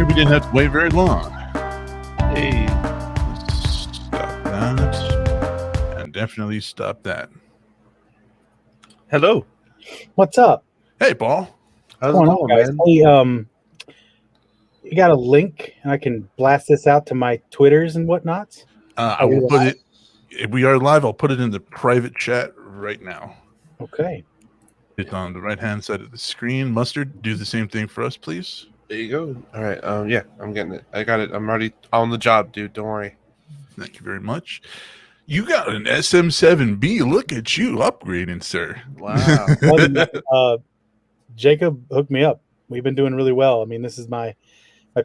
Maybe we didn't have to wait very long. Hey, Let's stop that. And definitely stop that. hello. What's up? Hey, Paul. How's What's it going on, going, guys? man? Hey, you got a link, and I can blast this out to my Twitters and whatnots. I will put it. If we are live, I'll put it in the private chat right now. Okay. It's on the right-hand side of the screen. Mustard, do the same thing for us, please. There you go. All right. Yeah, I'm getting it. I got it. I'm already on the job, dude. Don't worry. Thank you very much. You got an SM7B. Look at you upgrading, sir. Wow. Jacob hooked me up. We've been doing really well. I mean, this is my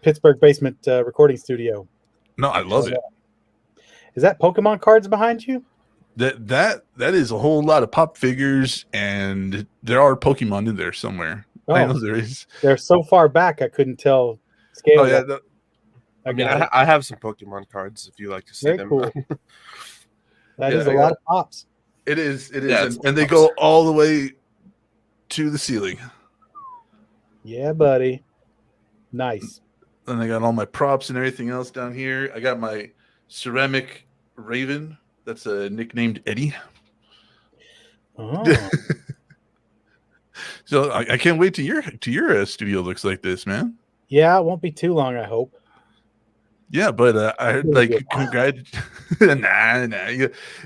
Pittsburgh basement recording studio. No, I love it. Is that Pokemon cards behind you? That is a whole lot of pop figures, and there are Pokemon in there somewhere. Oh, I know there is. They're so far back I couldn't tell scale. Oh yeah, I mean, I have some Pokemon cards if you like to see Very them. cool. That Yeah, is a lot of pops. it is. It is, Yeah, and they go all the way to the ceiling. Yeah, buddy. Nice. And I got all my props and everything else down here. I got my ceramic raven. That's nicknamed Eddie. Oh. So I can't wait to your studio looks like this, man. Yeah, it won't be too long, I hope. Yeah, but I heard like congrats. nah.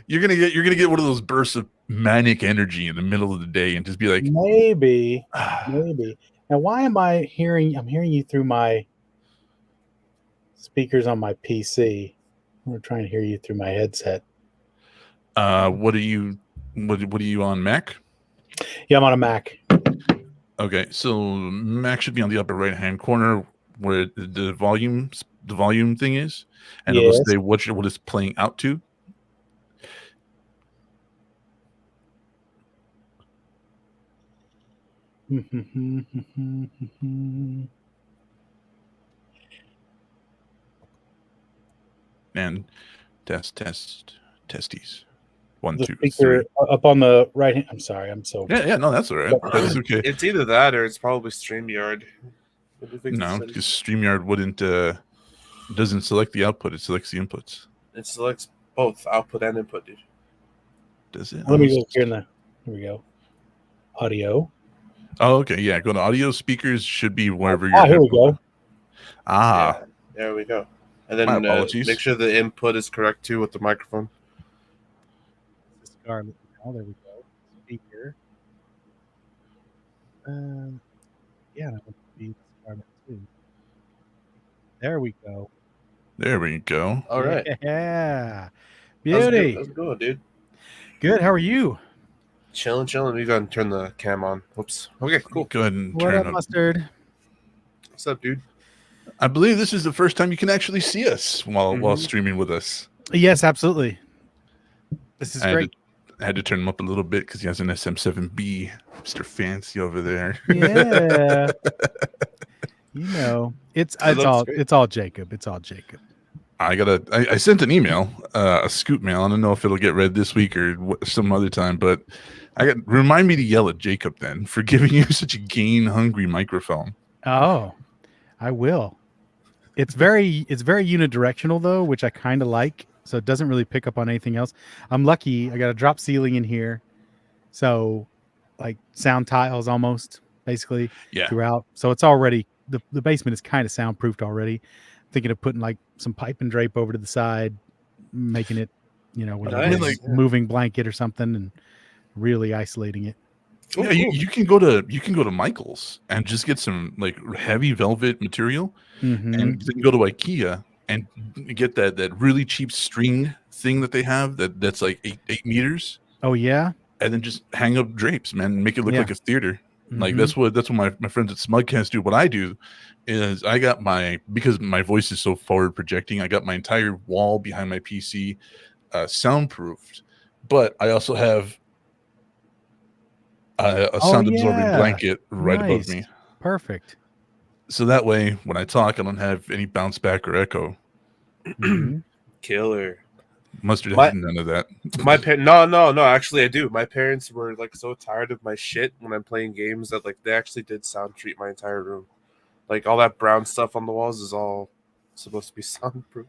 You're gonna get one of those bursts of manic energy in the middle of the day and just be like, maybe. Now, why am I'm hearing you through my speakers on my PC? I'm trying to hear you through my headset. what are you on, Mac? Yeah, I'm on a Mac. Okay, so Mac should be on the upper right hand corner where the volume thing is, and it'll say what it's playing out to. And testes. 1, The 2, speaker 3. up on the right hand. I'm sorry, I'm so Yeah, no, that's all right. That's okay. It's either that or it's probably StreamYard. What do you think No, it because says? StreamYard doesn't select the output; it selects the inputs. It selects both output and input, dude. Does it? Let me go here here we go. Audio. Oh, okay, yeah. Go to audio speakers. Should be wherever you're. Here we go. Ah, Yeah, there we go. And then My apologies. make sure the input is correct too with the microphone. Scarlet. Oh, there we go. Speaker. Yeah, that would be Scarlet too. There we go. there we go. All right. Yeah. How's Beauty. it going, dude? Good. How are you? Chilling. We gotta turn the cam on. Whoops. Okay, cool. Go ahead and What turn up, up. Mustard? What's up, dude? I believe this is the first time you can actually see us while streaming with us. Yes, absolutely. This is I great. had to turn him up a little bit because he has an SM7B, Mr. Fancy over there. Yeah. It's looks all great. it's all Jacob. It's all Jacob. I sent an email, a scoop mail. I don't know if it'll get read this week or some other time, but remind me to yell at Jacob then for giving you such a gain hungry microphone. Oh, I will. It's very unidirectional though, which I kind of like. So it doesn't really pick up on anything else. I'm lucky. I got a drop ceiling in here, so like sound tiles almost basically throughout. So it's already the basement is kind of soundproofed already. Thinking of putting like some pipe and drape over to the side, making it, with Nice. a moving blanket or something, and really isolating it. Yeah, you can go to Michael's and just get some like heavy velvet material, Mhm. and then go to IKEA and get that really cheap string thing that they have that's like 8 meters, Oh yeah. and then just hang up drapes, man, and make it look Yeah. like a theater. Like Mhm. that's what my friends at Smugcast do. What I do is I got because my voice is so forward projecting, I got my entire wall behind my PC soundproofed, but I also have a sound absorbing blanket right above Nice. me. Perfect. So that way, when I talk, I don't have any bounce back or echo. Mhm. Killer. Mustard My- has none of that. No. Actually, I do. My parents were like so tired of my shit when I'm playing games that like they actually did sound treat my entire room. Like all that brown stuff on the walls is all supposed to be soundproof.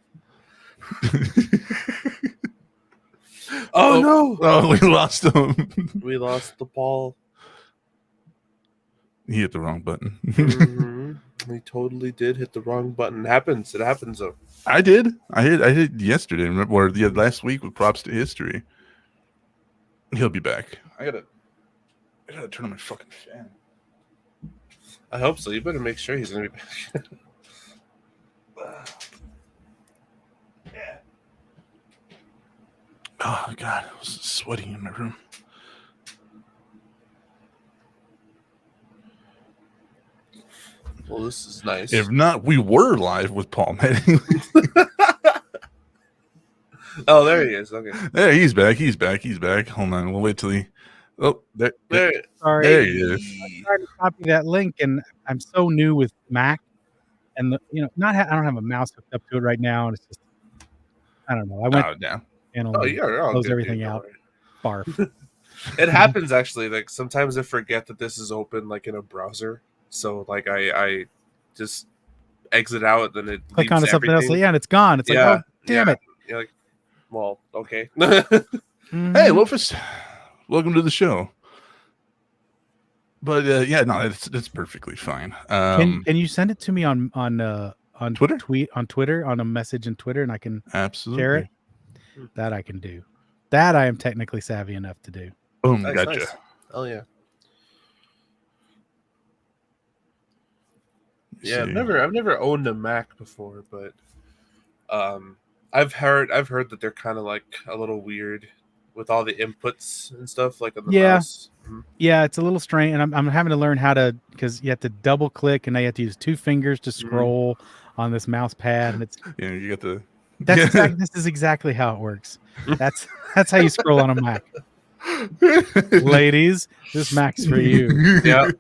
Oh no! Oh, we lost him. We lost the ball. He hit the wrong button. Mhm. We totally did hit the wrong button. It happens though. I did. I hit yesterday. Remember, or the last week with props to history. He'll be back. I gotta turn on my fucking fan. I hope so. You better make sure he's gonna be back. Yeah. Oh god, I was sweating in my room. Well, this is nice. If not, we were live with Paul Mattingly. Oh, there he is. Okay. There, he's back. He's back. Hold on, we'll wait till he. Oh, there Sorry, there he is. I tried to copy that link, and I'm so new with Mac, and I don't have a mouse hooked up to it right now, and it's just I don't know. I went Yeah. and Oh, you're all close good, everything dude. Don't out. worry. Barf. It happens actually. Like sometimes I forget that this is open, like in a browser. So like I just exit out, and then it Click leaves onto something else, everything. yeah, and it's gone. It's like, oh damn it. You're like, well, okay. Mhm. Hey, Lofus, welcome to the show. But yeah, no, it's perfectly fine. Can you send it to me on Twitter? on Twitter, on a message in Twitter, and I can Absolutely. share it? That I can do. That I am technically savvy enough to do. Boom, Nice, gotcha. nice. Oh yeah. Yeah, See. I've never owned a Mac before, but I've heard that they're kind of like a little weird with all the inputs and stuff like on the Yeah. mouse. Mhm. Yeah, it's a little strange, and I'm having to learn how to, because you have to double click, and now you have to use 2 fingers to scroll on this mouse pad, and it's Yeah, you got the. this is exactly how it works. That's how you scroll on a Mac. Ladies, this Mac's for you. Yeah,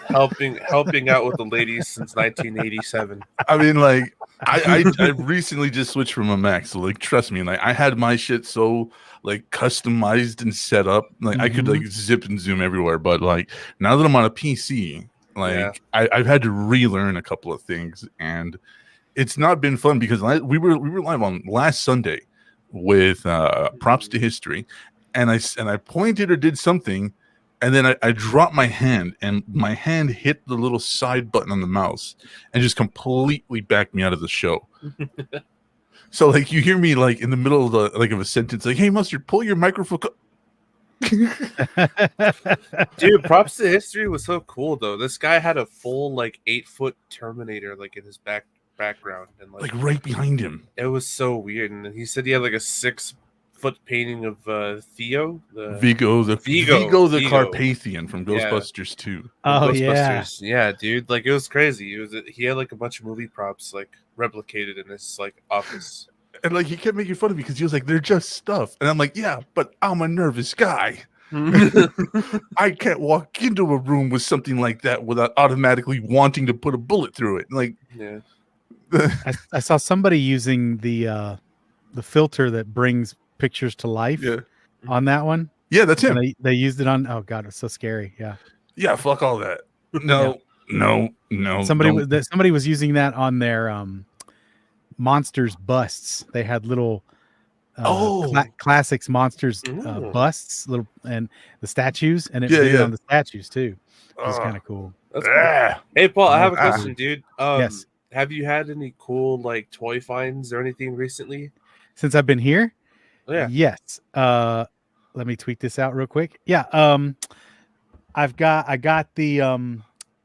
helping out with the ladies since 1987. I mean, like, I recently just switched from a Mac, so like, trust me, like, I had my shit so like customized and set up, like I could like zip and zoom everywhere. But like now that I'm on a PC, like I've had to relearn a couple of things, and it's not been fun because we were live on last Sunday with props to history, and I pointed or did something. And then I dropped my hand, and my hand hit the little side button on the mouse and just completely backed me out of the show. So, like, you hear me, like, in the middle of of a sentence, like, hey, Mustard, pull your microphone. Dude, props to history was so cool, though. This guy had a full, like, 8-foot Terminator, like, in his background. And like right behind him. It was so weird. And he said he had, like, a 6-foot painting of Theo, Vigo the Vigo. Carpathian from Ghostbusters 2. Oh, Ghostbusters. Yeah, dude. Like, it was crazy. He had, like, a bunch of movie props, like, replicated in his, like, office. And, like, he kept making fun of me because he was like, they're just stuff. And I'm like, yeah, but I'm a nervous guy. I can't walk into a room with something like that without automatically wanting to put a bullet through it. Like, yeah. I saw somebody using the filter that brings pictures to life on that one. Yeah, that's him. And they used it on. Oh god, it's so scary. Yeah, fuck all that. No. Somebody was using that on their monsters busts. They had little classics monsters busts, little, and the statues, and it did it on the statues too. It's kind of cool. That's cool. Hey Paul, I have a question, dude. Yes. Have you had any cool like toy finds or anything recently? Since I've been here? Oh, yeah. Yes. Let me tweet this out real quick. Yeah. I got the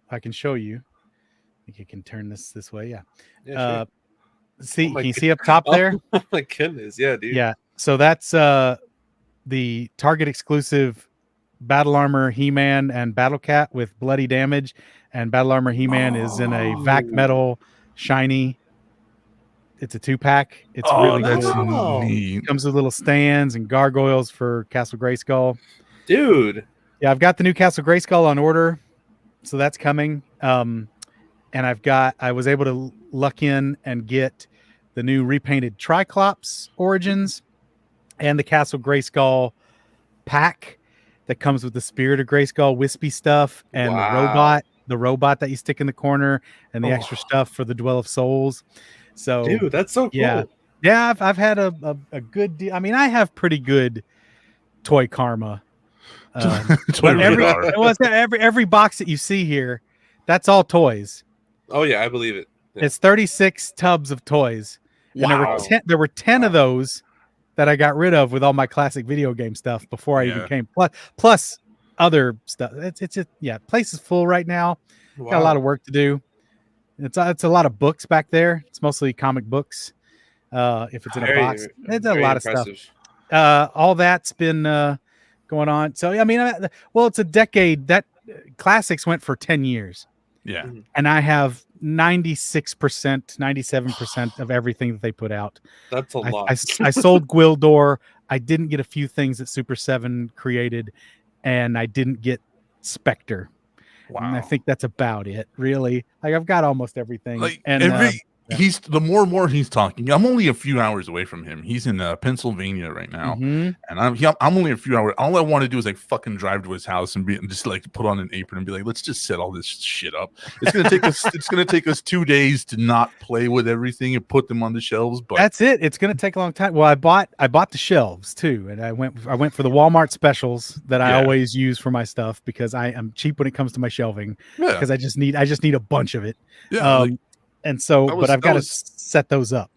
I can show you. I think you can turn this way. Yeah. Sure. See, can you see up top there? Oh my goodness, yeah, dude. Yeah. So that's the Target exclusive Battle Armor He-Man and Battle Cat with bloody damage, and Battle Armor He-Man is in a vac metal shiny. It's a 2-pack. It's really cool. Neat. Comes with little stands and gargoyles for Castle Grayskull. Dude. Yeah, I've got the new Castle Grayskull on order, so that's coming. And I was able to luck in and get the new repainted Triclops Origins and the Castle Grayskull pack that comes with the Spirit of Grayskull wispy stuff and the the robot that you stick in the corner, and the extra stuff for the Dwell of Souls. So, Dude, that's so cool. yeah, I've had a good deal. I mean, I have pretty good toy karma. Toy radar. Every box that you see here, that's all toys. Oh yeah, I believe it. Yeah. It's 36 tubs of toys. And there were 10 of those that I got rid of with all my classic video game stuff before I even came. Plus other stuff. It's place is full right now. Got a lot of work to do. It's a lot of books back there. It's mostly comic books. If it's in a box, it's a lot of stuff. All that's been going on. So I mean, it's a decade. That classics went for 10 years. Yeah, and I have 96%, 97% of everything that they put out. That's a lot. I sold Gwildor. I didn't get a few things that Super 7 created, and I didn't get Spectre. Wow. And I think that's about it, really. Like, I've got almost everything. Like, and he's the more and more he's talking. I'm only a few hours away from him. He's in Pennsylvania right now, and I'm only a few hours. All I want to do is like fucking drive to his house and just like put on an apron and be like, let's just set all this shit up. It's gonna take us. It's gonna take us 2 days to not play with everything and put them on the shelves. But that's it. It's gonna take a long time. Well, I bought the shelves too, and I went for the Walmart specials that I always use for my stuff because I am cheap when it comes to my shelving. Because I just need a bunch of it. Yeah. And so, but I've got to set those up.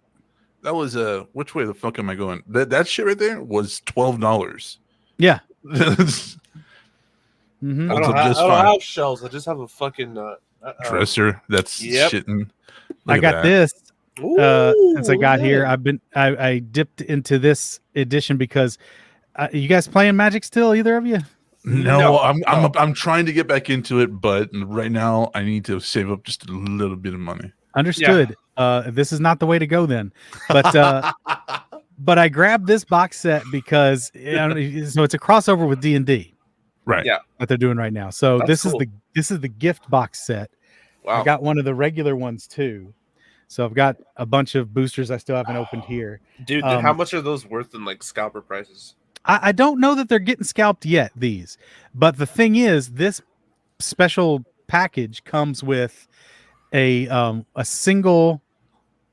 That was which way the fuck am I going? That shit right there was $12. Yeah. I don't have shelves. I just have a fucking dresser that's shitting. I got this since I got here. I dipped into this edition because you guys playing Magic still? Either of you? No, I'm trying to get back into it, but right now I need to save up just a little bit of money. Understood. This is not the way to go then. But but I grabbed this box set because so it's a crossover with D&D. Right. Yeah. That they're doing right now. So That's this is the gift box set. Wow. I got one of the regular ones too. So I've got a bunch of boosters I still haven't opened here. Dude, how much are those worth in like scalper prices? I don't know that they're getting scalped yet, these. But the thing is, this special package comes with a single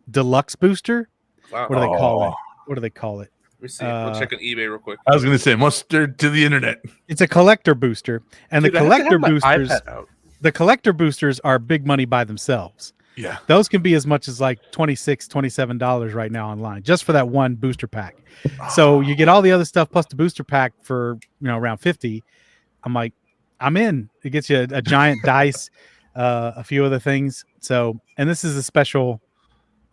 deluxe booster. Wow. What do they call it? What do they call it? Let me see. We'll check on eBay real quick. I was going to say mustard to the internet. It's a collector booster, and Dude, the collector boosters are big money by themselves. Yeah, those can be as much as like $26, $27 right now online just for that one booster pack. So you get all the other stuff plus the booster pack for around $50. I'm like, I'm in. It gets you a giant dice, a few other things. So, and this is a special,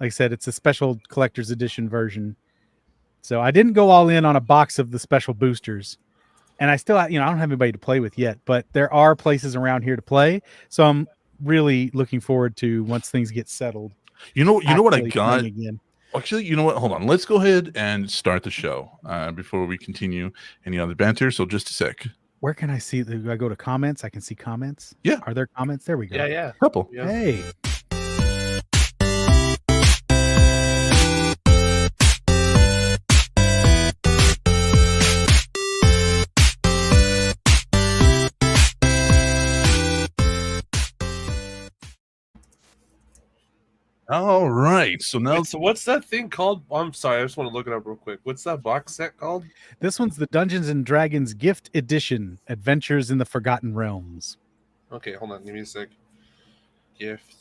like I said, it's a special collector's edition version. So I didn't go all in on a box of the special boosters, and I still, I don't have anybody to play with yet, but there are places around here to play. So I'm really looking forward to once things get settled. You know what I got? Again. Actually, you know what? Hold on. Let's go ahead and start the show before we continue any other banter. So just a sec. Where can I see? Do I go to comments? I can see comments. Yeah. Are there comments? There we go. Yeah. Couple. Yeah. Hey. All right. So now, so what's that thing called? I'm sorry, I just want to look it up real quick. What's that box set called? This one's the Dungeons and Dragons Gift Edition: Adventures in the Forgotten Realms. Okay, hold on. Give me a sec. Gift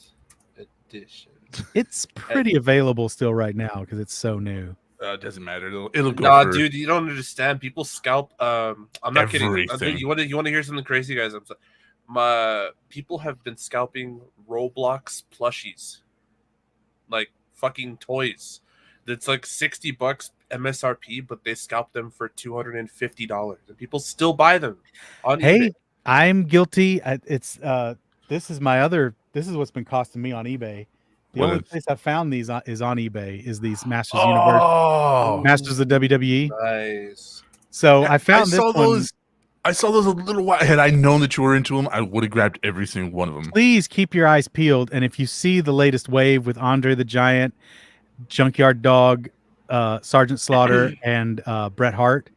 Edition. It's pretty available still right now because it's so new. it doesn't matter. It'll go. Nah, dude, you don't understand. People scalp. I'm not everything. kidding. You want to hear something crazy, guys? My people have been scalping Roblox plushies. Like fucking toys. That's like $60 MSRP, but they scalp them for $250, and people still buy them. On Hey, eBay. I'm guilty. This is what's been costing me on eBay. The only place I found these is on eBay. Is these Masters Universe, Masters of WWE. Nice. So I found this one. I saw those a little while. Had I known that you were into them, I would have grabbed every single one of them. Please keep your eyes peeled. And if you see the latest wave with Andre the Giant, Junkyard Dog, Sergeant Slaughter, and Bret Hart,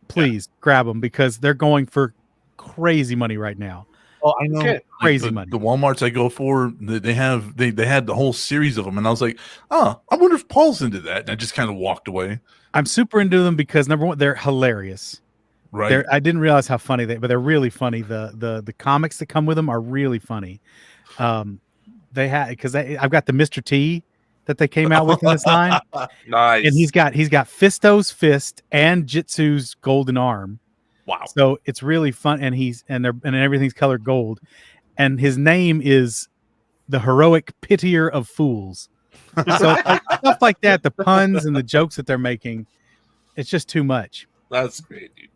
please grab them because they're going for crazy money right now. Oh, I know. Okay. Like, Crazy the, money. The WalMarts I go for, they had the whole series of them, and I was like, oh, I wonder if Paul's into that. And I just kind of walked away. I'm super into them because number one, they're hilarious. Right. I didn't realize how funny but they're really funny. The comics that come with them are really funny. They had because I've got the Mr. T that they came out with in this line, Nice. and he's got Fisto's fist and Jitsu's golden arm. Wow. So it's really fun, and everything's colored gold, and his name is the heroic pitier of fools. So like, stuff like that, the puns and the jokes that they're making, it's just too much. That's great, dude.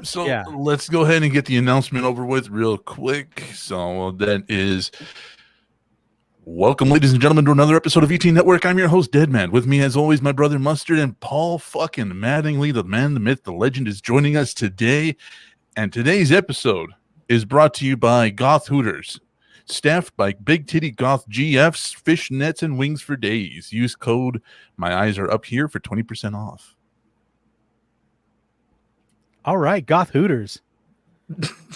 So Yeah. let's go ahead and get the announcement over with real quick. So that is welcome, ladies and gentlemen, to another episode of ET Network. I'm your host, Deadman. With me, as always, my brother Mustard, and Paul fucking Mattingly, the man, the myth, the legend, is joining us today. And today's episode is brought to you by Goth Hooters, staffed by Big Titty Goth GFs, fish nets, and wings for days. Use code My Eyes Are Up Here for 20% off. All right, Goth Hooters.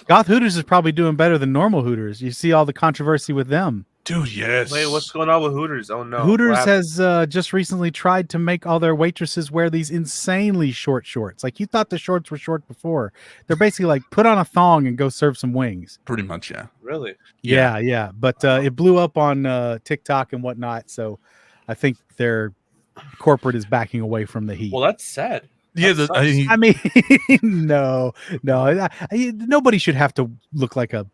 Goth Hooters is probably doing better than normal Hooters. You see all the controversy with them. Dude, yes. Wait, what's going on with Hooters? Oh no. Hooters has just recently tried to make all their waitresses wear these insanely short shorts. Like, you thought the shorts were short before. They're basically like, put on a thong and go serve some wings. Pretty much, yeah. Really? Yeah. But it blew up on TikTok and whatnot. So I think their corporate is backing away from the heat. Well, that's sad. Yeah, That I mean, no. Nobody should have to look like a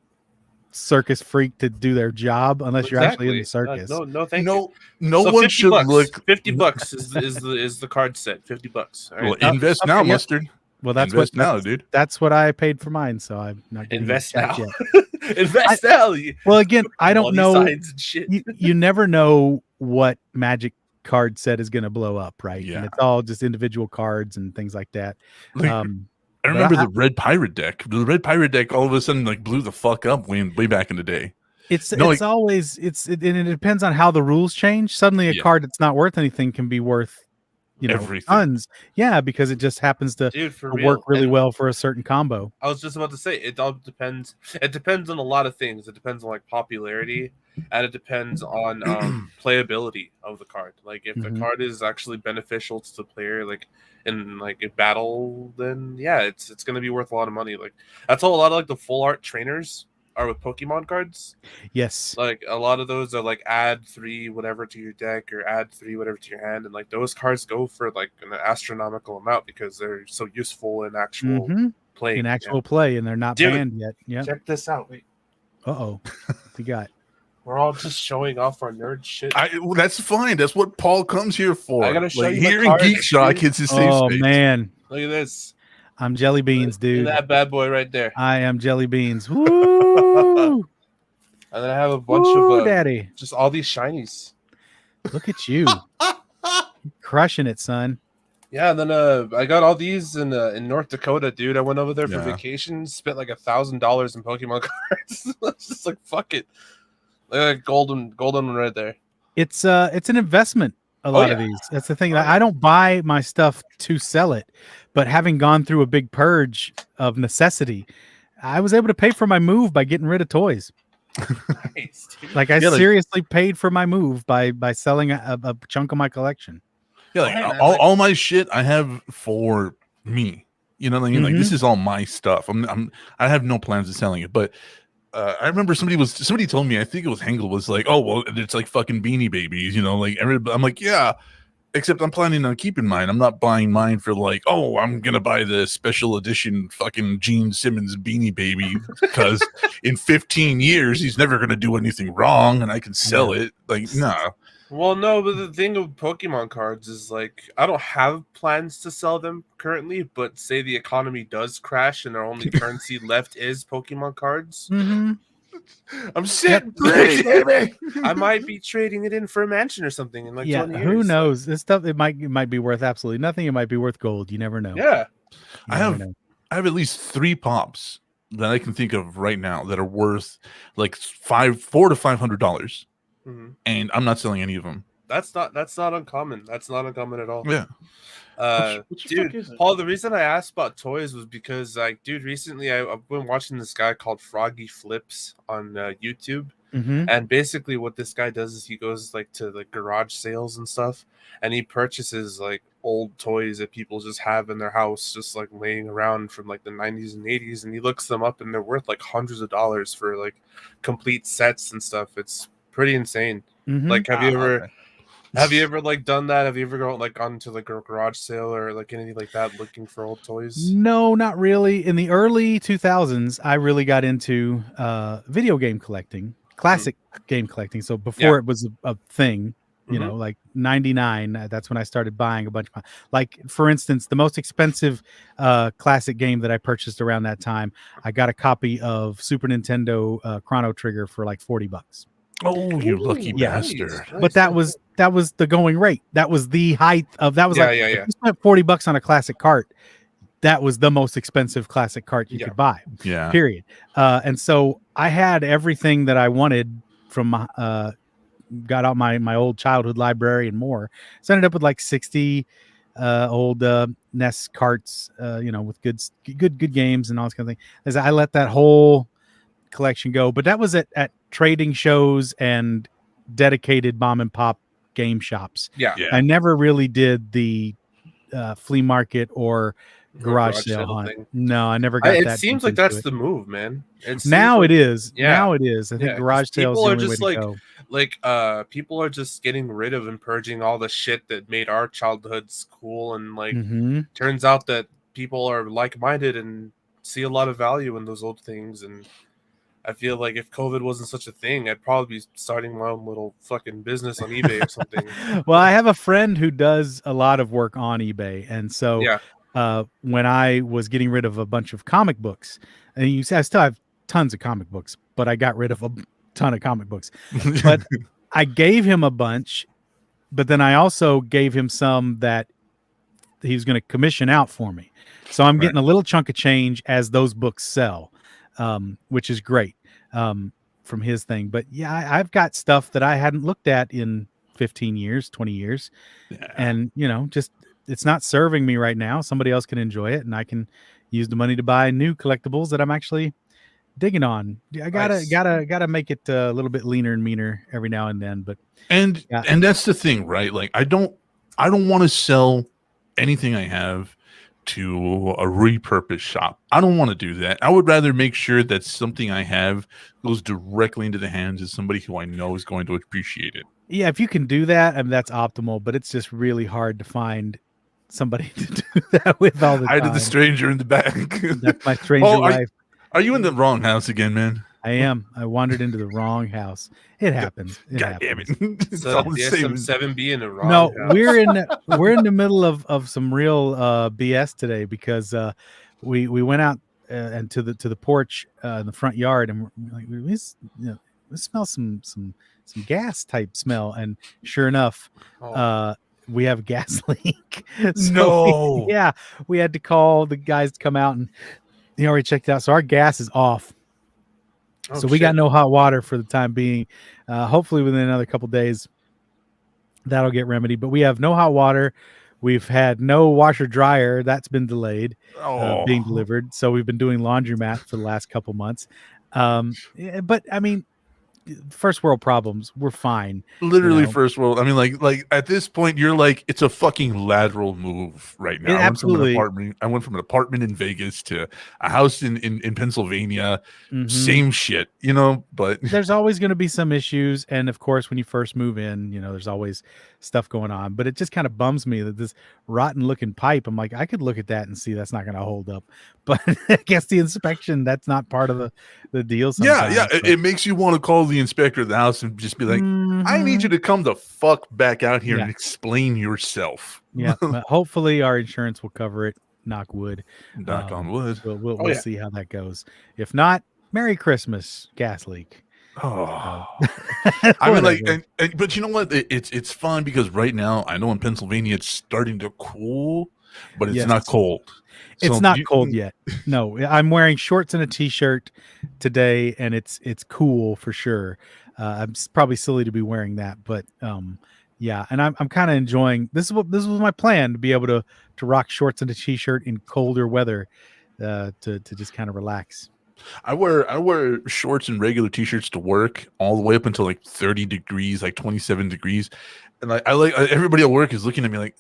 circus freak to do their job unless you're actually in the circus. No, thank you. No So one 50 should bucks. look. $50 is the card set. $50. All right. Well, invest now, okay, yeah. Mustard. Well, that's Invest now, dude. That's what I paid for mine, so I'm not getting Invest a check now. yet. Invest now. Well, again, I All don't these know. signs and shit. You never know what Magic card set is going to blow up, right? Yeah. And it's all just individual cards and things like that. Like, I remember the Red Pirate deck. The Red Pirate deck all of a sudden like blew the fuck up way back in the day. It depends on how the rules change. Suddenly, a card that's not worth anything can be worth, everything. tons. Yeah, because it just happens to Dude, for work really And well for a certain combo. I was just about to say it all depends. It depends on a lot of things. It depends on like popularity, and it depends on playability of the card. Like if the card is actually beneficial to the player, like in like a battle, then yeah, it's gonna be worth a lot of money. Like that's how a lot of like the full art trainers are with Pokemon cards. Yes. Like a lot of those are like add 3 whatever to your deck or add 3 whatever to your hand, and like those cards go for like an astronomical amount because they're so useful in actual play. In actual play, and they're not banned yet. Yeah. Check this out. Wait. Uh-oh. What you got? We're all just showing off our nerd shit. Well, that's fine. That's what Paul comes here for. I gotta show you here my in cards, Geek Shock, dude. it's his safe Oh space. man, Look at this. I'm jelly beans, Look dude. at that bad boy right there. I am jelly beans. Woo! And then I have a bunch Woo, of daddy. just all these shinies. Look at you. Crushing it, son. Yeah, and then I got all these in North Dakota, dude. I went over there for Yeah. vacation, spent like $1,000 in Pokemon cards. It's just like fuck it. Look at that golden one right there. It's an investment. A lot of these. That's the thing. I don't buy my stuff to sell it, but having gone through a big purge of necessity, I was able to pay for my move by getting rid of toys. Nice, dude. Like I seriously paid for my move by selling a chunk of my collection. Yeah, like, all my shit I have for me. You know what I mean? Like this is all my stuff. I have no plans of selling it, but I remember somebody told me, I think it was Hengel, was like, oh well, it's like fucking Beanie Babies, like everybody. I'm like, yeah, except I'm planning on keeping mine. I'm not buying mine for like, oh, I'm gonna buy the special edition fucking Gene Simmons Beanie Baby because in 15 years he's never gonna do anything wrong and I can sell it. Like, nah. Well, no, but the thing with Pokemon cards is like I don't have plans to sell them currently, but say the economy does crash and our only currency left is Pokemon cards. Mm-hmm. I'm sitting pretty, baby. I might be trading it in for a mansion or something in like 20 years. Who knows? This stuff it might be worth absolutely nothing. It might be worth gold. You never know. Yeah. I have at least 3 pops that I can think of right now that are worth like $400 to $500. And I'm not selling any of them. That's not uncommon. That's not uncommon at all. Yeah. What the Dude, fuck is it? Paul, the reason I asked about toys was because, like, dude, recently I've been watching this guy called Froggy Flips on YouTube. Mm-hmm. And basically what this guy does is he goes like to like garage sales and stuff, and he purchases like old toys that people just have in their house, just like laying around from like the 90s and 80s, and he looks them up and they're worth like hundreds of dollars for like complete sets and stuff. It's pretty insane. Mm-hmm. Like, have you ever Okay. have you ever like done that? Have you ever gone to like a garage sale or like anything like that looking for old toys? No, not really. In the early 2000s, I really got into video game collecting, classic game collecting. So before it was a thing, you know, like 99, that's when I started buying a bunch of, like, for instance, the most expensive classic game that I purchased around that time, I got a copy of Super Nintendo Chrono Trigger for like $40. Oh, you lucky Ooh, bastard. nice, But that was the going rate. That was the height of that was Yeah, like yeah, if yeah. you spent $40 on a classic cart, that was the most expensive classic cart you could buy. Yeah. Period. And so I had everything that I wanted from my got out my old childhood library and more. So I ended up with like 60 old NES carts, you know, with good games and all this kind of thing. As I let that whole collection go, but that was at trading shows and dedicated mom and pop game shops. Yeah. I never really did the flea market or garage sale hunt. thing. No, I never got that. It seems like that's the move, man. Now it is. Yeah. Now it is. I think garage sales people are are the only just way to like go. people are just getting rid of and purging all the shit that made our childhoods cool, and like turns out that people are like-minded and see a lot of value in those old things. And I feel like if COVID wasn't such a thing, I'd probably be starting my own little fucking business on eBay or something. Well, I have a friend who does a lot of work on eBay, and so when I was getting rid of a bunch of comic books, and you say I still have tons of comic books, but I got rid of a ton of comic books. But I gave him a bunch, but then I also gave him some that he was going to commission out for me. So I'm getting a little chunk of change as those books sell, which is great from his thing. But yeah, I've got stuff that I hadn't looked at in 15 years, 20 years. And, you know, just it's not serving me right now. Somebody else can enjoy it, and I can use the money to buy new collectibles that I'm actually digging on. I gotta make it a little bit leaner and meaner every now and then. But and that's the thing, right? Like I don't want to sell anything I have to a repurposed shop. I don't want to do that. I would rather make sure that something I have goes directly into the hands of somebody who I know is going to appreciate it. Yeah, if you can do that, I mean, that's optimal, but it's just really hard to find somebody to do that with all the time. I did the stranger in the back. That's my stranger life. Are you in the wrong house again, man? I am. I wandered into the wrong house. It happens. God damn it. So some 7B in the wrong No, house. we're in the middle of some real BS today, because we went out and to the porch in the front yard, and we're like, we smell some gas type smell, and sure enough, we have a gas leak. So we had to call the guys to come out, and he already checked it out. So our gas is off. So we got no hot water for the time being. Hopefully within another couple days, that'll get remedied. But we have no hot water. We've had no washer dryer. That's been delayed, being delivered. So we've been doing laundromat for the last couple months. But I mean, first world problems. We're fine. Literally first world. I mean, like at this point, you're like, it's a fucking lateral move right now. Absolutely. I went from an apartment in Vegas to a house in Pennsylvania. Same shit, you know. But there's always going to be some issues, and of course, when you first move in, you know, there's always stuff going on. But it just kind of bums me that this rotten looking pipe, I'm like, I could look at that and see that's not going to hold up. But I guess the inspection, that's not part of the deal. Sometimes. Yeah. It makes you want to call the inspector of the house and just be like, I need you to come the fuck back out here and explain yourself. Yeah, but hopefully our insurance will cover it. Knock wood. Knock on wood. We'll see how that goes. If not, Merry Christmas, gas leak. I mean, like, but you know what? It's fun because right now I know in Pennsylvania it's starting to cool, but it's not cold. It's not cold yet. No, I'm wearing shorts and a t-shirt today, and it's cool for sure. I'm probably silly to be wearing that, but Yeah, and I'm kind of enjoying this. This was my plan, to be able to rock shorts and a t-shirt in colder weather, to just kind of relax. I wear shorts and regular t-shirts to work all the way up until like 30 degrees, like 27 degrees. And I like everybody at work is looking at me like,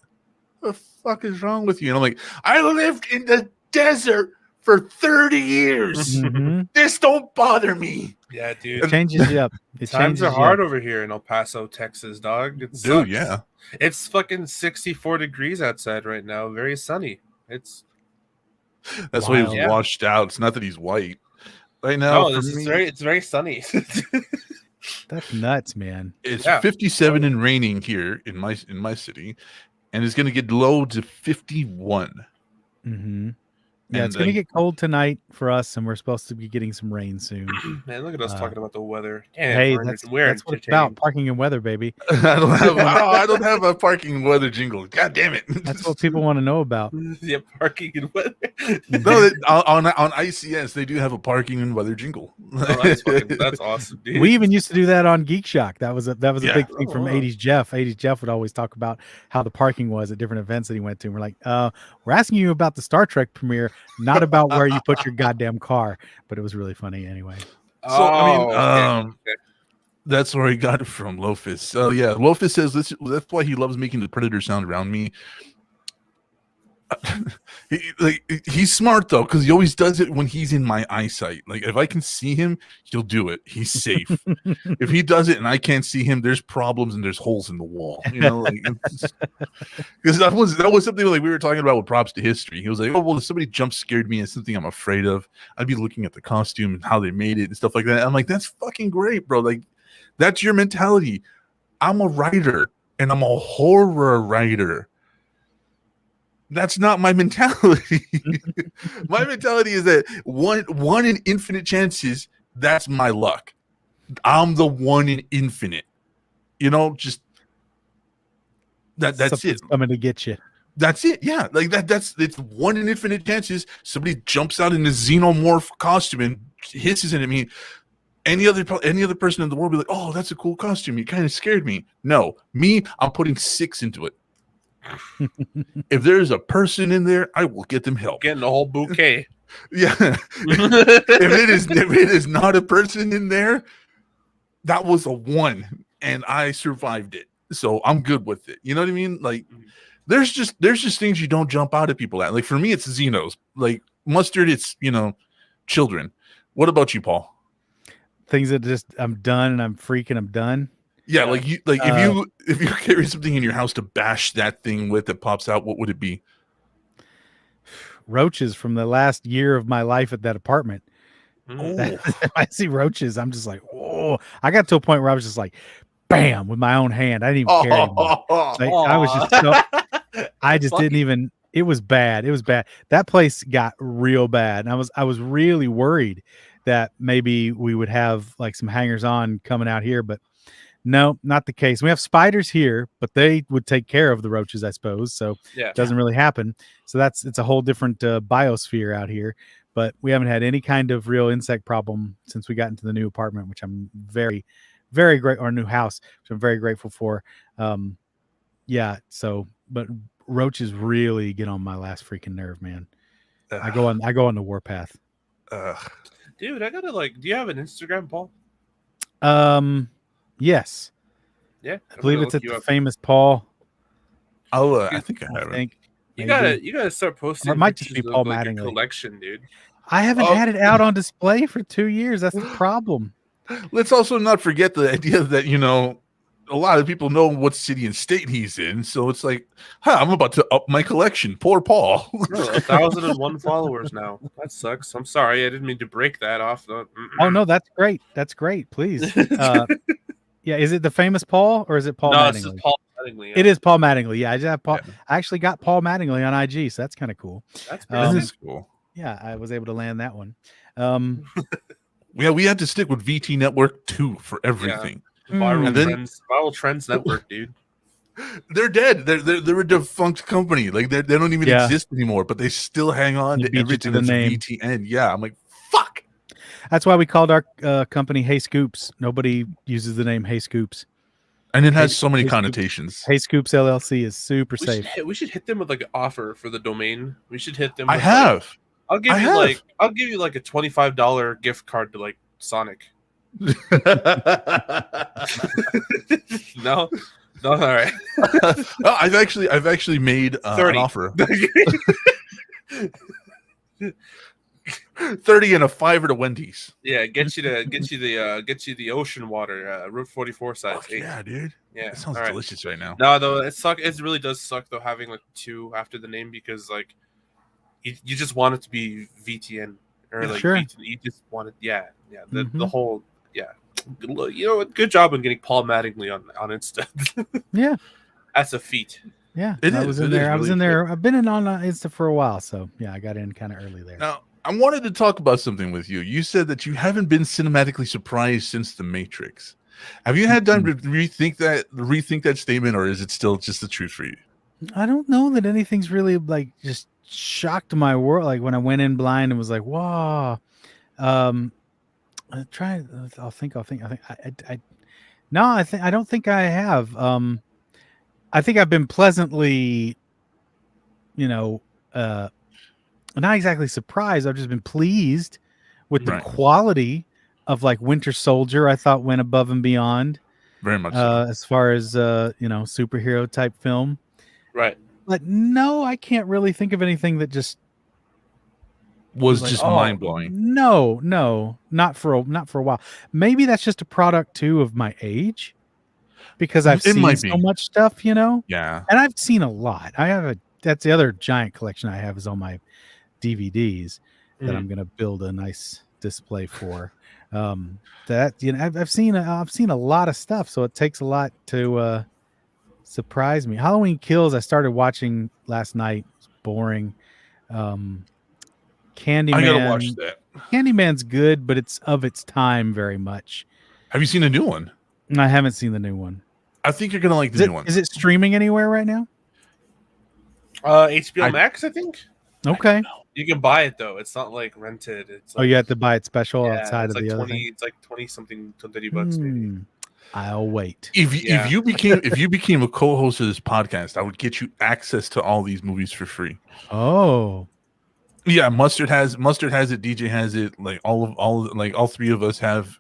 what the fuck is wrong with you? And I'm like, I lived in the desert for 30 years. Mhm. This don't bother me. Yeah, It dude. changes you up. It Times changes are you hard up. over here in El Paso, Texas, dog. It Dude, sucks. yeah. It's fucking 64 degrees outside right now. Very sunny. It's That's why he's Wild. Yeah. washed out. It's not that he's white. Right now, no, for this is me, it's very sunny. That's nuts, man. it's Yeah. 57 and raining here in my city, and it's gonna get low to 51. Mm-hmm. Yeah, And it's gonna then- get cold tonight for us, and we're supposed to be getting some rain soon. Man, look at us Uh, talking about the weather. Damn, Hey, we're that's we're what it's about. entertaining. Parking and weather, baby. I don't have a parking weather jingle. God damn it! That's what people want to know about. Yeah, parking and weather. No, on ICS they do have a parking and weather jingle. Oh, that's awesome, dude. We even used to do that on Geek Shock. That was a Yeah. big thing from Oh, wow. 80s Jeff. 80s Jeff would always talk about how the parking was at different events that he went to. And we're like, we're asking you about the Star Trek premiere, not about where you put your goddamn car. But it was really funny anyway. So, I mean, okay. That's where I got it from, Lofus. So yeah, Lofus says that's why he loves making the predator sound around me. He's smart though, because he always does it when he's in my eyesight. Like if I can see him, he'll do it. He's safe. If he does it and I can't see him, there's problems and there's holes in the wall. You know, like because that was something like we were talking about with props to history. He was like, oh well, if somebody jump scared me, it's something I'm afraid of. I'd be looking at the costume and how they made it and stuff like that. I'm like, that's fucking great, bro. Like that's your mentality. I'm a writer and I'm a horror writer. That's not my mentality. My mentality is that one in infinite chances, that's my luck. I'm the one in infinite. You know, just that's Something's it. coming to get you. That's it. Yeah. Like it's one in infinite chances. Somebody jumps out in a xenomorph costume and hisses at me. Any other person in the world will be like, oh, that's a cool costume. You kind of scared me. No, me, I'm putting 6 into it. If there's a person in there, I will get them help. Getting a whole bouquet. Yeah. if it is not a person in there, that was a 1 and I survived it. So I'm good with it. You know what I mean? Like there's just things you don't jump out at people at. Like for me, it's Xenos. Like Mustard, it's children. What about you, Paul? Things that just I'm done and I'm freaking. I'm done. Yeah, like if you carry something in your house to bash that thing with that pops out, what would it be? Roaches from the last year of my life at that apartment. Mm. If I see roaches, I'm just like, oh. I got to a point where I was just like, bam, with my own hand. I didn't even care anymore. Like, I was just I just didn't even. It was bad. It was bad. That place got real bad, and I was really worried that maybe we would have like some hangers on coming out here, but no, not the case. We have spiders here, but they would take care of the roaches, I suppose. So Yeah. it doesn't really happen. So it's a whole different biosphere out here. But we haven't had any kind of real insect problem since we got into the new apartment, which I'm very, very great, or new house, which I'm very grateful for. Yeah. So, but roaches really get on my last freaking nerve, man. I go on the warpath. Dude, I gotta do you have an Instagram, Paul? Yes. Yeah. I believe it's at the famous Paul. I think I I have it. think You maybe. gotta start posting. Or it might just pictures be of, Paul your Mattingly. collection, dude. I haven't Oh. had it out on display for 2 years. That's the problem. Let's also not forget the idea that a lot of people know what city and state he's in, so it's like, I'm about to up my collection. Poor Paul. 1,001 followers now. That sucks. I'm sorry. I didn't mean to break that off. Oh no, that's great. That's great. Please. Yeah, is it the famous Paul or is it Paul No, Mattingly? it's just Paul Mattingly. It is Paul Mattingly. Yeah, I just have Paul. Yeah. I actually got Paul Mattingly on IG, so that's kind of cool. That's This pretty is cool. Yeah, I was able to land that one. Yeah, we had to stick with VT Network 2 for everything. viral And then- trends network, dude. They're dead. They're a defunct company. Like they don't even Yeah. exist anymore, but they still hang on They to beat you everything to the that's name. VTN. Yeah, I'm like, fuck. That's why we called our company Hey Scoops. Nobody uses the name Hey Scoops. And it has Hey, so many hey, Scoops. connotations. Hey Scoops LLC is super safe. We should hit them with like an offer for the domain. We should hit them. I With, have. I'll give you like a $25 gift card to like Sonic. No, all right. No, I've actually made an 30. offer. 30 and a $5 to Wendy's. Yeah, get you the ocean water, Route 44 size. Fuck yeah, dude. Yeah, That sounds all right. delicious right now. No, though it really does suck though having like 2 after the name because like you just want it to be VTN or like Sure. VTN, you just want it. The whole good job on getting Paul Mattingly on Insta. Yeah. That's a feat. Yeah, It I is. was It in is there. I was really in there. I've been on Insta for a while, so yeah, I got in kind of early there. Now, I wanted to talk about something with you. You said that you haven't been cinematically surprised since The Matrix. Have you had time to rethink that statement, or is it still just the truth for you? I don't know that anything's really like just shocked my world. Like when I went in blind and was like, "Wow." I'll think. I don't think I have. I think I've been pleasantly, not exactly surprised. I've just been pleased with the Right. quality of like Winter Soldier. I thought went above and beyond. Very much so. As far as superhero type film. Right. But no, I can't really think of anything that just Was like, just mind blowing. No, not for a while. Maybe that's just a product too of my age, because I've seen so much stuff, Yeah. and I've seen a lot. That's the other giant collection I have is all my DVDs that I'm gonna build a nice display for. I've seen a lot of stuff, so it takes a lot to surprise me. Halloween Kills I started watching last night. It's boring. Candyman. I gotta watch that. Candyman's good, but it's of its time very much. Have you seen the new one? I haven't seen the new one. I think you're gonna like the new one. Is it streaming anywhere right now? HBO Max, I think. Okay. You can buy it though. It's not like rented. It's like, You have to buy it special outside it's of like the 20. other thing. It's like 20 something to $30 maybe. I'll wait. If you became a co-host of this podcast, I would get you access to all these movies for free. Oh. Yeah, Mustard has it, DJ has it, like all three of us have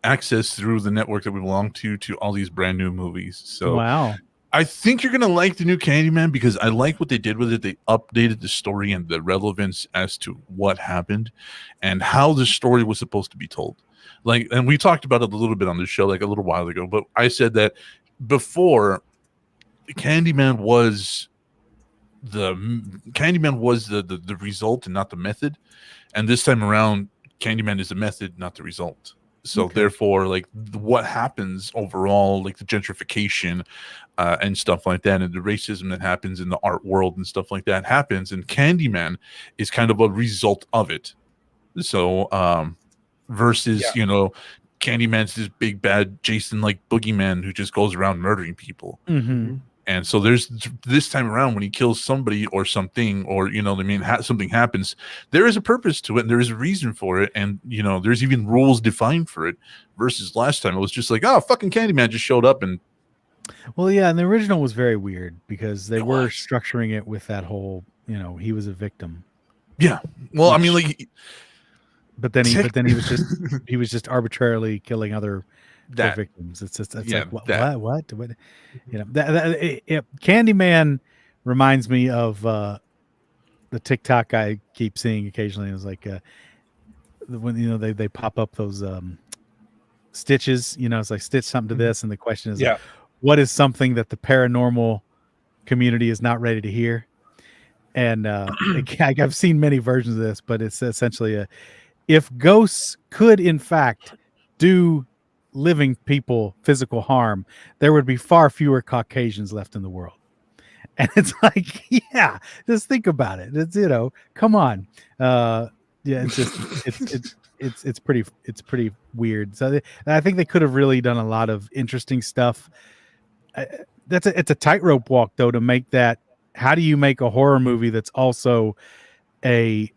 access through the network that we belong to all these brand new movies. So wow. I think you're gonna like the new Candyman because I like what they did with it. They updated the story and the relevance as to what happened and how the story was supposed to be told. And we talked about it a little bit on the show like a little while ago, but I said that before Candyman was the result and not the method, and this time around Candyman is the method, not the result. So therefore, like what happens overall, like the gentrification and stuff like that, and the racism that happens in the art world and stuff like that happens, and Candyman is kind of a result of it. So versus Candyman's this big bad Jason like boogeyman who just goes around murdering people. Mm-hmm. And so there's this time around when he kills somebody or something, or something happens, there is a purpose to it and there is a reason for it, and there's even rules defined for it. Versus last time, it was just like, oh, fucking Candyman just showed up and. Well, yeah, and the original was very weird because they were structuring it with that whole, he was a victim. Yeah, well, I mean, like, but then he was just arbitrarily killing other victims. It's like what? Candyman reminds me of the TikTok I keep seeing occasionally. It's like when they pop up those stitches. It's like stitch something to this, and the question is, what is something that the paranormal community is not ready to hear? And I've seen many versions of this, but it's essentially if ghosts could in fact do living people physical harm, there would be far fewer Caucasians left in the world. And it's like, yeah, just think about it. It's come on. It's just it's pretty weird. So I think they could have really done a lot of interesting stuff. It's a tightrope walk though to make that. How do you make a horror movie that's also a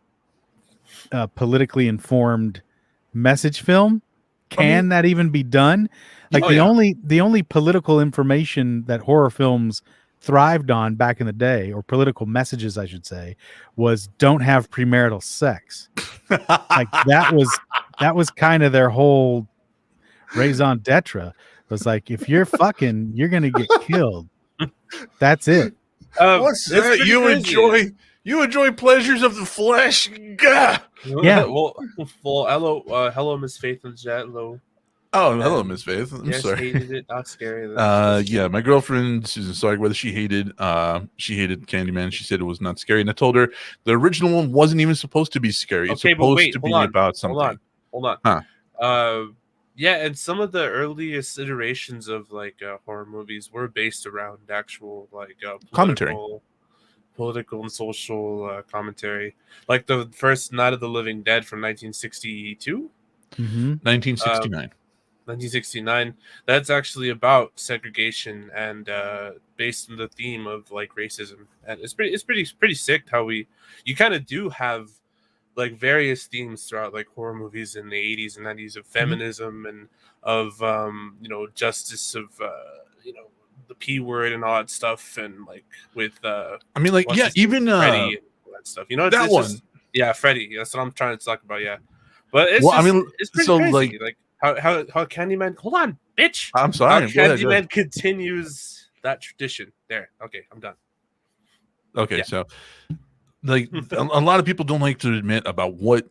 politically informed message film? can that even be done? Like the only political information that horror films thrived on back in the day, or political messages, I should say, was don't have premarital sex. Like that was kind of their whole raison d'etre. It was like, if you're fucking, you're gonna get killed. That's it. What's that? You enjoy pleasures of the flesh? Gah! Yeah. Well, hello, Miss Faith and Jet. Hello. Oh, hello, Miss Faith. I'm Yes, sorry. hated it. Not scary. Yeah, my girlfriend Susan Stark, whether she hated Candyman. She said it was not scary, and I told her the original one wasn't even supposed to be scary. It's Okay, but supposed wait, to hold be on, about something. Hold on. Huh. Yeah, and some of the earliest iterations of like horror movies were based around actual like Commentary. political and social commentary. Like the first Night of the Living Dead from 1962. 1969. 1969. That's actually about segregation and based on the theme of like racism, and it's pretty sick how you kind of do have like various themes throughout like horror movies in the 80s and 90s of feminism and of justice of the P word and all that stuff, and like with I mean, like, yeah, even Freddy and all that stuff. That one. Freddy. That's what I'm trying to talk about. Yeah, but it's it's pretty so, crazy. Like how Candyman. Hold on, bitch. I'm sorry. How Candyman continues that tradition. There. Okay, I'm done. Okay, Yeah. so like a lot of people don't like to admit about what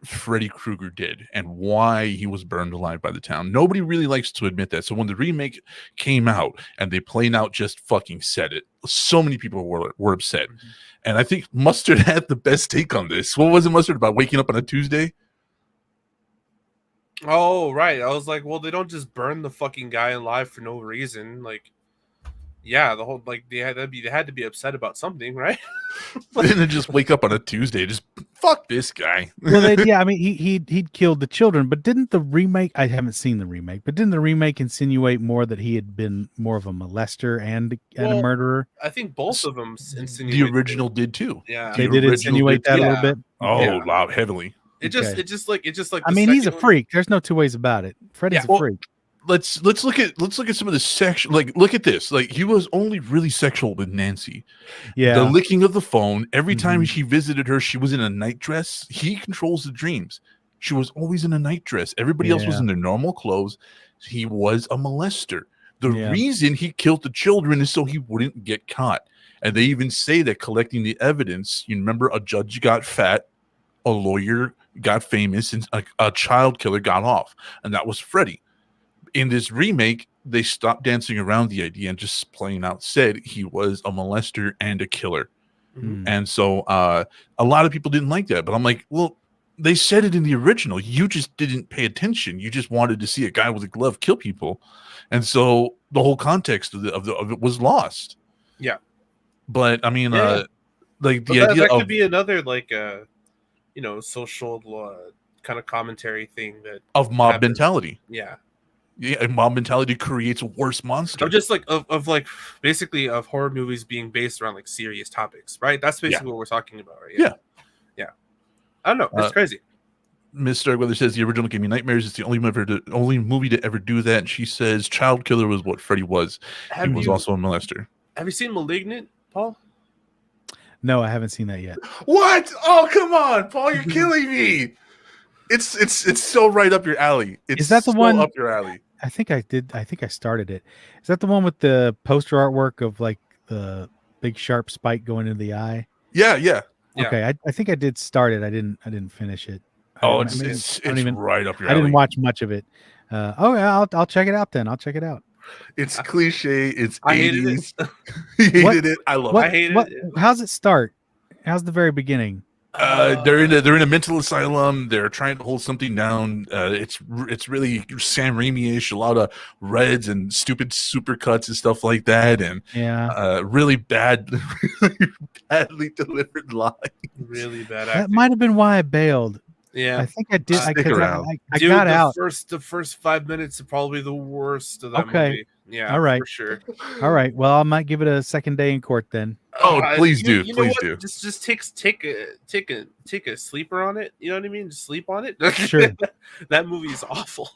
Freddy Krueger did and why he was burned alive by the town. Nobody really likes to admit that. So when the remake came out and they plain out just fucking said it, so many people were upset. Mm-hmm. And I think Mustard had the best take on this. What was it, Mustard, about waking up on a Tuesday? Oh, right. I was like, well, they don't just burn the fucking guy alive for no reason. Like, yeah, the whole like they had to be upset about something, right? They didn't just wake up on a Tuesday, just fuck this guy. Well, I mean, he'd killed the children, but didn't the remake? I haven't seen the remake, but didn't the remake insinuate more that he had been more of a molester and a murderer? I think both of them The insinuated original did too. Yeah, They did insinuate that a little bit. Oh, Yeah. wow, heavily. It just like I mean, he's a freak. There's no two ways about it. Freddy's a freak. Let's look at some of the sexual. Like, look at this. Like, he was only really sexual with Nancy. Yeah, the licking of the phone. Every time she visited her, she was in a night dress. He controls the dreams. She was always in a night dress. Everybody else was in their normal clothes. He was a molester. The reason he killed the children is so he wouldn't get caught. And they even say that collecting the evidence. You remember, a judge got fat, a lawyer got famous, and a child killer got off, and that was Freddy. In this remake, they stopped dancing around the idea and just plain out said he was a molester and a killer. And so a lot of people didn't like that. But I'm like, well, they said it in the original. You just didn't pay attention. You just wanted to see a guy with a glove kill people. And so the whole context of it was lost. Yeah. But I mean, like the that idea could be another like social kind of commentary thing of mob mentality. Yeah. Yeah, and mob mentality creates a worse monster. Or just like of like basically of horror movies being based around like serious topics, right? That's basically what we're talking about, right? Yeah. I don't know. It's crazy. Miss Starkweather says the original gave me nightmares. It's the only movie to ever do that. And she says child killer was what Freddy was. He was also a molester. Have you seen *Malignant*, Paul? No, I haven't seen that yet. What? Oh, come on, Paul! You're killing me. It's so right up your alley. Is that the one up your alley? I think I did. I think I started it. Is that the one with the poster artwork of like the big sharp spike going into the eye? Yeah. Okay, I think I did start it. I didn't finish it. It's right up your alley. I didn't watch much of it. I'll check it out then. I'll check it out. It's cliche. It's I 80s. hated it. He hated it. I love it. I hated it. How's it start? How's the very beginning? They're in a mental asylum. They're trying to hold something down. It's really Sam Raimi-ish. A lot of reds and stupid supercuts and stuff like that, and really badly delivered lines. Really bad. That might have been why I bailed. Yeah, I think I did. Stick around. I got out. The first 5 minutes are probably the worst of that movie. Yeah, all right, for sure. All right. Well, I might give it a second day in court then. Oh, please do. Please do. Just take a sleeper on it. You know what I mean? Just sleep on it. Sure. That movie is awful.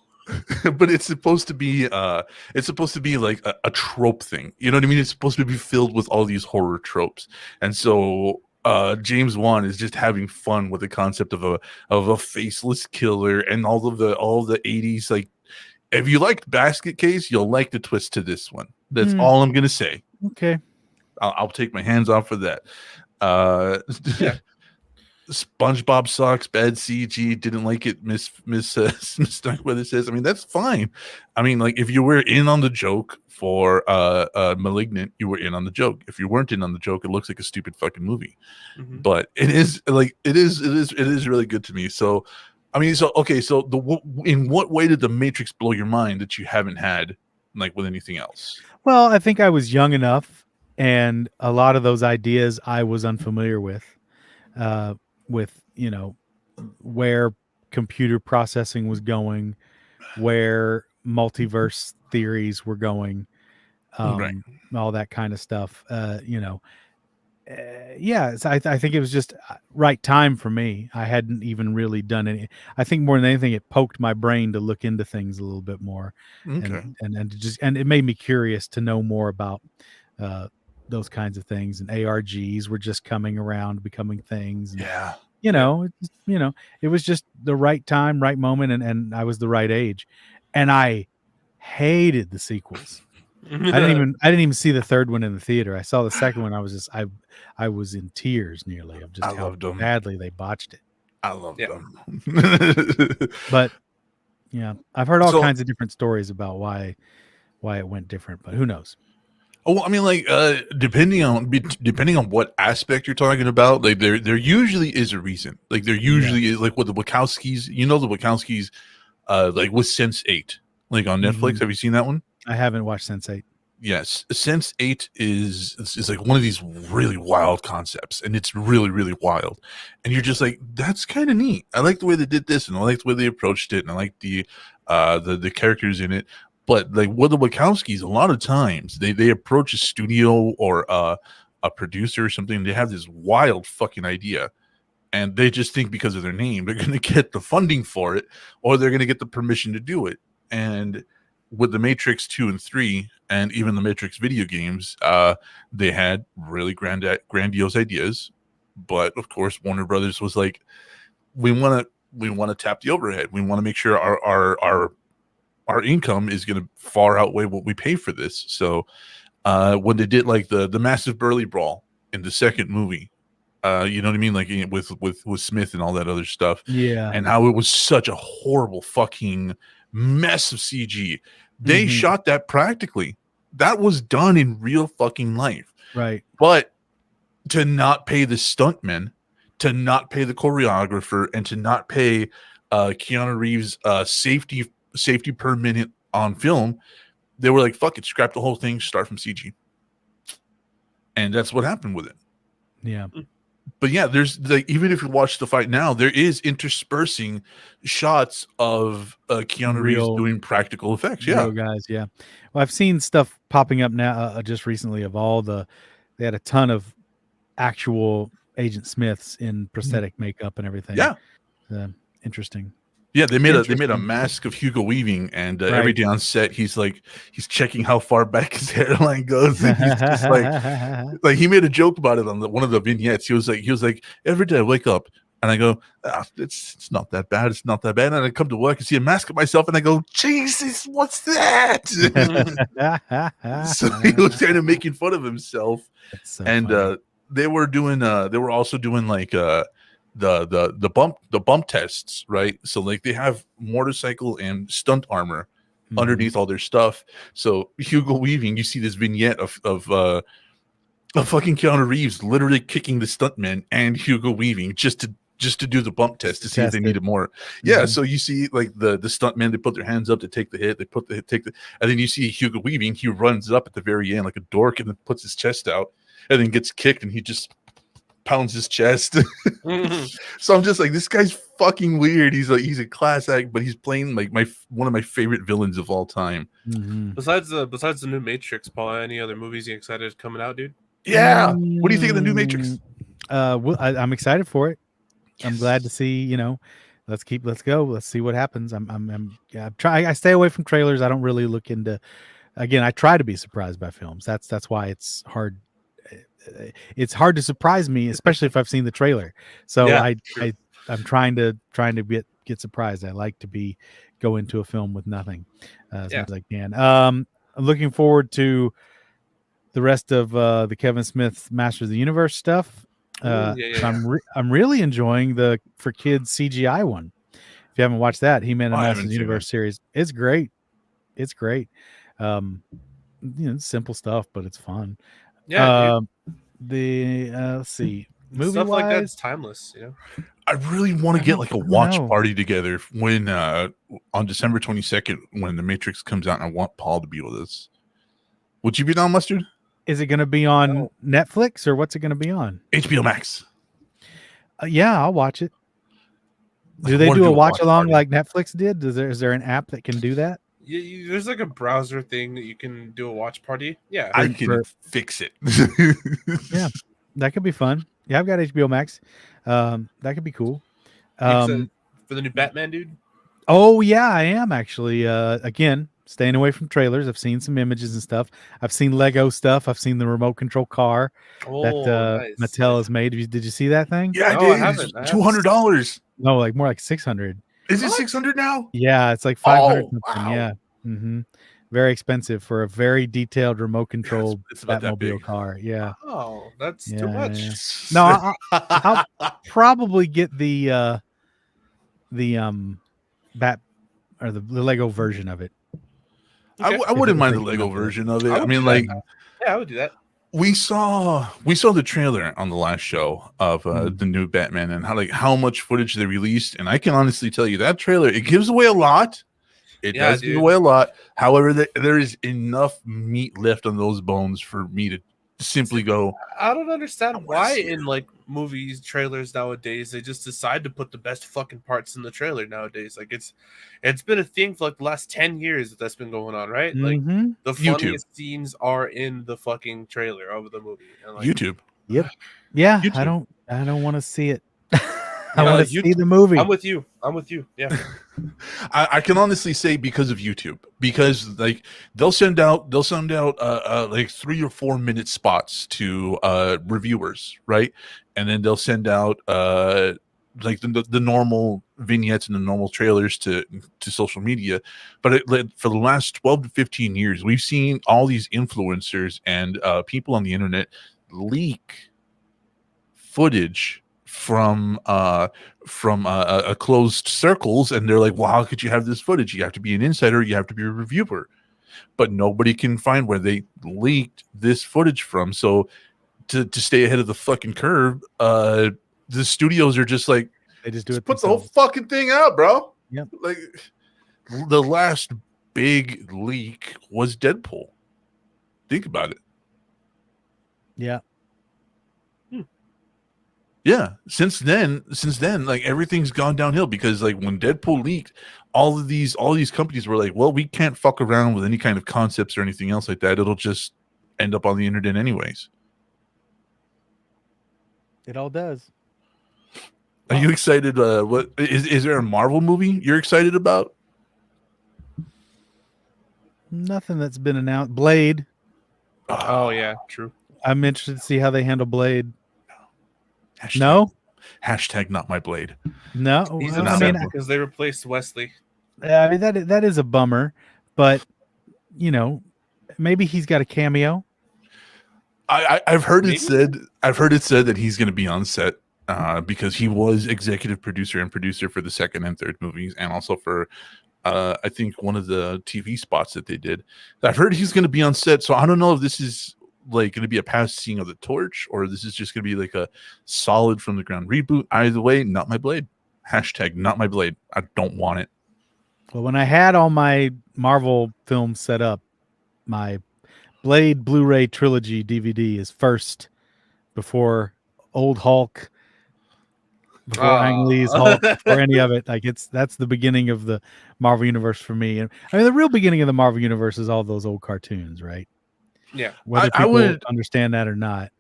but it's supposed to be like a trope thing. You know what I mean? It's supposed to be filled with all these horror tropes. And so James Wan is just having fun with the concept of a faceless killer and all the 80s. Like, if you liked Basket Case, you'll like the twist to this one. That's all I'm gonna say. Okay. I'll take my hands off of that. Yeah. SpongeBob sucks, bad CG, didn't like it, Miss Starkweather says. I mean, that's fine. I mean, like, if you were in on the joke for Malignant, you were in on the joke. If you weren't in on the joke, it looks like a stupid fucking movie. Mhm. But it is really good to me. So I mean, so okay, so in what way did the Matrix blow your mind that you haven't had like with anything else? Well, I think I was young enough, and a lot of those ideas I was unfamiliar with where computer processing was going, where multiverse theories were going, Right. all that kind of stuff. Yeah, I think it was just right time for me. I hadn't even really done any. I think more than anything, it poked my brain to look into things a little bit more, Okay. and it made me curious to know more about those kinds of things. And ARGs were just coming around, becoming things. And, Yeah. it was just the right time, right moment, and I was the right age. And I hated the sequels. I didn't even see the third one in the theater. I saw the second one. I was in tears nearly of just how loved 'em. badly they botched it. I love Yeah. them. But yeah, I've heard all So- kinds of different stories about why it went different, but who knows? Oh, I mean, like, depending on what aspect you're talking about, like there usually is a reason. Like there usually is, like with the Wachowskis. You know, the Wachowskis, like with Sense8, like on Netflix. Mhm. Have you seen that one? I haven't watched Sense8. Yes, Sense8 is like one of these really wild concepts, and it's really, really wild. And you're just like, that's kind of neat. I like the way they did this, and I like the way they approached it, and I like the characters in it. But like with the Wachowskis, a lot of times they approach a studio or a producer or something. They have this wild fucking idea, and they just think because of their name they're going to get the funding for it, or they're going to get the permission to do it. And with the Matrix 2 and 3, and even the Matrix video games, they had really grandiose ideas. But of course, Warner Brothers was like, we want to tap the overhead. We want to make sure our income is going to far outweigh what we pay for this. So when they did like the massive Burly Brawl in the second movie, you know what I mean, like with Smith and all that other stuff, Yeah, and how it was such a horrible fucking mess of CG. They Mhm. shot that practically. That was done in real fucking life. right. But to not pay the stuntmen, to not pay the choreographer, and to not pay Keanu Reeves safety per minute on film, they were like, fuck it, scrap the whole thing, start from CG. And that's what happened with it. Yeah, But yeah, there's like, even if you watch the fight now, there is interspersing shots of Keanu Reeves Real- doing practical effects. Yeah. real guys. Yeah. Well, I've seen stuff popping up now just recently of they had a ton of actual Agent Smiths in prosthetic makeup and everything. Yeah. Interesting. Yeah, they made a Interesting. mask of Hugo Weaving, and Right. every day on set, he's checking how far back his hairline goes. And he's just like he made a joke about it on one of the vignettes. He was like, every day I wake up and I go, it's not that bad. It's not that bad. And I come to work and see a mask of myself, and I go, Jesus, what's that? So he was kind of making fun of himself. That's so And funny. they were also doing like the bump tests, right? So like they have motorcycle and stunt armor Mhm. underneath all their stuff. So Hugo Weaving, you see this vignette of fucking Keanu Reeves literally kicking the stuntman and Hugo Weaving just to do the bump test to see if Test they it. needed more. Yeah, Mhm. so you see like the stuntmen, they put their hands up to take the hit, and then you see Hugo Weaving, he runs up at the very end like a dork and then puts his chest out and then gets kicked and he just pounds his chest. So I'm just like, this guy's fucking weird. He's a class act, but he's playing like one of my favorite villains of all time. Mhm. Besides the new Matrix, Paul, any other movies you excited coming out, dude? Yeah. What do you think of the new Matrix? I'm excited for it. I'm glad to see, let's go. Let's see what happens. I'm trying. I stay away from trailers. I don't really look into. Again, I try to be surprised by films. That's why it's hard. It's hard to surprise me, especially if I've seen the trailer. So Yeah, true. I'm trying to get surprised. I like to go into a film with nothing as much as I can. I'm looking forward to the rest of the Kevin Smith Masters of the Universe stuff. I'm really enjoying the for kids CGI one. If you haven't watched that, He-Man and Masters of the Universe series, it's great. It's great. It's simple stuff, but it's fun. Yeah. Let's see, movie Stuff like wise, that's timeless. I really want to get like a watch party together when on December 22nd when The Matrix comes out, and I want Paul to be with us. Would you be down, Mustard? Is it going to be on Netflix or what's it going to be on? HBO Max. Yeah, I'll watch it. Do they do a watch along like Netflix did? Is there an app that can do that? Yeah, there's like a browser thing that you can do a watch party. Yeah, I can fix it. Yeah, that could be fun. Yeah, I've got HBO Max. That could be cool. For the new Batman, dude. Oh yeah, I am actually. Again, staying away from trailers. I've seen some images and stuff. I've seen Lego stuff. I've seen the remote control car that Mattel has made. Did you see that thing? Yeah, I did. I haven't. $200. No, more like 600. Is it 600 now? Yeah, it's like 500 something. Wow. Yeah. Mm-hmm. Very expensive for a very detailed remote controlled Batmobile car. Yeah. Oh, that's too much. Yeah. No, I'll probably get the Bat or the Lego version of it. Okay. I wouldn't mind the Lego version of it. I mean, like, yeah, I would do that. We saw the trailer on the last show of the new Batman and how much footage they released, and I can honestly tell you that trailer, it gives away a lot. It does give away a lot. However, there is enough meat left on those bones for me to simply go. I don't understand why in like movies trailers nowadays they just decide to put the best fucking parts in the trailer nowadays. Like it's been a thing for like the last 10 years that's been going on, right? Like the funniest scenes are in the fucking trailer of the movie. And like, YouTube. Yep. Yeah. YouTube. I don't want to see it. I want to see the movie. I'm with you. Yeah. I can honestly say because of YouTube, because like they'll send out like 3 or 4 minute spots to reviewers, right? And then they'll send out like the normal vignettes and the normal trailers to social media. But for the last 12 to 15 years, we've seen all these influencers and people on the internet leak footage from closed circles, and they're like, well, how could you have this footage? You have to be an insider, you have to be a reviewer, but nobody can find where they leaked this footage from. So to stay ahead of the fucking curve, the studios are just like, they just do it put the whole fucking thing out, bro. Yeah, like the last big leak was Deadpool. Think about it. Yeah. Yeah, since then, like everything's gone downhill, because like when Deadpool leaked, all these companies were like, well, we can't fuck around with any kind of concepts or anything else like that. It'll just end up on the internet anyways. It all does. Are you excited? What is there a Marvel movie you're excited about? Nothing that's been announced. Blade. Oh yeah, true. I'm interested to see how they handle Blade. Hashtag not my Blade. No, he's upset because they replaced Wesley. I mean that is a bummer, but maybe he's got a cameo. I've heard it said that he's going to be on set because he was executive producer and producer for the second and third movies, and also for I think one of the TV spots that they did. I've heard he's going to be on set, so I don't know if this is like going to be a passing of the torch, or this is just going to be like a solid from the ground reboot. Either way, not my Blade. Hashtag not my Blade. I don't want it. Well, when I had all my Marvel films set up, my Blade Blu-ray trilogy DVD is first before Old Hulk, before Ang Lee's Hulk, or any of it. Like that's the beginning of the Marvel universe for me. And I mean, the real beginning of the Marvel universe is all those old cartoons, right? Yeah, whether people understand that or not.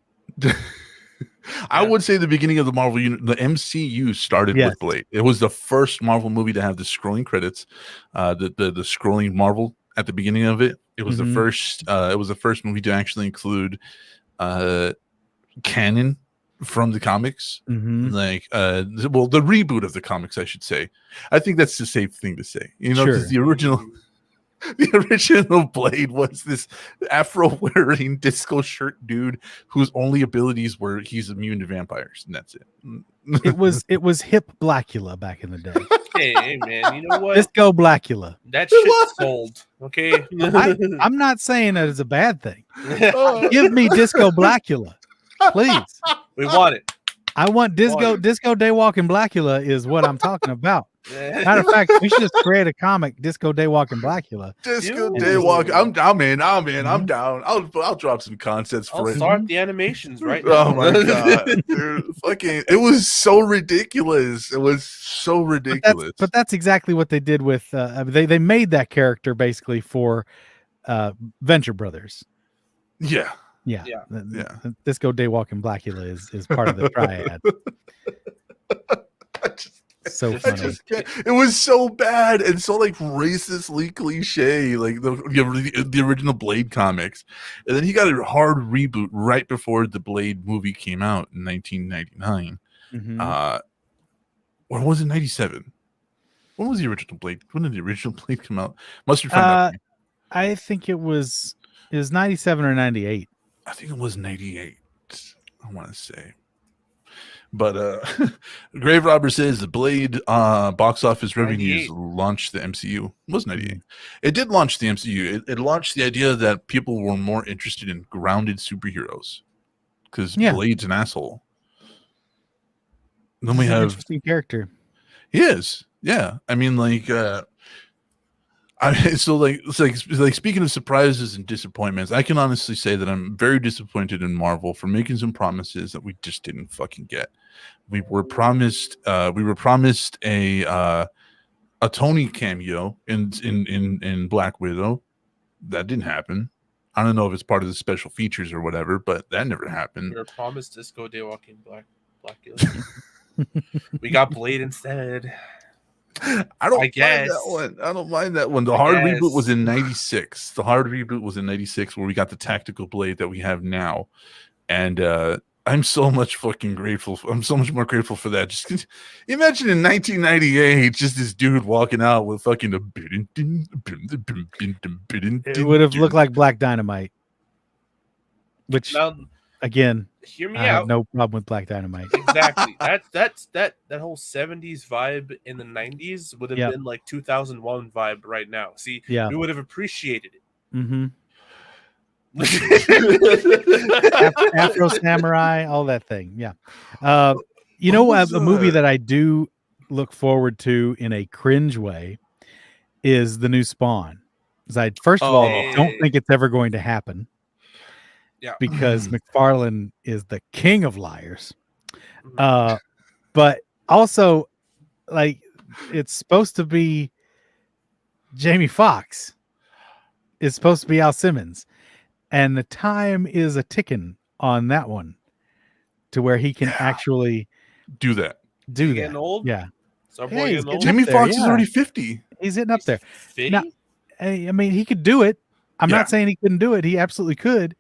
I would say the beginning of the Marvel the MCU started Yes. with Blade. It was the first Marvel movie to have the scrolling credits, the scrolling Marvel at the beginning of it. It was the first. It was the first movie to actually include canon from the comics, like well, the reboot of the comics, I should say. I think that's the safe thing to say, you know, because the original. The original Blade was this afro-wearing disco shirt dude whose only abilities were he's immune to vampires, and that's it. It was hip Blackula back in the day. Hey, man, you know what? Disco Blackula. That shit sold. Okay. I'm not saying that it's a bad thing. Give me Disco Blackula, please. We want it. I want Disco Daywalking Blackula is what I'm talking about. Matter of fact, we should just create a comic, Disco Daywalking Blackula. Disco Daywalk. I'm in. I'm down. I'll drop some concepts for it. I'll start the animations right now. Oh my god, dude! Fucking, it was so ridiculous. It was so ridiculous. But that's exactly what they did with. They made that character basically for Venture Brothers. Yeah. Disco Daywalking Blackula is part of the triad. So funny. It was so bad and so like racistly cliche, like the original Blade comics, and then he got a hard reboot right before the Blade movie came out in 1999. Or was it 97? When was the original Blade? When did the original Blade come out? Must have found out. I think it was 97 or 98. I think it was 98. I want to say. But Grave Robber says the Blade box office revenues launched the MCU. It was 98. It did launch the MCU. It launched the idea that people were more interested in grounded superheroes because Blade's an asshole. Then we have interesting character. He is. Yeah. I mean, like speaking of surprises and disappointments, I can honestly say that I'm very disappointed in Marvel for making some promises that we just didn't fucking get. We were promised a Tony cameo in Black Widow. That didn't happen. I don't know if it's part of the special features or whatever, but that never happened. We were promised Disco Daywalking Blackula. We got Blade instead. I don't mind that one. I don't mind that one. The hard reboot was in 96. The hard reboot was in 96 where we got the tactical Blade that we have now. And I'm so much fucking grateful. I'm so much more grateful for that. Just imagine in 1998, just this dude walking out with fucking it would have looked like Black Dynamite. Which again, hear me I out. have no problem with Black Dynamite. Exactly. That whole 70s vibe in the 90s would have been like 2001 vibe right now. See, we would have appreciated it. Afro Samurai, all that thing. Yeah. You know, a movie that I do look forward to in a cringe way is the new Spawn. Because I first of all don't think it's ever going to happen. Yeah. Because McFarlane is the king of liars. But also, like, it's supposed to be Jamie Foxx. It's supposed to be Al Simmons. And the time is a ticking on that one to where he can actually do that. Getting old? Yeah. Jamie Foxx is already 50. He's hitting up there. Now, I mean, he could do it. I'm not saying he couldn't do it. He absolutely could.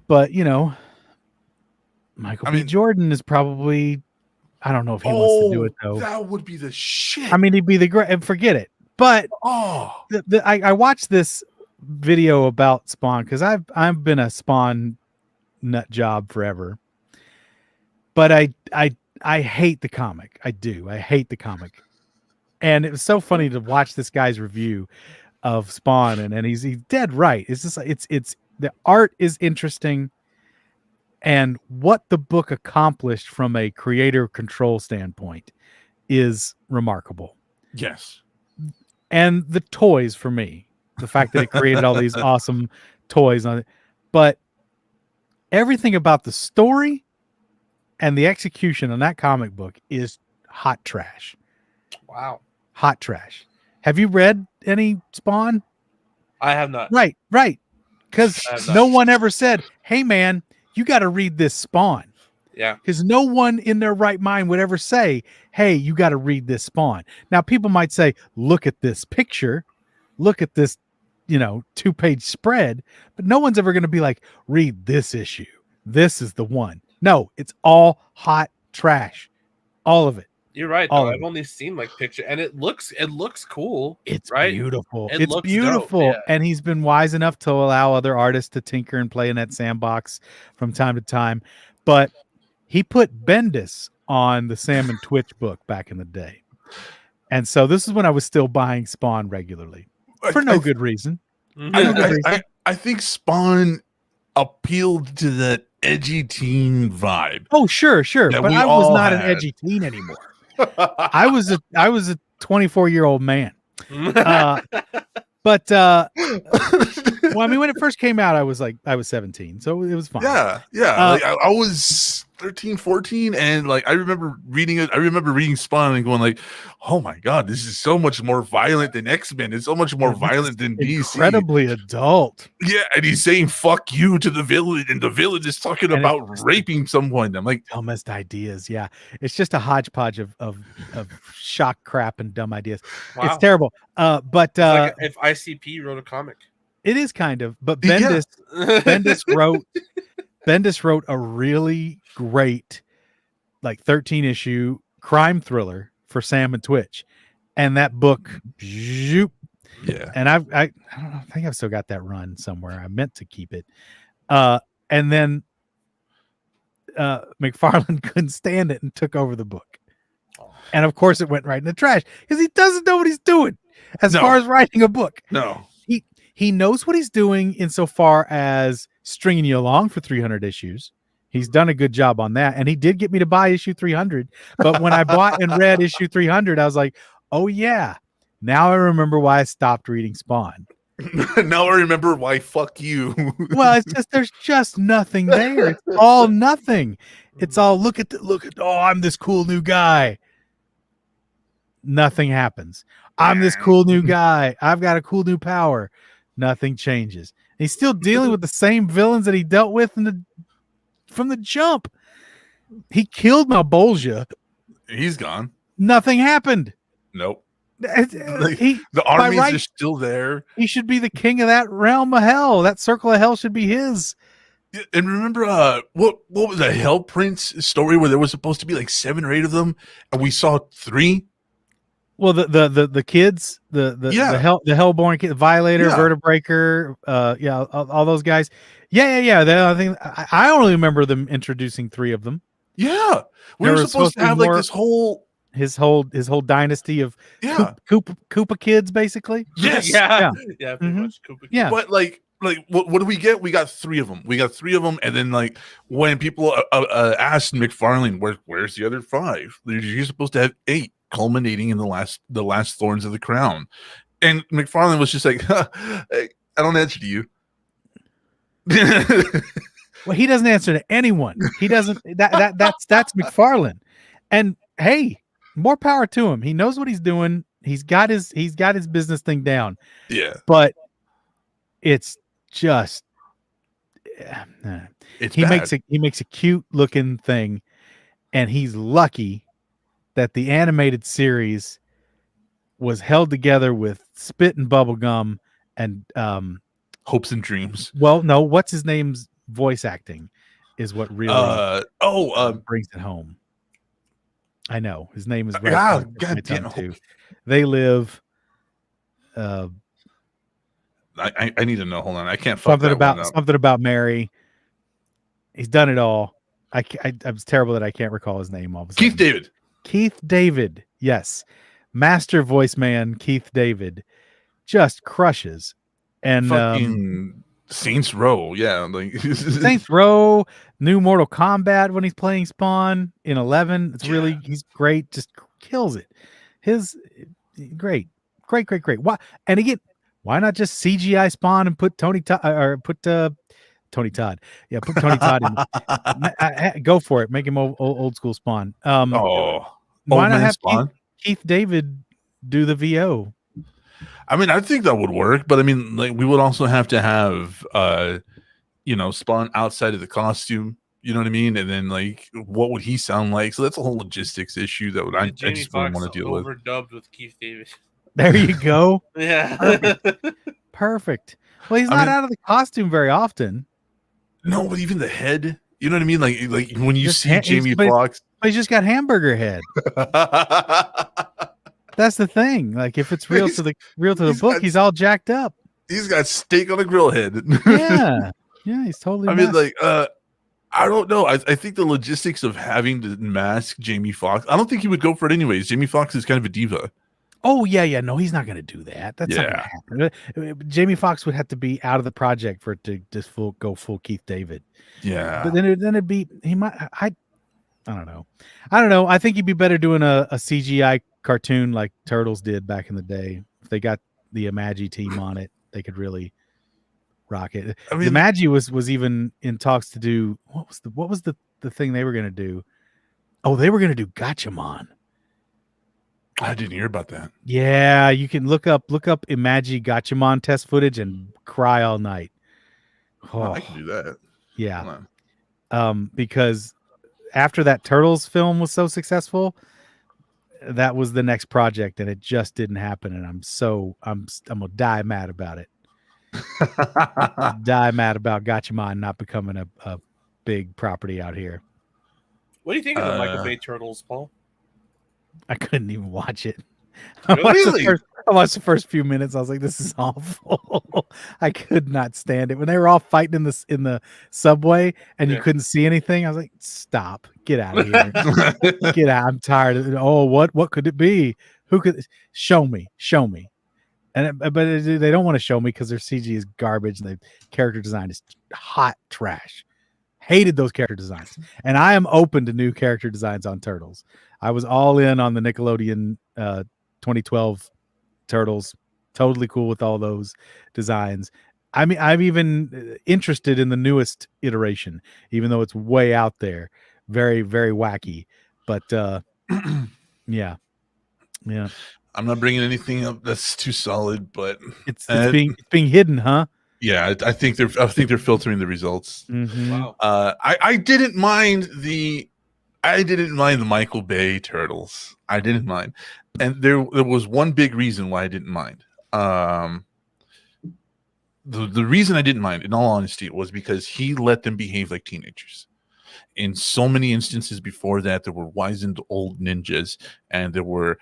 But, you know, Michael B. Jordan is probably, I don't know if he wants to do it, though. That would be the shit. I mean, he'd be the great, and forget it. But I watched this video about Spawn because I've been a Spawn nut job forever. But I hate the comic. I do. I hate the comic. And it was so funny to watch this guy's review of Spawn, and he's dead right. It's just it's the art is interesting, and what the book accomplished from a creator control standpoint is remarkable. Yes. And the toys for me, the fact that it created all these awesome toys on it, but everything about the story and the execution on that comic book is hot trash. Wow. Hot trash. Have you read any Spawn? I have not. Right. Because no one ever said, hey, man, you got to read this Spawn. Yeah. Because no one in their right mind would ever say, hey, you got to read this Spawn. Now, people might say, look at this picture, look at this, 2-page spread, but no one's ever going to be like, read this issue. This is the one. No, it's all hot trash. All of it. You're right. All Though. of I've it. only seen like picture, and it looks cool. It's right? beautiful. It It's looks beautiful. dope, yeah. And he's been wise enough to allow other artists to tinker and play in that sandbox from time to time. But he put Bendis on the Sam and Twitch book back in the day. And so this is when I was still buying Spawn regularly for no good reason. I think Spawn appealed to that edgy teen vibe. Oh, sure. That But we I was all not an had. edgy teen anymore. I was a 24-year-old man. But well, I mean, when it first came out, I was 17, so it was fine. Yeah. Like, I was 13, 14, and like I remember reading it. I remember reading Spawn and going like, "Oh my god, this is so much more violent than X-Men. It's so much more violent than DC. Incredibly adult." Yeah, and he's saying "fuck you" to the villain, and the villain is talking And about raping someone. I'm like, dumbest ideas. Yeah, it's just a hodgepodge of shock crap and dumb ideas. Wow. It's terrible. But It's like if ICP wrote a comic. it is kind of. But Yeah. Bendis wrote a really great, 13-issue crime thriller for Sam and Twitch, and that book, zoop. yeah, And I don't know, I think I've still got that run somewhere. I meant to keep it. And then McFarlane couldn't stand it and took over the book. And of course it went right in the trash because he doesn't know what he's doing as No. far as writing a book. no, He knows what he's doing insofar as stringing you along for 300 issues. He's done a good job on that. And he did get me to buy issue 300. But when I bought and read issue 300, I was like, oh yeah, now I remember why I stopped reading Spawn. now I remember why. Fuck you. Well, it's just there's just nothing there. It's all nothing. It's all look at oh, I'm this cool new guy. Nothing happens. I'm this cool new guy. I've got a cool new power. Nothing changes. He's still dealing with the same villains that he dealt with from the jump. He killed Malbolgia. He's gone. Nothing happened. Nope. The The armies are still there. He should be the king of that realm of hell. That circle of hell should be his. And remember, what was the Hell Prince story where there was supposed to be like 7 or 8 of them, and we saw 3? Well, the kids, the Hellborn kid, Violator, Yeah. Vertebreaker, all those guys. Yeah. I think I only remember them introducing 3 of them. Yeah, we There were was supposed to have like more- this whole His whole dynasty of Koopa kids, basically. yes. Yeah, pretty Mhm. much. Koopa. Yeah. But like what do we get? We got 3 of them. And then like when people asked McFarlane, where's the other 5? You're supposed to have 8, culminating in the last Thorns of the Crown. And McFarlane was just like, I don't answer to you. Well, he doesn't answer to anyone. He doesn't. That's McFarlane. And hey, more power to him. He knows what he's doing. He's got his business thing down. Yeah, But it's just it's he bad. makes a cute looking thing, and he's lucky that the animated series was held together with spit and bubble gum and hopes and dreams. well, no, what's his name's voice acting is what really brings it home. I know his name is right yeah, on my God damn. tongue, too. They live I need to know. Hold on, I can't fuck something that one up. about Mary. He's done it all. I was terrible that I can't recall his name all of a sudden. Keith David. Keith David, yes, master voice man Keith David just crushes. And Fucking Saints Row, yeah, like Saints Row, new Mortal Kombat when he's playing Spawn in 11. It's really he's great, just kills it. His great. Why? And again, why not just CGI Spawn and put Tony Todd Tony Todd? Yeah, put Tony Todd in. Go for it. Make him old school Spawn. oh, why old not man have Spawn. Keith David do the VO? I mean, I think that would work, but I mean, like, we would also have to have, spawn outside of the costume. You know what I mean? And then like, what would he sound like? So that's a whole logistics issue that I Jamie just wouldn't Foxx want to deal with. overdubbed with Keith David. There you go. Yeah. Perfect. Well, he's I not mean- out of the costume very often. No, but even the head. You know what I mean? Like when you Just see he's- Jamie but- Foxx. He's just got hamburger head. That's the thing. Like if it's real to the he's book, got- he's all jacked up. He's got steak on a grill head. Yeah. Yeah, he's totally I mean, masked. like, I don't know. I think the logistics of having to mask Jamie Foxx, I don't think he would go for it anyways. Jamie Foxx is kind of a diva. Oh yeah. No, he's not gonna do that. That's not gonna happen. Jamie Foxx would have to be out of the project for it to just go full Keith David. Yeah. But then it'd be he might I don't know. I think he'd be better doing a CGI cartoon like Turtles did back in the day. If they got the Imagi team on it, they could really rock it. I mean, The Imagi was even in talks to do what was the thing they were gonna do? Oh, they were gonna do Gatchaman. I didn't hear about that. Yeah, you can look up Imagi Gatchaman test footage and cry all night. Oh, I can do that. Yeah. Hold on. Because after that Turtles film was so successful, that was the next project and it just didn't happen. And I'm gonna die mad about it. Die mad about Gatchaman not becoming a big property out here. What do you think of the Michael Bay Turtles, Paul? I couldn't even watch it. Really? I watched the first few minutes. I was like, "This is awful." I could not stand it when they were all fighting in the subway and you Yeah. couldn't see anything. I was like, "Stop! Get out of here! Get out! I'm tired of it. Oh, what could it be? Who could show me? Show me!" But they don't want to show me because their CG is garbage and the character design is hot trash. Hated those character designs, and I am open to new character designs on Turtles. I was all in on the Nickelodeon 2012 Turtles. Totally cool with all those designs. I mean, I'm even interested in the newest iteration, even though it's way out there, very, very wacky. But yeah. I'm not bringing anything up that's too solid, but It's being hidden, huh? yeah, I think they're filtering the results. Mm-hmm. Wow. I didn't mind the Michael Bay Turtles. I didn't mind, and there was one big reason why I didn't mind. The reason I didn't mind, in all honesty, was because he let them behave like teenagers. In so many instances before that, there were wizened old ninjas, and there were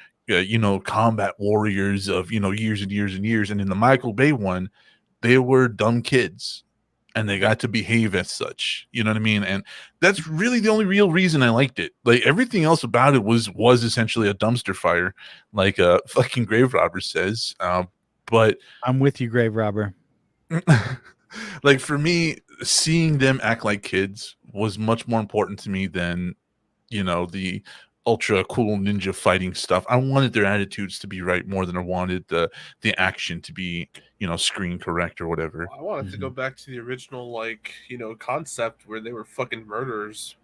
combat warriors of years and years and years. And in the Michael Bay one, they were dumb kids. And they got to behave as such, you know what I mean? And that's really the only real reason I liked it. Like everything else about it was essentially a dumpster fire, like fucking Grave Robber says. But I'm with you, Grave Robber. like for me, seeing them act like kids was much more important to me than the ultra cool ninja fighting stuff. I wanted their attitudes to be right more than I wanted the action to be screen correct or whatever. I wanted to go back to the original concept where they were fucking murderers.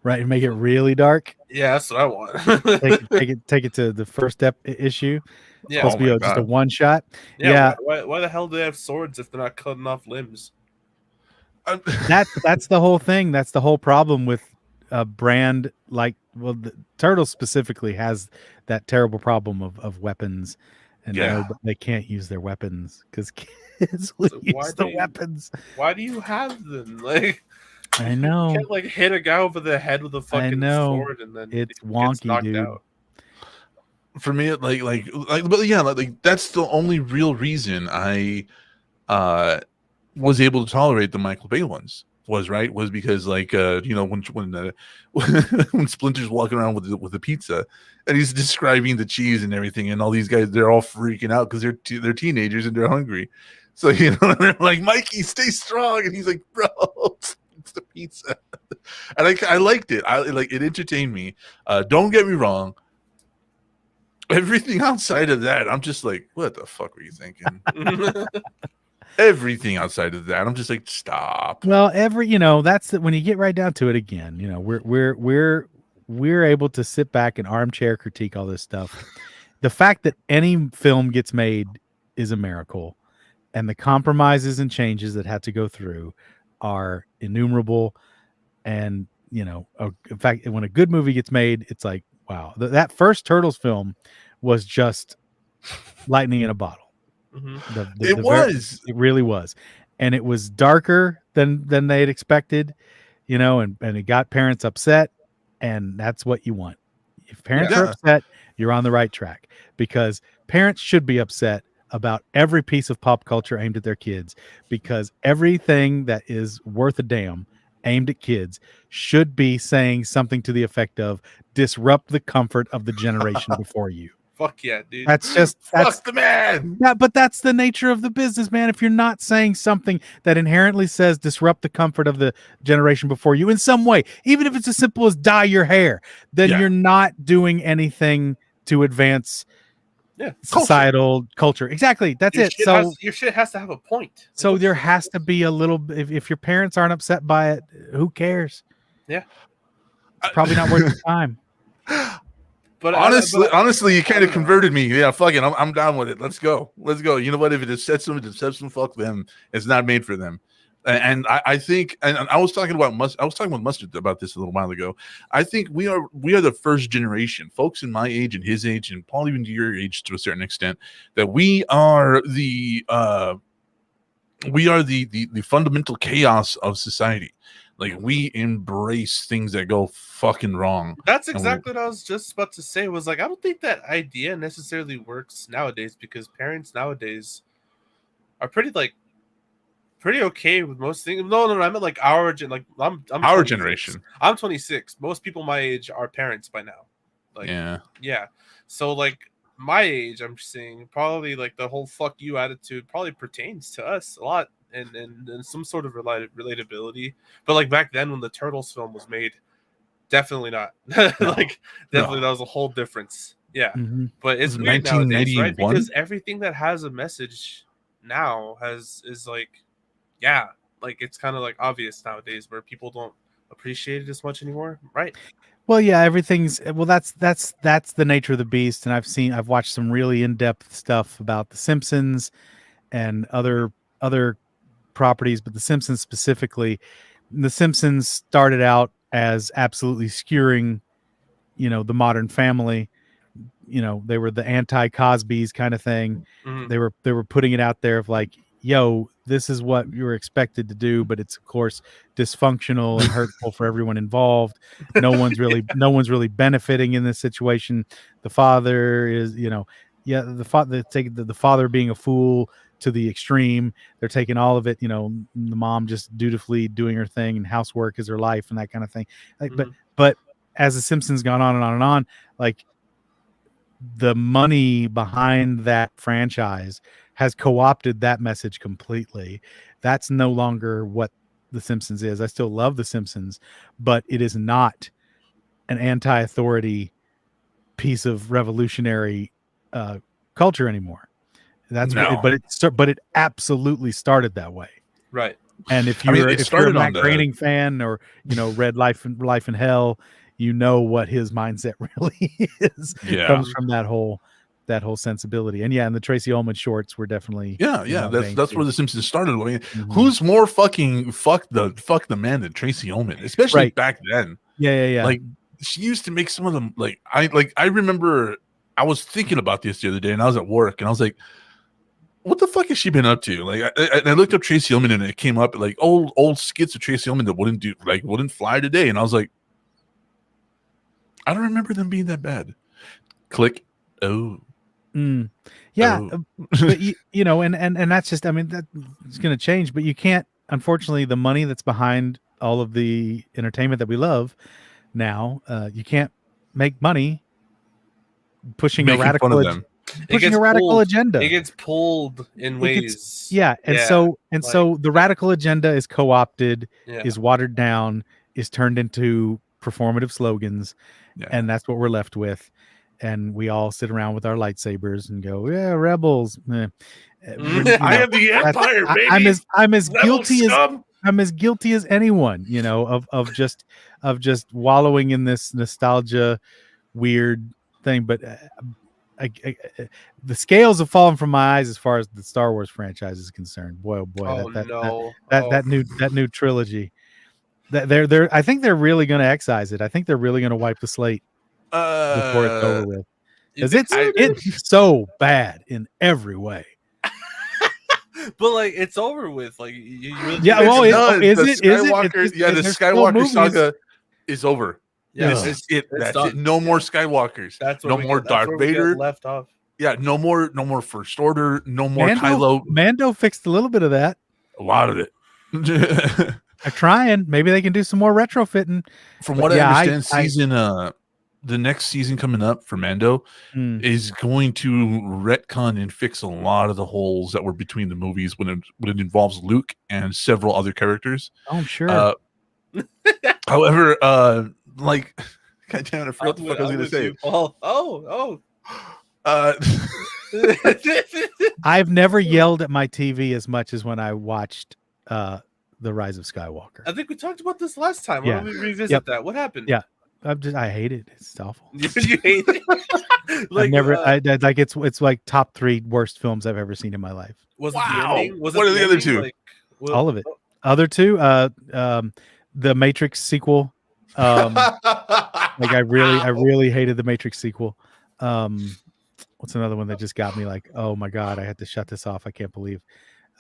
Right, and make it really dark. Yeah, that's what I want. take it to the first issue. Yeah, Supposed to be just a one shot. yeah. Why the hell do they have swords if they're not cutting off limbs? That's the whole thing. That's the whole problem with a brand like the Turtles specifically has that terrible problem of weapons, and they can't use their weapons because kids will use the weapons. Why do you have them? Like, I know. You can't hit a guy over the head with a fucking sword and then it's he wonky, gets knocked dude. out. For me, but yeah, like that's the only real reason I was able to tolerate the Michael Bay ones. Was because when when Splinter's walking around with the pizza and he's describing the cheese and everything, and all these guys, they're all freaking out because they're teenagers and they're hungry. So they're like, Mikey, stay strong, and he's like, bro, it's the pizza. And I liked it. It entertained me. Don't get me wrong. Everything outside of that, I'm just like, what the fuck were you thinking? Everything outside of that, I'm just like, stop. Well, that's when you get right down to it again. We're able to sit back and armchair critique all this stuff. The fact that any film gets made is a miracle. and the compromises and changes that had to go through are innumerable. And in fact, when a good movie gets made, it's like, wow, that first Turtles film was just lightning in a bottle. Was. It really was, and it was darker than they had expected, and it got parents upset, and that's what you want. If parents are upset, you're on the right track, because parents should be upset about every piece of pop culture aimed at their kids, because everything that is worth a damn aimed at kids should be saying something to the effect of disrupt the comfort of the generation before you. Fuck yeah, dude. That's Fuck the man. Yeah, but that's the nature of the business, man. If you're not saying something that inherently says disrupt the comfort of the generation before you in some way, even if it's as simple as dye your hair, then you're not doing anything to advance societal culture. Exactly. That's it. So your shit has to have a point. So there has to be a little, if your parents aren't upset by it, who cares? Yeah. It's probably not worth your time. But honestly, you kind of converted me. Yeah, fuck it. I'm down with it. Let's go. You know what? If it upsets them, fuck them. It's not made for them. And I think, and I was talking with Mustard about this a little while ago. I think we are the first generation, folks in my age and his age, and probably even your age to a certain extent, that we are the fundamental chaos of society. Like, we embrace things that go fucking wrong. That's exactly what I was just about to say. Was like, I don't think that idea necessarily works nowadays, because parents nowadays are pretty okay with most things. No, I meant like our I'm our generation. I'm 26. Most people my age are parents by now. Like, yeah. So like my age, I'm saying probably like the whole "fuck you" attitude probably pertains to us a lot. And some sort of relatability, but like back then when the Turtles film was made, definitely not. That was a whole difference. Yeah, but it's weird nowadays, right? Because everything that has a message now is like, it's kind of like obvious nowadays, where people don't appreciate it as much anymore, right? Well, yeah, that's the nature of the beast, and I've watched some really in-depth stuff about The Simpsons and other properties, but The Simpsons specifically. The Simpsons started out as absolutely skewering, the Modern Family. They were the anti-Cosbys kind of thing. They were putting it out there of like, yo, this is what you were expected to do, but it's of course dysfunctional and hurtful for everyone involved. No one's really benefiting in this situation. The father is, the father being a fool to the extreme. They're taking all of it, the mom just dutifully doing her thing, and housework is her life and that kind of thing. Like, but as The Simpsons gone on and on and on, like, the money behind that franchise has co-opted that message completely. That's no longer what The Simpsons is. I still love The Simpsons, but it is not an anti-authority piece of revolutionary culture anymore. But it absolutely started that way, right? And if you're a Matt Groening fan, or read Life in Hell, what his mindset really is. Yeah, comes from that whole sensibility. And the Tracy Ullman shorts were definitely that's where The Simpsons started. I mean, who's more fucking fuck the man than Tracy Ullman, especially back then? Yeah. Like, she used to make some of them. I remember I was thinking about this the other day, and I was at work, and I was like, what the fuck has she been up to? Like, I looked up Tracy Ullman, and it came up like old skits of Tracy Ullman that wouldn't fly today. And I was like, I don't remember them being that bad. Click. Oh. Yeah. Oh. But and that's just, that's going to change, but you can't, unfortunately, the money that's behind all of the entertainment that we love now, you can't make money pushing a radical agenda. It gets pulled in ways. So the radical agenda is co-opted, is watered down, is turned into performative slogans, and that's what we're left with. And we all sit around with our lightsabers and go, "Yeah, rebels." I am the Empire, baby. I'm as guilty as anyone, of just wallowing in this nostalgia weird thing. But the scales have fallen from my eyes as far as the Star Wars franchise is concerned. Boy, oh boy, that new trilogy. They're I think they're really going to excise it. I think they're really going to wipe the slate before it's over with. Because it's so bad in every way. But like it's over with. Like you really yeah, well, is it? The Skywalker saga is over. Yeah, it's that's done. it. No more Skywalkers. That's no more Darth Vader left off. Yeah, no more First Order. No more Kylo. Mando fixed a little bit of that. A lot of it. They're trying. Maybe they can do some more retrofitting. From what I understand, the next season coming up for Mando is going to retcon and fix a lot of the holes that were between the movies when it involves Luke and several other characters. Oh, I'm sure. However, like, God damn it, I forgot what the fuck I was going to say. I've never yelled at my TV as much as when I watched The Rise of Skywalker. I think we talked about this last time. Yeah. Why don't we revisit that? What happened? Yeah. I hate it. It's awful. You hate it? Like, I've never like it's like top 3 worst films I've ever seen in my life. Was it the ending? What are the other two? Like, all of it. Other two, the Matrix sequel. Like I really hated the Matrix sequel. What's another one that just got me like, oh my God, I had to shut this off. I can't believe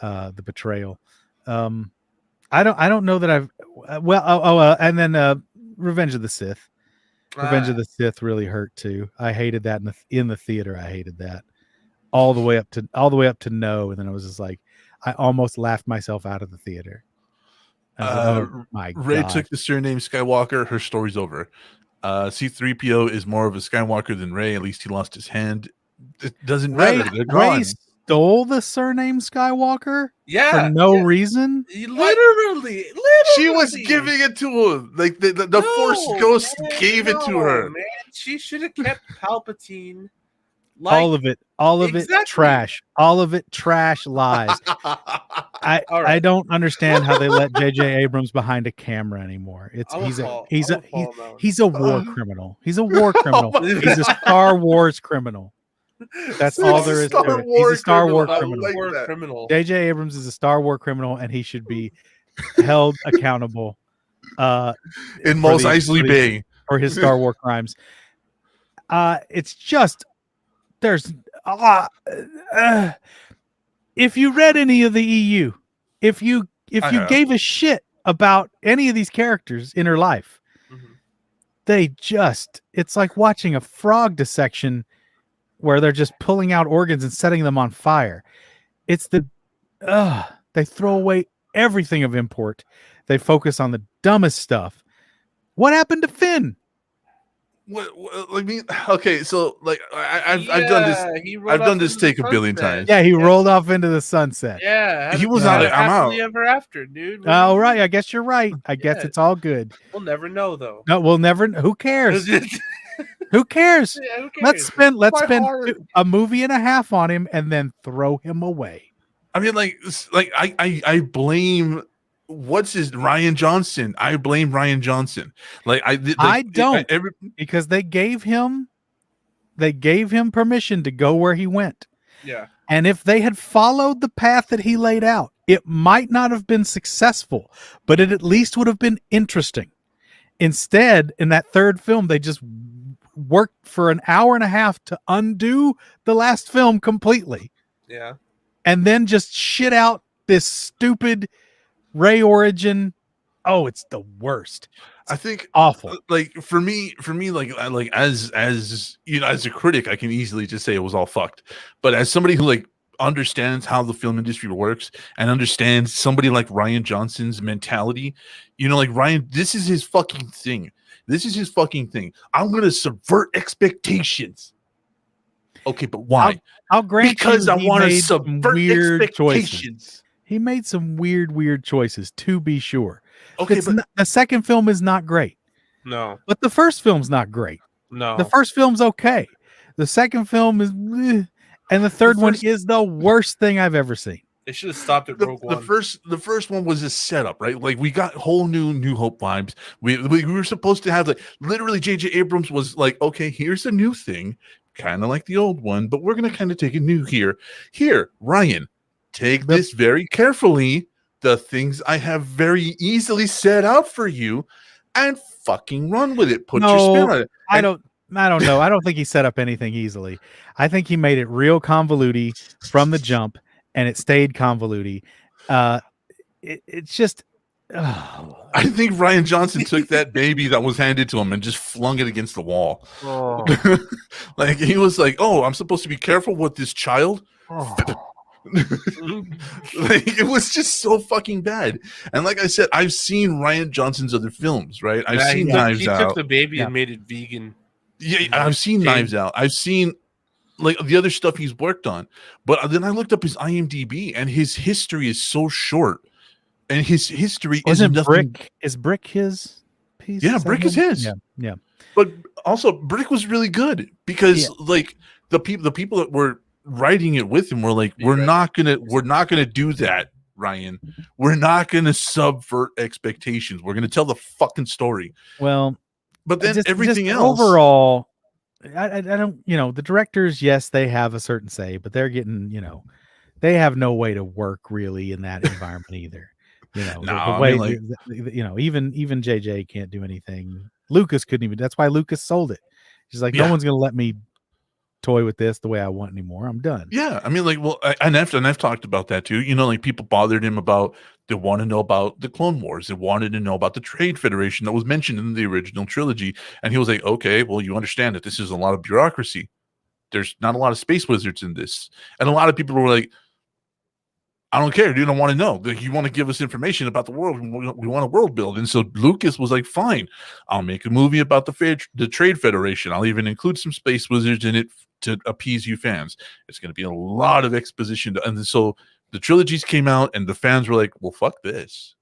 the betrayal. I don't know that I've and then Revenge of the Sith. Revenge of the Sith really hurt too. I hated that in the theater. I hated that all the way up to no, and then I was just like, I almost laughed myself out of the theater. Oh my God. Rey took the surname Skywalker. Her story's over. C-3PO is more of a Skywalker than Rey. At least he lost his hand. It doesn't matter. They're gone. Rey stole the surname Skywalker? Yeah. For no reason? Literally. She was giving it to him. Like the Force Ghost gave it to her. Man. She should have kept Palpatine. All of it trash. All of it trash lies. I don't understand how they let J.J. Abrams behind a camera anymore. He's a war criminal. He's a war criminal. He's a Star Wars criminal. That's all there is to it. He's a Star Wars criminal. J.J. Abrams is a Star Wars criminal, and he should be held accountable. In Mos Eisley Bay for his Star Wars crimes. It's just there's if you read any of the EU, if you gave a shit about any of these characters in her life, it's like watching a frog dissection where they're just pulling out organs and setting them on fire. It's they throw away everything of import. They focus on the dumbest stuff. What happened to Finn? I mean, okay, so like I've done this. I've done this take a billion times. Yeah, he rolled off into the sunset. Yeah, he was out. I'm out. Ever after, dude. Oh, right. I guess you're right. I guess it's all good. We'll never know, though. No, we'll never. Who cares? Who cares? Yeah, who cares? Let's spend a movie and a half on him and then throw him away. I mean, I blame. What's his Ryan Johnson? I blame Ryan Johnson. I don't because they gave him permission to go where he went. Yeah. And if they had followed the path that he laid out, it might not have been successful, but it at least would have been interesting. Instead, in that third film, they just worked for an hour and a half to undo the last film completely. Yeah. And then just shit out this stupid Rey origin. Oh, it's the worst. I think awful. Like for me, like as you know, as a critic, I can easily just say it was all fucked. But as somebody who like understands how the film industry works and understands somebody like Ryan Johnson's mentality, you know, like Ryan, this is his fucking thing. I'm gonna subvert expectations. Okay, but why? I'll grant because you I want to subvert expectations. Choices. He made some weird choices, to be sure. Okay, but the second film is not great. No. But the first film's not great. No. The first film's okay. The second film is and the third one is the worst thing I've ever seen. They should have stopped at Rogue One. The first one was a setup, right? Like we got whole New Hope vibes. We were supposed to have like literally J.J. Abrams was like, okay, here's a new thing. kind of like the old one, but we're going to kind of take it new here. Here, Ryan, take this very carefully. The things I have very easily set out for you, and fucking run with it. Put your spin on it. I don't know. I don't think he set up anything easily. I think he made it real convoluted from the jump, and it stayed convoluted. It's just. I think Ryan Johnson took that baby that was handed to him and just flung it against the wall. Oh. Like he was like, "Oh, I'm supposed to be careful with this child." Like, it was just so fucking bad. And like I said, I've seen Ryan Johnson's other films, right? I've seen Knives Out. He took the baby and made it vegan. Yeah, I've seen Knives Out. I've seen like the other stuff he's worked on. But then I looked up his IMDb, and his history is so short. And his history isn't nothing. Brick. Is Brick his piece? Yeah, Brick is his. Yeah. But also, Brick was really good because like the people that were writing it with him were like, we're not gonna do that, Ryan. We're not gonna subvert expectations. We're gonna tell the fucking story. Well, but then everything else overall, I don't. The directors, yes, they have a certain say, but they're getting, they have no way to work really in that environment either. The way even JJ can't do anything. Lucas couldn't even. That's why Lucas sold it. He's like, no one's gonna let me toy with this the way I want anymore. I'm done. Yeah, I mean, like, well, and I've talked about that too. Like people bothered him about, they want to know about the Clone Wars. They wanted to know about the Trade Federation that was mentioned in the original trilogy. And he was like, okay, well, you understand that this is a lot of bureaucracy. There's not a lot of space wizards in this. And a lot of people were like, I don't care, dude. I want to know. Like, you want to give us information about the world. We want to world build. And so Lucas was like, fine, I'll make a movie about the Trade Federation. I'll even include some space wizards in it to appease you fans. It's going to be a lot of exposition. And so the trilogies came out, and the fans were like, well, fuck this.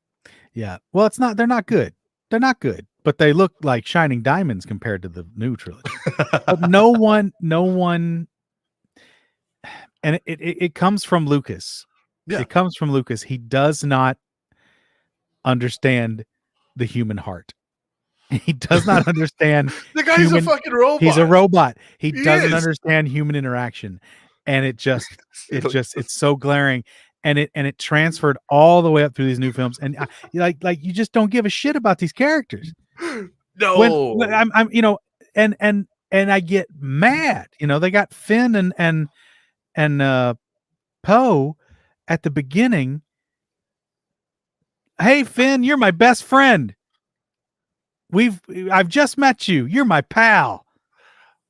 Yeah. Well, they're not good. They're not good, but they look like shining diamonds compared to the new trilogy. But no one, and it comes from Lucas. Yeah. It comes from Lucas. He does not understand the human heart. He does not understand. The guy's a fucking robot. He's a robot. He doesn't understand human interaction, and it's so glaring. And it transferred all the way up through these new films. And like you just don't give a shit about these characters. No, when I'm and I get mad. They got Finn and Poe at the beginning. Hey Finn, you're my best friend. I've just met you. You're my pal.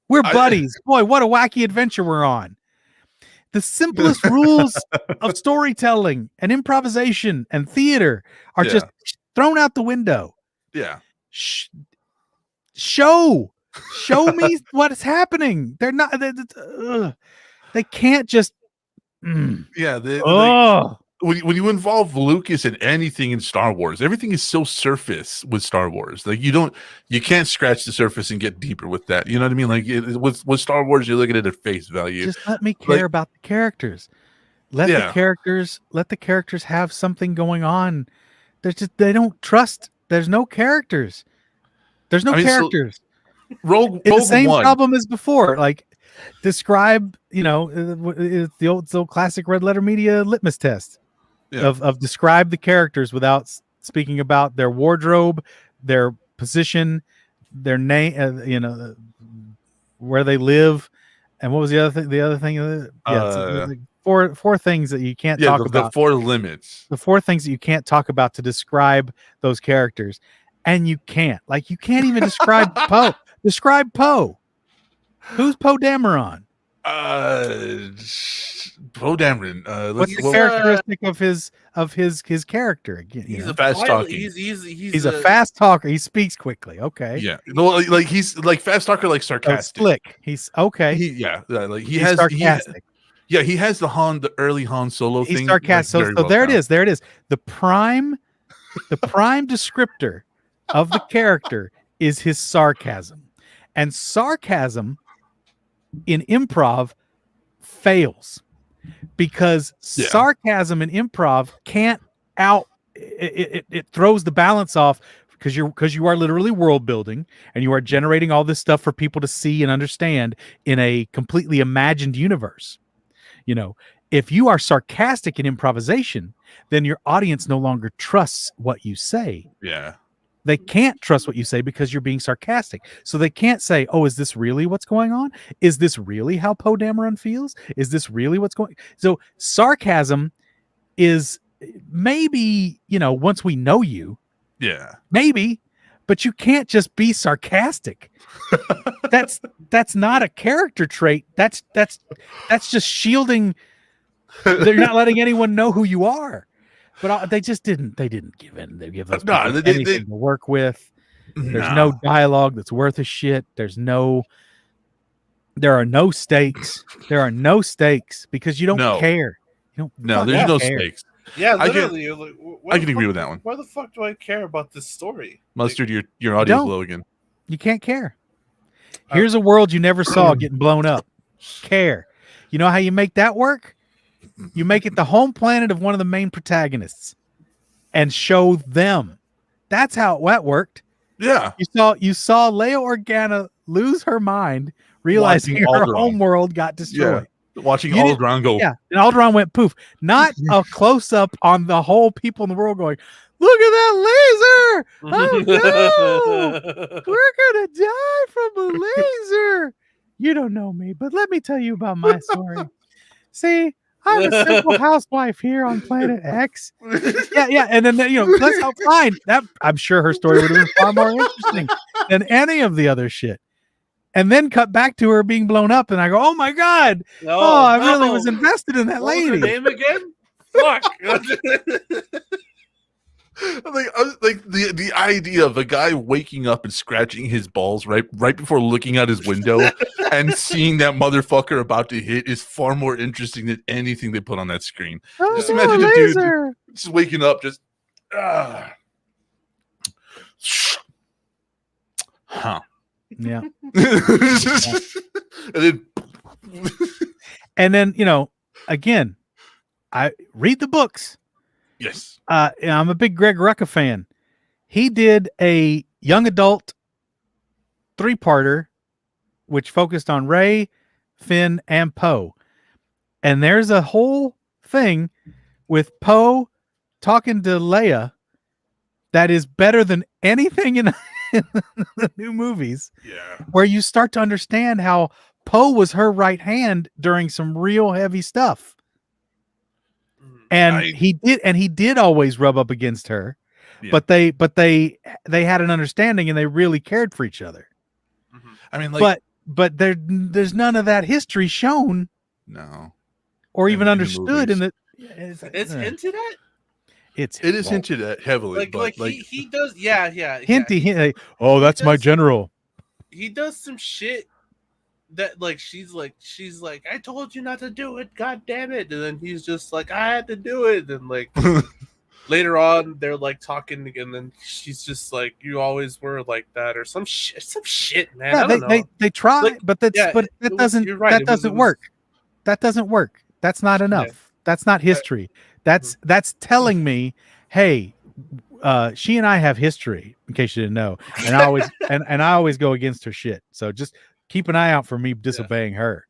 We're buddies. Boy, what a wacky adventure we're on. The simplest rules of storytelling and improvisation and theater are just thrown out the window. Yeah. Show me what is happening. They're not. They can't just. When you involve Lucas in anything in Star Wars, everything is so surface with Star Wars. Like you can't scratch the surface and get deeper with that. You know what I mean? Like with Star Wars, you're looking at it at face value. Just let me care about the characters. Let the characters have something going on. They don't trust. There's no characters. There's no characters. So Rogue it's the same One. problem as before. Like describe, the old classic red letter media litmus test. Of describe the characters without speaking about their wardrobe, their position, their name, where they live, and what was the other thing? The other thing, four things that you can't talk about. The four limits. The four things that you can't talk about to describe those characters, and you can't. Like you can't even describe Poe. Describe Poe. Who's Poe Dameron? Poe Dameron. What's the characteristic of his character again? He's a fast talker. He's a fast talker. He speaks quickly. Okay. Yeah. No, like he's like fast talker, like sarcastic. Slick. He's okay. He's sarcastic. He has the early Han Solo thing. He's sarcastic. So there it is. There it is. The prime descriptor of the character is his sarcasm, and sarcasm in improv fails because sarcasm in improv can't it throws the balance off because you are literally world building and you are generating all this stuff for people to see and understand in a completely imagined universe. You know, if you are sarcastic in improvisation, then your audience no longer trusts what you say. Yeah. They can't trust what you say because you're being sarcastic. So they can't say, oh, is this really what's going on? Is this really how Poe Dameron feels? Is this really what's going? So sarcasm is maybe, you know, once we know you, Yeah. maybe, but you can't just be sarcastic. That's not a character trait. That's just shielding. They're not letting anyone know who you are. But they just didn't. They didn't give in. They give us anything to work with. There's no dialogue that's worth a shit. There are no stakes. There are no stakes because you don't care. You don't. There's no stakes. Yeah, literally. I can agree with that one. Why the fuck do I care about this story? Mustard, your audio's low again. You can't care. Here's a world you never saw getting blown up. Care. You know how you make that work? You make it the home planet of one of the main protagonists and show them. That's how that worked. Yeah. You saw Leia Organa lose her mind, realizing her home world got destroyed. Yeah. Watching Alderaan go. Yeah, and Alderaan went poof. Not a close-up on the whole people in the world going, look at that laser! Oh no! We're gonna die from a laser. You don't know me, but let me tell you about my story. See, I'm a simple housewife here on planet X. Yeah, and then that's how fine. That I'm sure her story would have been far more interesting than any of the other shit. And then cut back to her being blown up, and I go, "Oh my god! I really was invested in that lady." What's her name again? Fuck. like the idea of a guy waking up and scratching his balls right before looking out his window and seeing that motherfucker about to hit is far more interesting than anything they put on that screen. Just imagine the dude just waking up, just huh. Yeah. and then again, I read the books. Yes. I'm a big Greg Rucka fan. He did a young adult 3-parter, which focused on Rey, Finn, and Poe. And there's a whole thing with Poe talking to Leia that is better than anything in the new movies. Yeah. Where you start to understand how Poe was her right hand during some real heavy stuff. And he did always rub up against her, but they had an understanding and they really cared for each other. I mean, like, but there's none of that history shown, no, or even understood in the. It's hinted at. It is hinted at heavily, like he does, hinty. Oh, that's my general. He does some shit. That she's like, I told you not to do it, god damn it, and then he's just like, I had to do it, and later on they're talking, and then she's just like, you always were like that, or some shit, man. Yeah, I don't know. They try, but that doesn't work. That doesn't work. That's not enough. Yeah. That's not history. That's telling me, hey, she and I have history, in case you didn't know, and I always and I always go against her shit. So just keep an eye out for me disobeying her.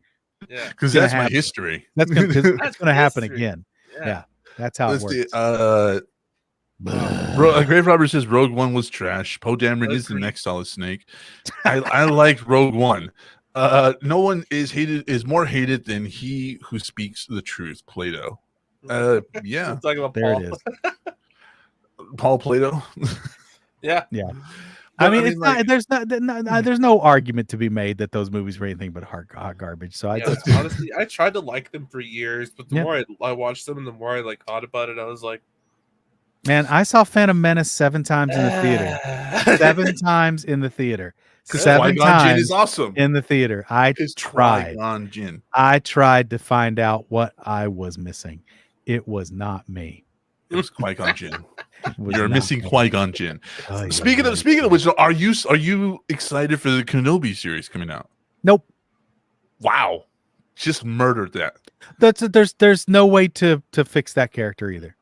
Yeah, because that's my history. That's going to happen again. Yeah, that's how it works. Grave Robert says Rogue One was trash. Poe Dameron is the next Solid Snake. I liked Rogue One. No one is more hated than he who speaks the truth. Plato. Yeah, I'm talking about there Paul. It is. Paul Plato. Yeah. I mean, there's no argument to be made that those movies were anything but hot garbage. So honestly, I tried to like them for years, but the more I watched them and the more I thought about it, I was like, man, I saw Phantom Menace 7 times in the theater. 7 times in the theater. 7 times is awesome in the theater. I tried to find out what I was missing. It was not me. It was Qui-Gon Jinn. You're missing Qui-Gon Jinn. Speaking of which, are you excited for the Kenobi series coming out? Nope. Wow, just murdered that. There's no way to fix that character either.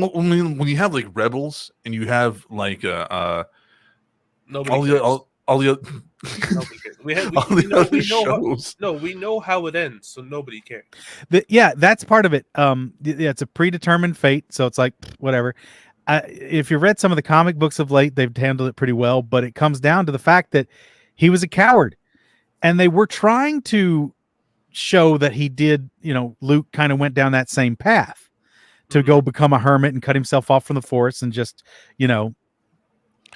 Well, I mean, when you have like Rebels and you have like Nobody all cares. the Nobody cares. We other know shows. we know how it ends, so nobody cares. Yeah, that's part of it. Yeah, it's a predetermined fate, so it's like whatever. If you read some of the comic books of late, they've handled it pretty well, but it comes down to the fact that he was a coward, and they were trying to show that he did. Luke kind of went down that same path to go become a hermit and cut himself off from the Force and just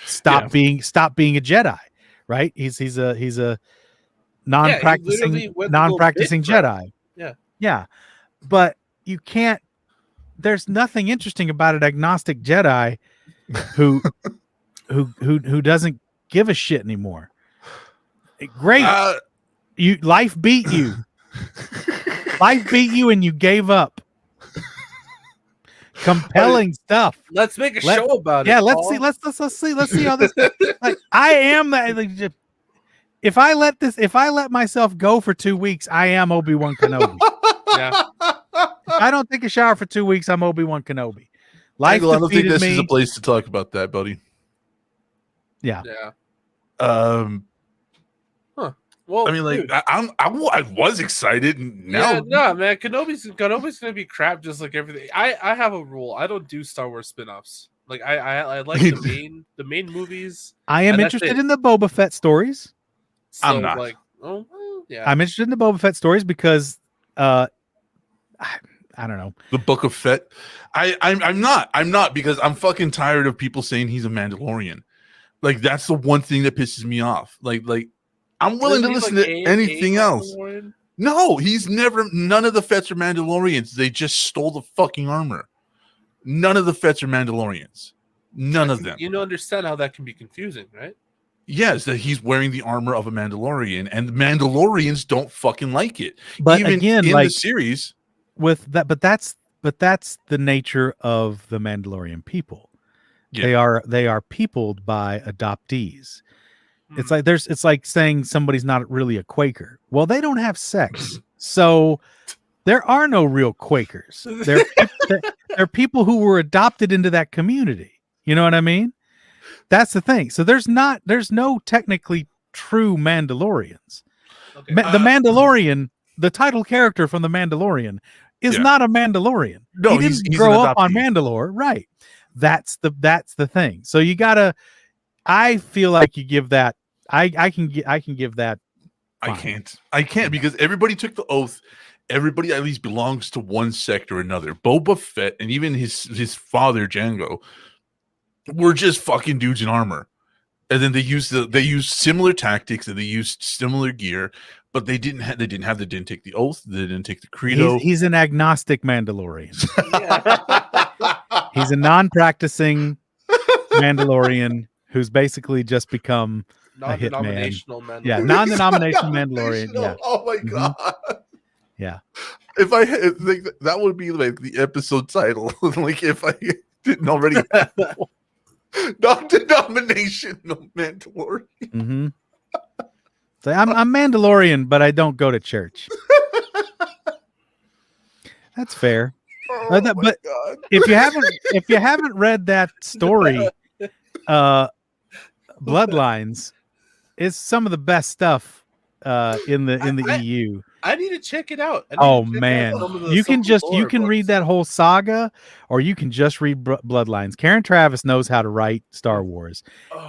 stop being a Jedi. Right? He's a non-practicing Jedi. Yeah, but you can't. There's nothing interesting about an agnostic Jedi who doesn't give a shit anymore. Great, life beat you. Life beat you, and you gave up. Compelling stuff. Let's make a show about it. Yeah, let's see. Let's see how this. Like, I am that. Like, if I let myself go for 2 weeks, I am Obi-Wan Kenobi. Yeah. If I don't take a shower for 2 weeks, I'm Obi-Wan Kenobi. Life I don't think defeated this me. is a place to talk about that, buddy. Yeah. Well, I mean, like, dude. I was excited. And now, man. Kenobi's gonna be crap, just like everything. I have a rule. I don't do Star Wars spin-offs. Like I like the main movies. I am interested in the Boba Fett stories. So, I'm not. Like, oh, well, yeah. I'm interested in the Boba Fett stories because, I don't know. The Book of Fett. I'm not because I'm fucking tired of people saying he's a Mandalorian. Like, that's the one thing that pisses me off. Like I'm willing to listen to anything else. No, he's never. None of the Fetts are Mandalorians. They just stole the fucking armor. None of the Fetts are Mandalorians. None of them. You understand how that can be confusing, right? Yes, that he's wearing the armor of a Mandalorian, and the Mandalorians don't fucking like it. But even again, in like the series, with that, but that's the nature of the Mandalorian people. Yeah. They are peopled by adoptees. It's like saying somebody's not really a Quaker. Well, they don't have sex, so there are no real Quakers. They're people who were adopted into that community. You know what I mean? That's the thing. So there's no technically true Mandalorians. Okay. The Mandalorian, the title character from The Mandalorian, is not a Mandalorian. No, he didn't he's grow an up on adoptee. Mandalore, right? That's the thing. So you gotta. I feel like you give that. I can give that. Fine. I can't because everybody took the oath. Everybody at least belongs to one sect or another. Boba Fett and even his father Jango were just fucking dudes in armor, and then they used similar tactics and they used similar gear, but they didn't take the oath. They didn't take the credo. He's an agnostic Mandalorian. He's a non-practicing Mandalorian who's basically just become a hitman. Non-denominational Mandalorian. Yeah, non-denominational Mandalorian. Yeah. Oh my god. Yeah. If I had, like, that would be like the episode title. Like if I didn't already have non-denominational Mandalorian. Mm-hmm. So I'm Mandalorian, but I don't go to church. That's fair. Oh But my god. if you haven't read that story, Bloodlines is some of the best stuff in the EU. I need to check it out. Oh man, you can read that whole saga, or you can just read Bloodlines. Karen Travis knows how to write Star Wars,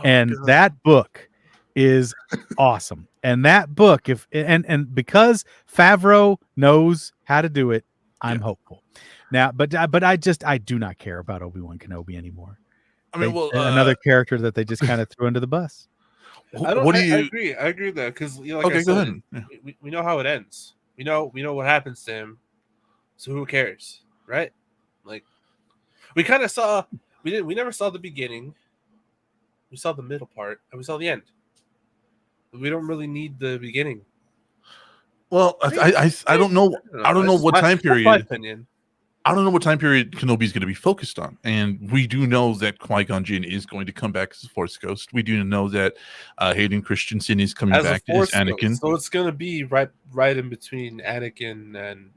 and that book is awesome. And that book, and because Favreau knows how to do it, I'm hopeful. Now, but I do not care about Obi-Wan Kenobi anymore. I mean, another character that they just kind of threw into the bus. I agree with that because like I said, go ahead. Yeah. We know how it ends. We know what happens to him. So who cares, right? Like we kind of saw. We never saw the beginning. We saw the middle part, and we saw the end. We don't really need the beginning. Well, I don't know. I don't know what time period. That's my opinion. I don't know what time period Kenobi's going to be focused on, and we do know that Qui-Gon Jinn is going to come back as a Force Ghost. We do know that Hayden Christensen is coming back as Anakin. Ghost. So it's going to be right in between Anakin and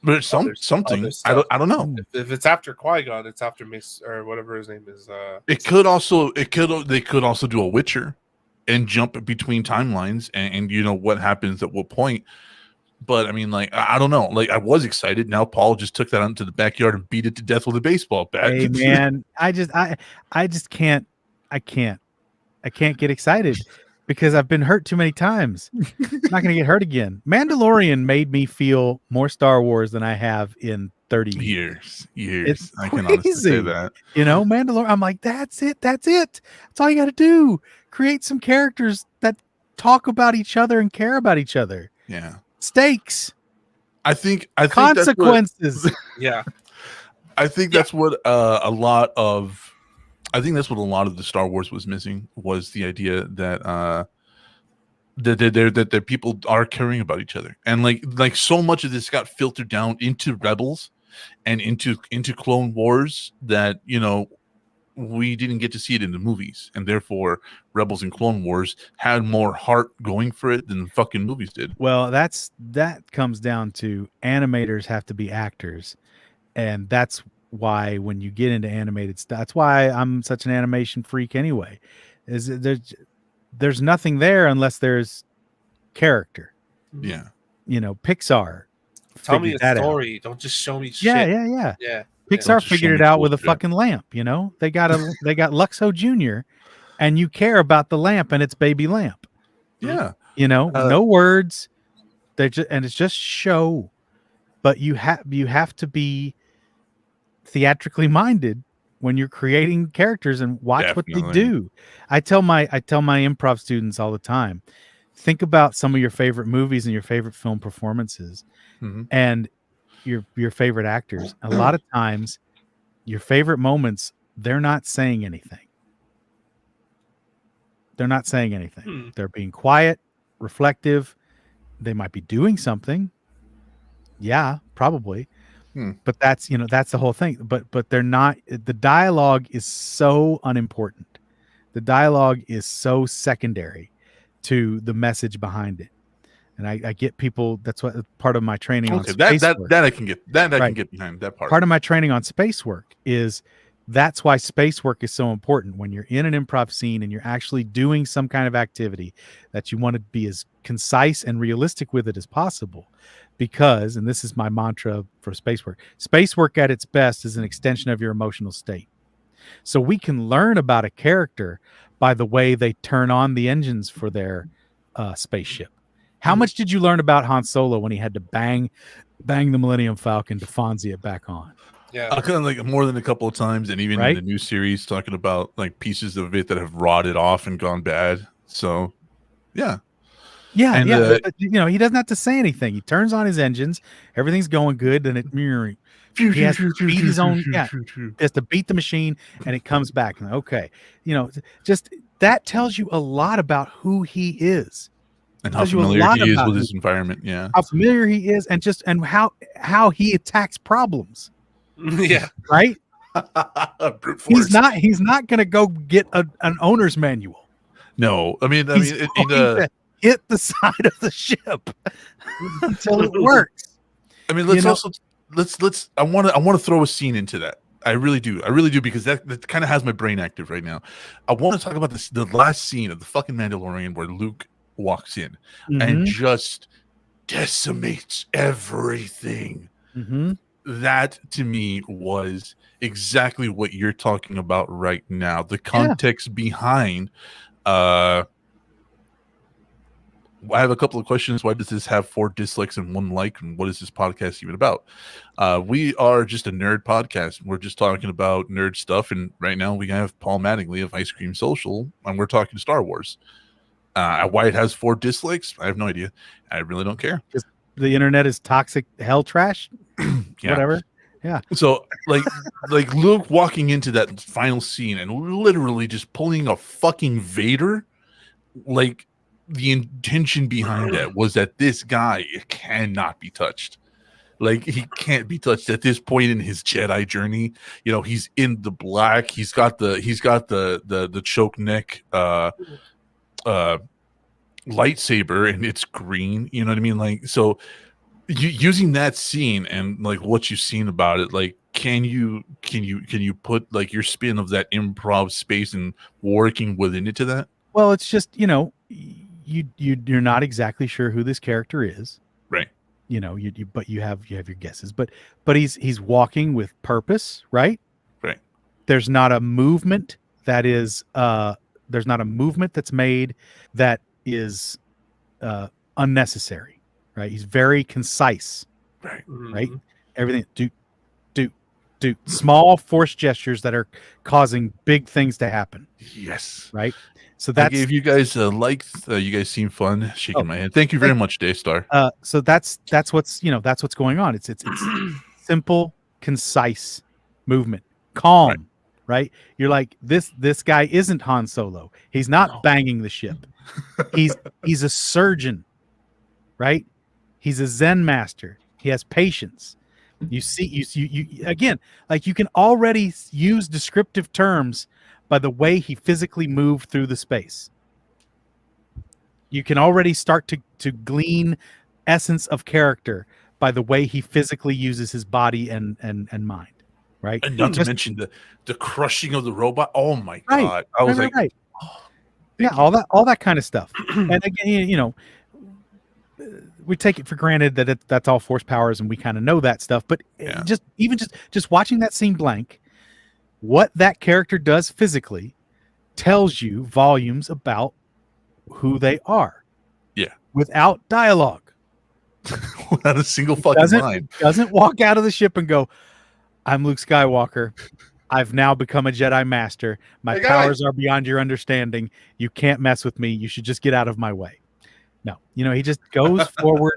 but it's something. I don't know. If it's after Qui-Gon, it's after Mace or whatever his name is. They could also do a Witcher and jump between timelines and you know what happens at what point. But I mean, like, I don't know. Like, I was excited. Now Paul just took that out into the backyard and beat it to death with a baseball bat. Hey man, I just can't get excited because I've been hurt too many times. I'm not gonna get hurt again. Mandalorian made me feel more Star Wars than I have in 30 years. It's I can honestly say crazy. that. You know, Mandalorian. I'm like, that's it. That's all you got to do. Create some characters that talk about each other and care about each other. Yeah. Stakes. I think consequences. Yeah. I think that's what a lot of the Star Wars was missing, was the idea that that people are caring about each other, and like so much of this got filtered down into Rebels and into Clone Wars that, you know, we didn't get to see it in the movies, and therefore Rebels and Clone Wars had more heart going for it than the fucking movies did. Well, that comes down to animators have to be actors, and that's why when you get into animated stuff, that's why I'm such an animation freak anyway. Is there's nothing there unless there's character. Yeah. You know, Pixar. Tell me a story. Out. Don't just show me shit. Yeah. Pixar figured it out with a fucking lamp. You know, they got Luxo Jr. and you care about the lamp and its baby lamp. Yeah. You know, no words. And it's just show, but you have to be theatrically minded when you're creating characters and watch what they do. I tell my improv students all the time, think about some of your favorite movies and your favorite film performances, and your favorite actors. A lot of times your favorite moments, they're not saying anything. They're being quiet, reflective. They might be doing something. Yeah, probably. But that's the whole thing. But they're not. The dialogue is so unimportant. The dialogue is so secondary to the message behind it. And I get people. That's what part of my training on space work. That I can get. I can get behind that part. Part of my training on space work is that's why space work is so important. When you're in an improv scene and you're actually doing some kind of activity, that you want to be as concise and realistic with it as possible. Because, and this is my mantra for space work at its best is an extension of your emotional state. So we can learn about a character by the way they turn on the engines for their spaceship. How much did you learn about Han Solo when he had to bang the Millennium Falcon to Fonzie it back on? Yeah, kind of like more than a couple of times, and even in the new series, talking about like pieces of it that have rotted off and gone bad. So, yeah. Yeah, but, you know, he doesn't have to say anything. He turns on his engines, everything's going good, and he has to beat his own. Yeah, he has to beat the machine, and it comes back. And okay, you know, just that tells you a lot about who he is, and how familiar he is with his environment. Yeah, how familiar he is, and how he attacks problems. Yeah, right. Brute force. He's not going to go get an owner's manual. No, I mean, hit the side of the ship until it works. I mean, let's I want to throw a scene into that. I really do because that kind of has my brain active right now. I want to talk about the last scene of the fucking Mandalorian where Luke walks in and just decimates everything. That to me was exactly what you're talking about right now. The context behind I have a couple of questions. Why does this have 4 dislikes and 1 like? And what is this podcast even about? We are just a nerd podcast. We're just talking about nerd stuff. And right now we have Paul Mattingly of Ice Cream Social, and we're talking Star Wars. Why it has 4 dislikes, I have no idea. I really don't care. The internet is toxic hell trash. Whatever. Yeah. So like Luke walking into that final scene and literally just pulling a fucking Vader, like, the intention behind that was that this guy cannot be touched. Like, he can't be touched at this point in his Jedi journey. You know, he's in the black. He's got the choke neck lightsaber, and it's green. You know what I mean? Like, so using that scene and like what you've seen about it, like can you put like your spin of that improv space and working within it to that? Well, it's just, you're not exactly sure who this character is. Right. But you have your guesses. But he's walking with purpose, right? Right. There's not a movement that is that's made that is unnecessary, right? He's very concise. Right. Right? Everything do small force gestures that are causing big things to happen. Yes. Right? So that's I gave you guys a like. You guys seem fun. Shaking my head. Thank you very much, Daystar. So that's what's going on. It's simple, concise movement, calm, right? You're like, this guy isn't Han Solo. He's not banging the ship. He's a surgeon, right? He's a Zen master. He has patience. You see, you again, like you can already use descriptive terms by the way he physically moved through the space. You can already start to glean essence of character by the way he physically uses his body and mind, right? And not to mention the crushing of the robot. Oh my god! I was like, oh, yeah, all that kind of stuff. And again, we take it for granted that that's all force powers, and we kind of know that stuff. But just watching that scene blank, what that character does physically tells you volumes about who they are. Yeah, without dialogue, without a single fucking line. Doesn't walk out of the ship and go, "I'm Luke Skywalker. I've now become a Jedi Master. My powers are beyond your understanding. You can't mess with me. You should just get out of my way." No, he just goes forward,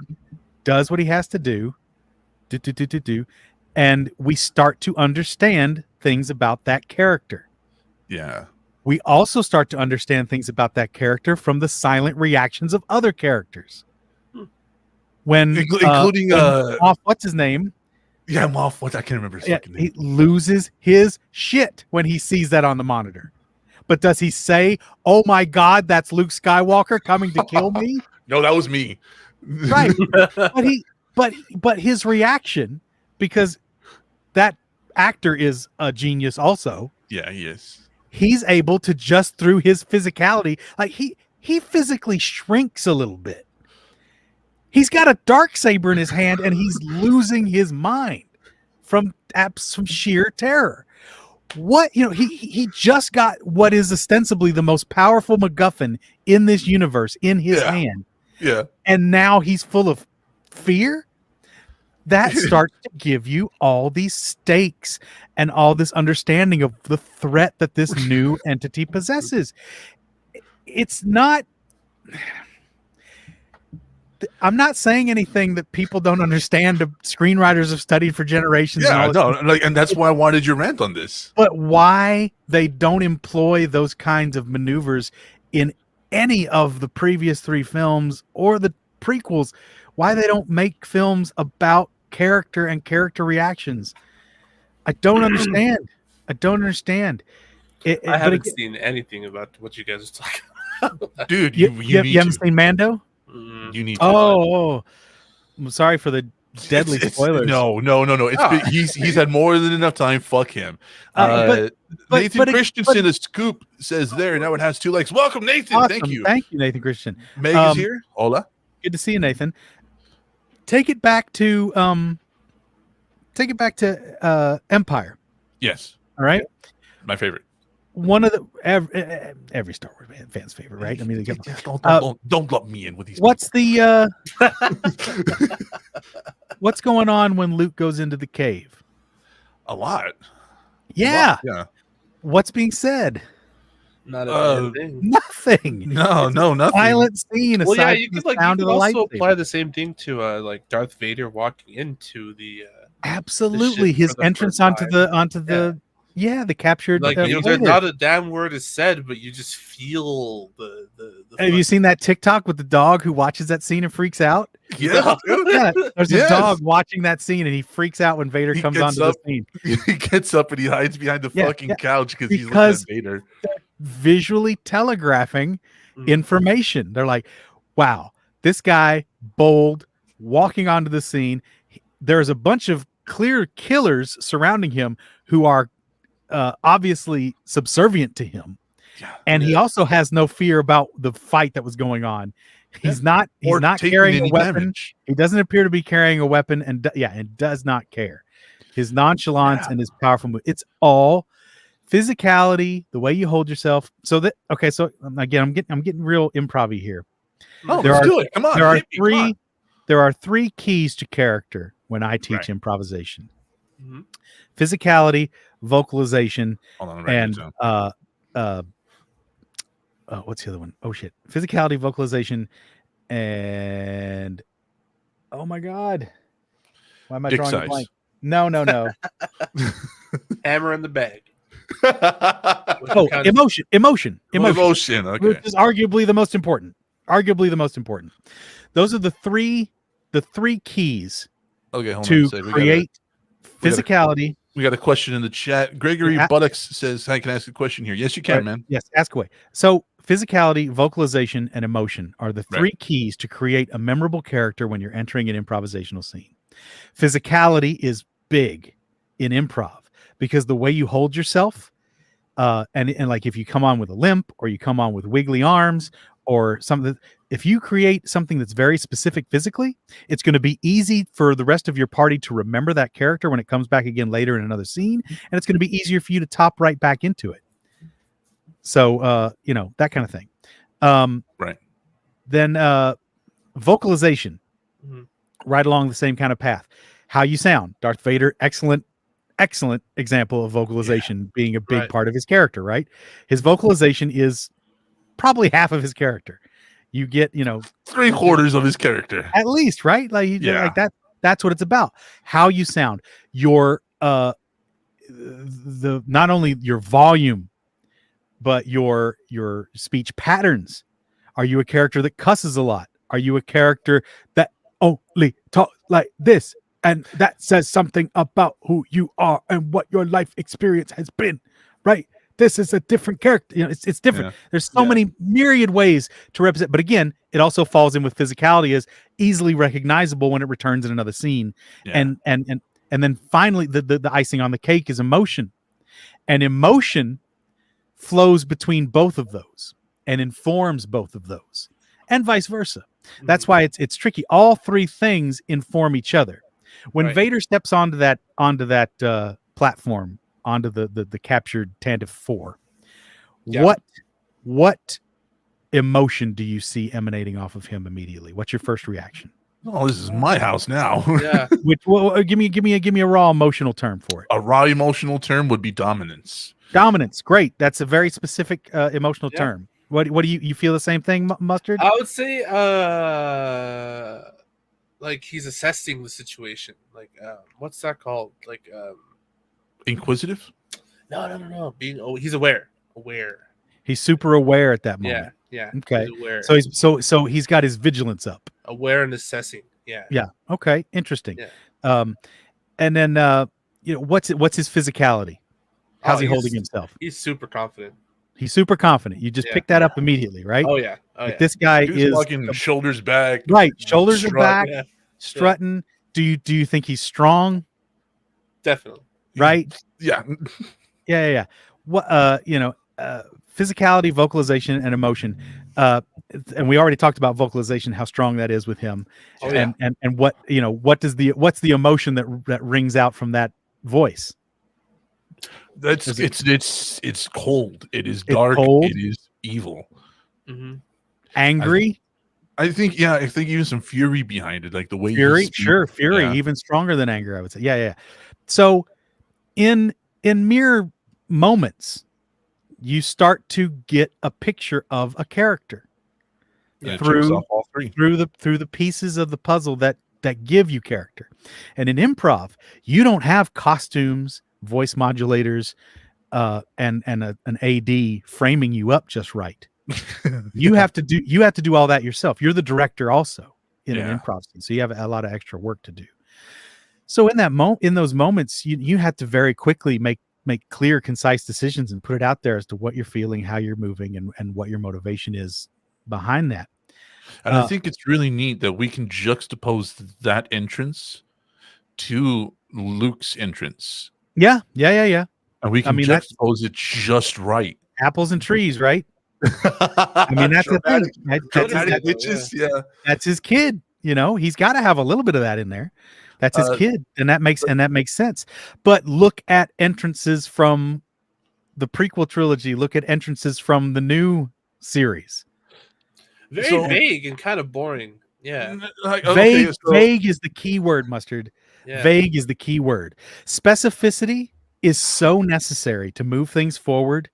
does what he has to do, and we start to understand things about that character. Yeah. We also start to understand things about that character from the silent reactions of other characters. When including Moff, what's his name? Yeah, Moff. What I can't remember his fucking name. He loses his shit when he sees that on the monitor. But does he say, "Oh my God, that's Luke Skywalker coming to kill me"? No, that was me. Right. But his reaction, because that actor is a genius also. Yeah, he is. He's able to, just through his physicality, like he physically shrinks a little bit. He's got a darksaber in his hand and he's losing his mind from sheer terror. He just got what is ostensibly the most powerful MacGuffin in this universe in his hand. Yeah. And now he's full of fear. That starts to give you all these stakes and all this understanding of the threat that this new entity possesses. It's not... I'm not saying anything that people don't understand. The screenwriters have studied for generations. Yeah, and that's why I wanted your rant on this. But why they don't employ those kinds of maneuvers in any of the previous 3 films or the prequels, why they don't make films about character and character reactions, I don't understand. I haven't seen anything about what you guys are talking about. Dude, you haven't seen Mando? You need to. I'm sorry for the deadly spoilers. No. He's had more than enough time. Fuck him. Nathan Christensen, a scoop says there. Now it has 2 likes. Welcome, Nathan. Awesome. Thank you, Nathan Christensen. Meg is here. Hola. Good to see you, Nathan. Take it back to Empire. Yes. All right. My favorite. One of the every Star Wars fan's favorite, right? I mean, don't lump me in with these. What's the what's going on when Luke goes into the cave? A lot. Yeah. Yeah. What's being said? Not a thing. Nothing. No, nothing. Silent scene. Well, yeah, you could also apply the same thing to like Darth Vader walking into the. Absolutely, his entrance onto the. Yeah, the captured. Like not a damn word is said, but you just feel the Have you seen that TikTok with the dog who watches that scene and freaks out? Yeah, there's a dog watching that scene and he freaks out when Vader comes onto the scene. He gets up and he hides behind the fucking couch because he's looking at Vader. Visually telegraphing information. They're like, "Wow, this guy bold, walking onto the scene. There's a bunch of clear killers surrounding him who are obviously subservient to him. Yeah. And he also has no fear about the fight that was going on. He's not Or not taking carrying a any weapon. damage. He doesn't appear to be carrying a weapon, and does not care. His nonchalance and his powerful move. It's all physicality, the way you hold yourself. So again, I'm getting real improv-y here. Oh, let's do it. Come on. There are hit me, come on. there are three keys to character when I teach Right. improvisation. Mhm. Physicality, vocalization, Hold on, I'm writing and it down. what's the other one? Oh shit. Physicality, vocalization, and oh my god. Why am I Dick drawing a size. blank? No. Hammer in the bag. Oh, Kind of- emotion. Emotion. Okay. Which is arguably the most important. Those are the three keys Okay. Hold on. to a second. create we gotta- physicality. We got a question in the chat. Gregory Yeah. Buttocks says, "Hi, can I ask a question here?" Yes, you can, man. Yes, ask away. So physicality, vocalization, and emotion are the three Right. keys to create a memorable character when you're entering an improvisational scene. Physicality is big in improv because the way you hold yourself, and like if you come on with a limp or you come on with wiggly arms or something, if you create something that's very specific physically, it's going to be easy for the rest of your party to remember that character when it comes back again later in another scene, and it's going to be easier for you to top right back into it. So, that kind of thing. Right. Then vocalization, Mhm. right along the same kind of path. How you sound. Darth Vader, excellent example of vocalization being a big Right. part of his character, right? His vocalization is probably half of his character. You get, 3/4 of his character. at least, right? Like, Yeah. like that's what it's about. How you sound. Your the not only your volume, but your speech patterns. Are you a character that cusses a lot? Are you a character that only talks like this and that says something about who you are and what your life experience has been, right? This is a different character. It's different. Yeah. There's so many myriad ways to represent, but again, it also falls in with physicality as easily recognizable when it returns in another scene. Yeah. And then finally the icing on the cake is emotion. And emotion flows between both of those and informs both of those, and vice versa. That's why it's tricky. All three things inform each other. When Right. Vader steps onto that platform, onto the captured Tantive 4, Yeah. what emotion do you see emanating off of him immediately? What's your first reaction? Oh, this is my house now. Yeah. Give me a raw emotional term for it. A raw emotional term would be dominance. Dominance, great. That's a very specific emotional Yeah. term. What do you feel the same thing, Mustard? I would say, like he's assessing the situation. Like, what's that called? Like, Inquisitive? no. He's aware. He's super aware at that moment. Yeah. Okay. He's aware. So he's got his vigilance up. Aware and assessing. Yeah. Yeah. Okay. Interesting. Yeah. And then what's his physicality? How's he holding himself? He's super confident. He's super confident. You just Yeah. pick that up immediately, right? Oh yeah. Like, this guy He's is walking shoulders back. right. Shoulders are strut, back, Yeah, strutting. Do you think he's strong? definitely. Right. Yeah. Yeah. What physicality, vocalization, and emotion. And we already talked about vocalization, how strong that is with him. Oh, yeah. And what's the emotion that rings out from that voice? That's Is it's cold. It is It's dark. cold? It is evil. Mm-hmm. Angry, I think even some fury behind it, like the way he fury, speaks. sure, fury, Yeah. even stronger than anger, I would say. Yeah. So in mere moments, you start to get a picture of a character And it through- checks off all three. through the pieces of the puzzle that give you character. And in improv, you don't have costumes, voice modulators, and an AD framing you up just right. You have to do all that yourself. You're the director also in an Yeah. improv scene, so you have a lot of extra work to do. So in those moments, you have to very quickly make clear, concise decisions and put it out there as to what you're feeling, how you're moving, and what your motivation is behind that. And I think it's really neat that we can juxtapose that entrance to Luke's entrance. Yeah. And we can mean, that's- juxtapose it just right. Apples and trees, right? I mean, that's the thing. That's his kid. He's got to have a little bit of that in there. That's his kid, and that makes sense. But look at entrances from the prequel trilogy. Look at entrances from the new series. Very vague and kind of boring. Yeah. Vague is the key word, Mustard. Yeah. Vague is the key word. Specificity is so necessary to move things forward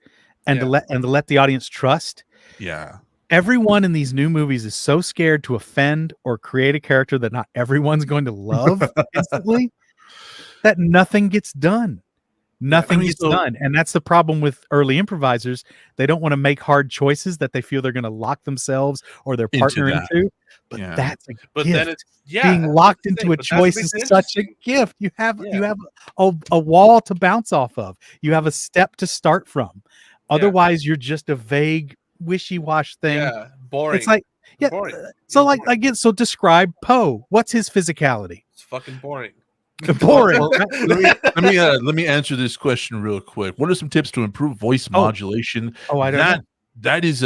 and to let the audience trust. Yeah. Everyone in these new movies is so scared to offend or create a character that not everyone's going to love instantly that nothing gets done. Nothing gets done. And that's the problem with early improvisers. They don't want to make hard choices that they feel they're going to lock themselves or their partner into. But that's a gift. Then it's being locked into a choice is such a gift. You have a wall to bounce off of. You have a step to start from. Otherwise, you're just a vague, wishy-wash thing. Yeah, boring. It's like boring. So like again, so describe Poe. What's his physicality? It's fucking boring. Boring. Let me answer this question real quick. What are some tips to improve voice modulation? I don't know. That is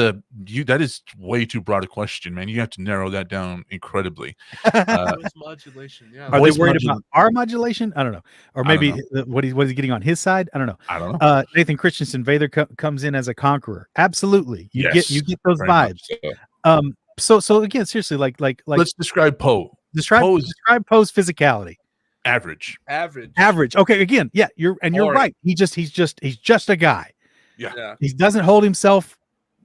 way too broad a question, man. You have to narrow that down incredibly. Voice modulation. Yeah. Are they worried about our modulation? I don't know. Or maybe what he's getting on his side? I don't know. I don't know. Nathan Christensen, Vader comes in as a conqueror. Absolutely. You get those vibes. So. So again, seriously, like let's describe Poe. Describe Poe's physicality. Average. Okay, again, you're right. He's just a guy. Yeah. He doesn't hold himself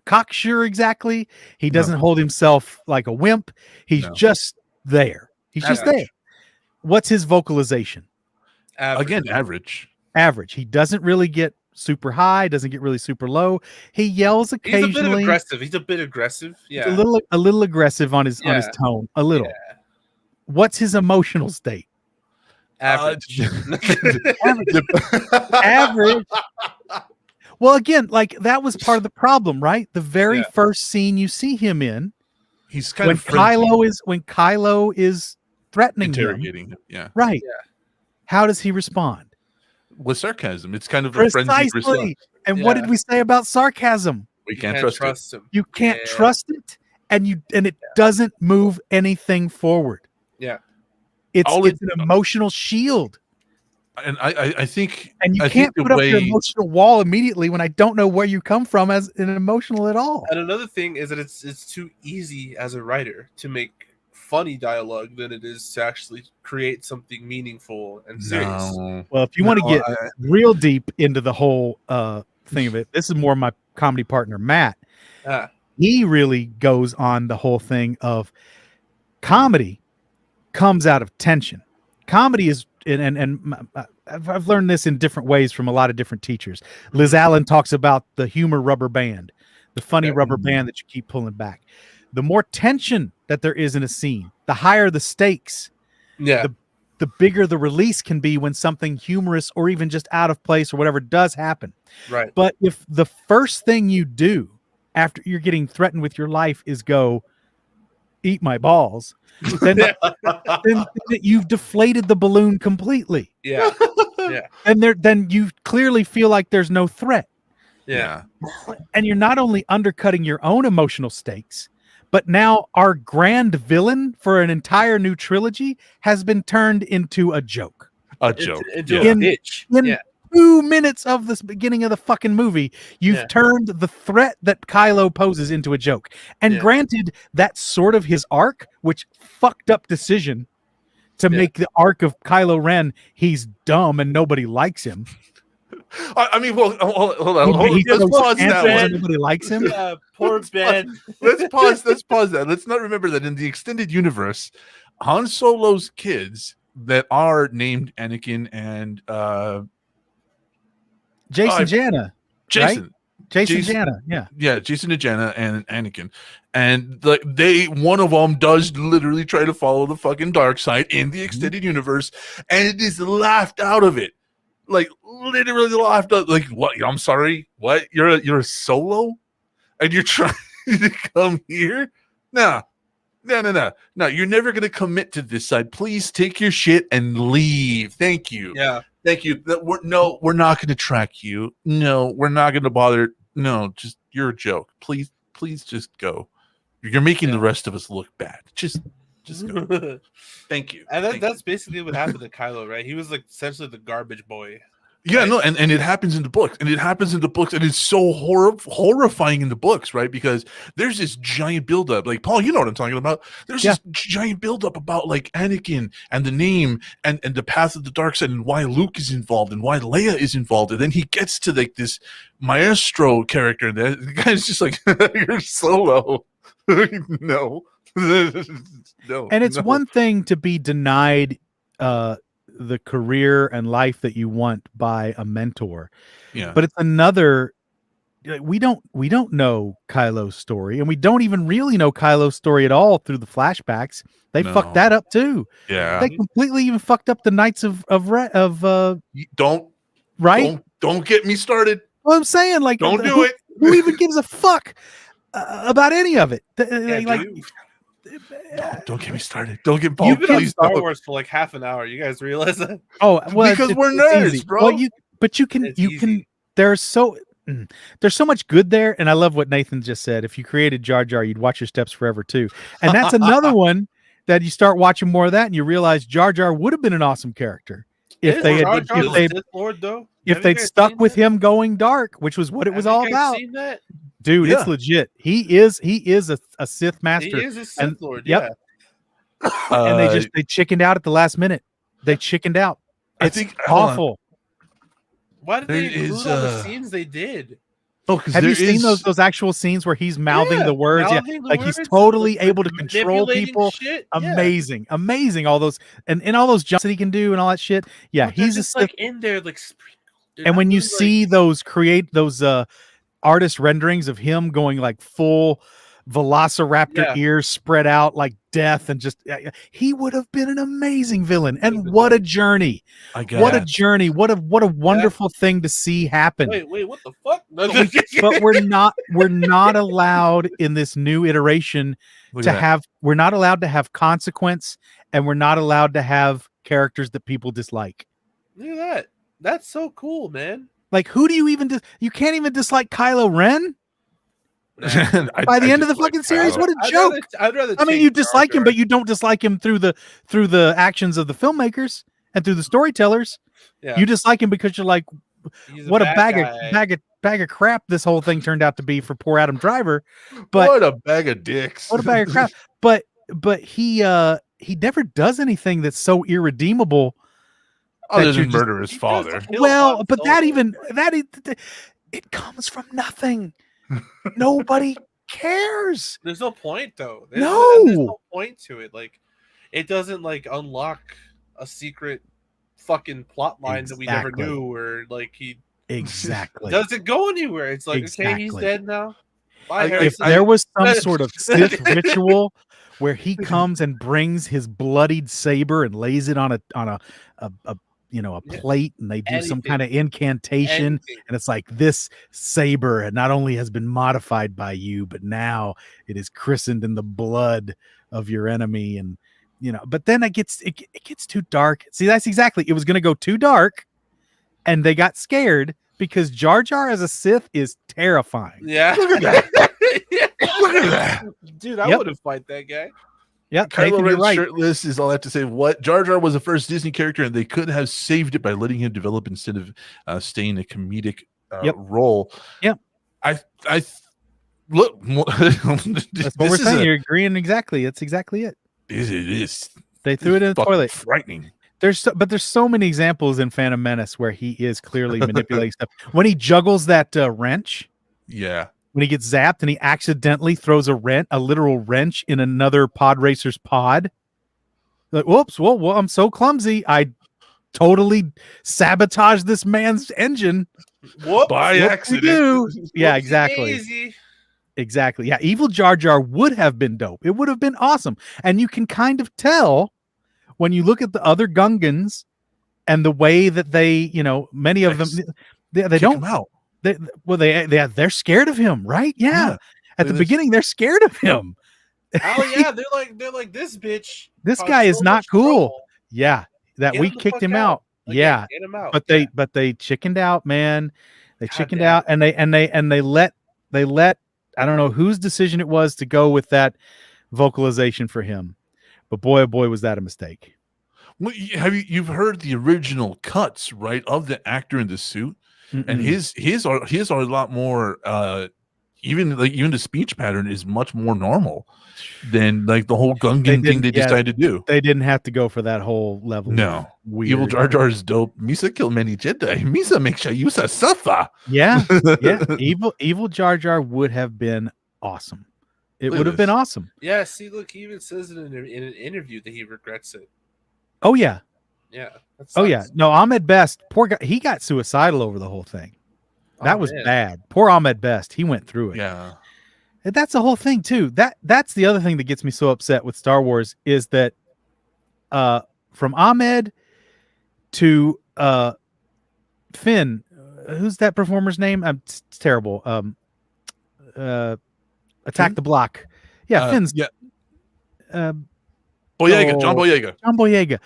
cocksure exactly. He doesn't hold himself like a wimp. He's just there. He's just there. What's his vocalization? Average. He doesn't really get super high, doesn't get really super low. He yells occasionally. He's a bit aggressive. Yeah. A little aggressive on his tone. A little. Yeah. What's his emotional state? Average. Average. Well, again, like that was part of the problem, right? The very first scene you see him in, he's kind of when Kylo is threatening interrogating him. Yeah. Right. Yeah. How does he respond? With sarcasm. It's kind of a frenzied response. And what did we say about sarcasm? We can't trust him. You can't trust it, and it doesn't move anything forward. Yeah. It's an emotional shield. And I think, and you can't put up your emotional wall immediately when I don't know where you come from as an emotional at all. And another thing is that it's too easy as a writer to make funny dialogue than it is to actually create something meaningful and serious. Well, if you want to get real deep into the whole thing of it, this is more my comedy partner Matt. He really goes on the whole thing of comedy comes out of tension. Comedy is. And I've learned this in different ways from a lot of different teachers. Liz Allen talks about the humor rubber band, the funny rubber band that you keep pulling back. The more tension that there is in a scene, the higher the stakes. Yeah. The bigger the release can be when something humorous or even just out of place or whatever does happen. Right. But if the first thing you do after you're getting threatened with your life is go eat my balls, then you've deflated the balloon completely. Yeah. And then you clearly feel like there's no threat. Yeah. And you're not only undercutting your own emotional stakes, but now our grand villain for an entire new trilogy has been turned into a joke. Into a bitch. In 2 minutes of the beginning of the fucking movie, you've turned the threat that Kylo poses into a joke. And granted, that's sort of his arc, which fucked up decision to make the arc of Kylo Ren. He's dumb and nobody likes him. I mean, well, hold on. Let's pause that. Nobody likes him. Yeah, poor Ben. Let's pause that. Let's not remember that in the extended universe, Han Solo's kids that are named Anakin and Jason Janna. Jason. Right? Jason Janna, Jason and Janna and Anakin, and one of them does literally try to follow the fucking dark side in the extended universe, and it is laughed out of it, like literally laughed out. Like, what? I'm sorry, what? You're a Solo, and you're trying to come here? Nah, No. You're never gonna commit to this side. Please take your shit and leave. Thank you. Yeah. Thank you. We're not gonna track you. No, we're not gonna bother. No, just you're a joke. Please just go. You're making the rest of us look bad. Just go. Thank you. And that's basically what happened to Kylo, right? He was like essentially the garbage boy. Yeah, right? no, and it happens in the books, and it's so horrifying in the books, right? Because there's this giant buildup, like Paul, you know what I'm talking about. There's this giant buildup about like Anakin and the name and the path of the dark side and why Luke is involved and why Leia is involved, and then he gets to like this maestro character, and the guy's just like, "You're Solo." No, no. And it's one thing to be denied the career and life that you want by a mentor. Yeah. But it's another. We don't know Kylo's story, and we don't even really know Kylo's story at all through the flashbacks. They fucked that up too. Yeah. They completely even fucked up the Knights of Don't get me started. Well, I'm saying, like, don't do it. Who even gives a fuck about any of it? Don't get me started. Don't get You've been on please Star don't. Wars for like half an hour. You guys realize that? Oh, well, because we're nerds, easy. bro. Well, you can. There's so much good there, and I love what Nathan just said. If you created Jar Jar, you'd watch your steps forever too, and that's another one that you start watching more of that, and you realize Jar Jar would have been an awesome character if they had if they'd stuck with him going dark, which was what it was all about. Seen that? Dude, it's legit. He is a Sith master. He is a Sith Lord. Yeah. And they chickened out at the last minute. They chickened out. It's awful. Why did they include all the scenes they did? Oh, have you seen those actual scenes where he's mouthing the words? Like he's totally able to control people. Shit. Amazing, amazing. All those and all those jumps that he can do and all that shit. Yeah, he's just like in there, like. And when you see those artist renderings of him going like full velociraptor ears spread out like death, and just he would have been an amazing villain. And what a journey! What a journey! What a wonderful thing to see happen. Wait, what the fuck? But we're not allowed in this new iteration we're not allowed to have consequence, and we're not allowed to have characters that people dislike. Look at that. That's so cool, man. Like, who do you even you can't even dislike Kylo Ren? By the end of the fucking series, what a joke! I'd rather you dislike him, but you don't dislike him through the actions of the filmmakers and through the storytellers. Yeah. You dislike him because you're like, what a bag of crap this whole thing turned out to be for poor Adam Driver. But what a bag of dicks! What a bag of crap! But he never does anything that's so irredeemable. Other than murder his father. Well, but it comes from nothing. Nobody cares. There's no point though. There's no point to it. Like, it doesn't like unlock a secret fucking plot line that we never knew, or like he doesn't go anywhere. It's like okay, he's dead now. Bye, if there was some sort of Sith ritual where he comes and brings his bloodied saber and lays it on a plate, and they do some kind of incantation, and it's like, this saber not only has been modified by you, but now it is christened in the blood of your enemy. And but then it gets too dark. See, that's exactly, it was going to go too dark, and they got scared because Jar Jar as a Sith is terrifying. Yeah. Look at that. Look at that. Dude, I wouldn't fight that guy. Yeah, Kylo Ren shirtless is all I have to say. What Jar Jar was the first Disney character, and they could have saved it by letting him develop instead of staying a comedic role. Yep. I look. That's what we're saying. You're agreeing exactly. That's exactly it. It is. They threw it in the toilet. Frightening. There's so many examples in Phantom Menace where he is clearly manipulating stuff. When he juggles that wrench. Yeah. When he gets zapped and he accidentally throws a literal wrench in another pod racer's pod. Like, whoops, well, I'm so clumsy. I totally sabotaged this man's engine. By accident. Yeah, exactly. Easy. Exactly. Yeah, evil Jar Jar would have been dope. It would have been awesome. And you can kind of tell when you look at the other Gungans and the way that they, many of them, they don't. Out. They're scared of him, right? Yeah. At the beginning, they're scared of him. Oh yeah, they're like this bitch. This caused guy is so not much cool. trouble. Yeah, that Get we him the kicked fuck him out. out. Like, Yeah, get him out. but they chickened out, man. They God chickened damn. out, and they let I don't know whose decision it was to go with that vocalization for him, but boy, oh boy, was that a mistake. Well, you've heard the original cuts, right, of the actor in the suit, and Mm-mm. his are a lot more. Even the speech pattern is much more normal than like the whole Gungan thing they decided to do. They didn't have to go for that whole level. No, of weird. Evil Jar Jar is dope. Misa kill many Jedi. Misa makes sure you suffer. Yeah, yeah. Evil Jar Jar would have been awesome. It Look at would have been this. awesome. Yeah, see, look, he even says it in an interview that he regrets it. Oh yeah. Yeah. that Oh yeah. sucks. No, Ahmed Best, poor guy, he got suicidal over the whole thing. That was man. bad. Poor Ahmed Best. He went through it. Yeah. And that's the whole thing too. That's the other thing that gets me so upset with Star Wars is that from Ahmed to Finn, who's that performer's name? It's terrible. Attack Finn? the Block. Yeah, Finn's Yeah. Boyega, John Boyega. John Boyega.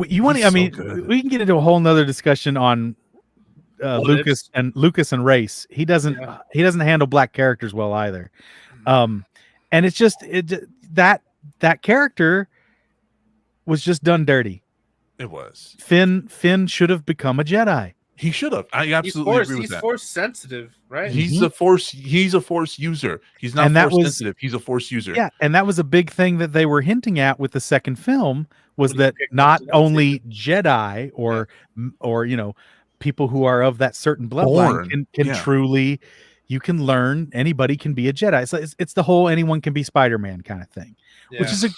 You want to? He's I so mean, good. we can get into a whole nother discussion on What Lucas and Race. He doesn't handle black characters well either. And it's just that character was just done dirty. It was. Finn should have become a Jedi. He should have. I absolutely agree with He's that. force sensitive, right? He's a force user. He's not And that force was- sensitive. He's a force user. Yeah, and that was a big thing that they were hinting at with the second film was When he that picked up not the only Jedi or people who are of that certain bloodline Born, can yeah. truly, you can learn, anybody can be a Jedi. It's the whole anyone can be Spider-Man kind of thing, Yeah. which is a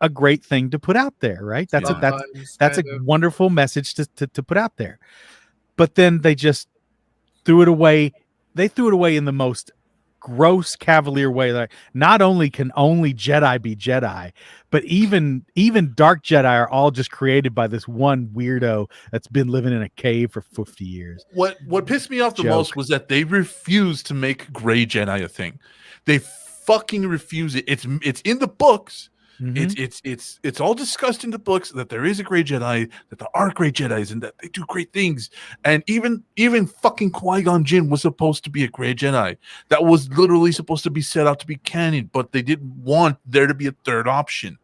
great thing to put out there, right? That's Sometimes, that's a kind of. wonderful message to put out there. But then they just threw it away. They threw it away in the most gross cavalier way. Like, not only can only Jedi be Jedi, but even dark Jedi are all just created by this one weirdo that's been living in a cave for 50 years. What pissed me off the Joke. most was that they refused to make gray Jedi a thing. They fucking refuse it. It's in the books. Mhm. It's all discussed in the books that there is a gray Jedi, that there are great Jedis, and that they do great things. And even fucking Qui-Gon Jinn was supposed to be a gray Jedi. That was literally supposed to be set out to be canon, but they didn't want there to be a third option.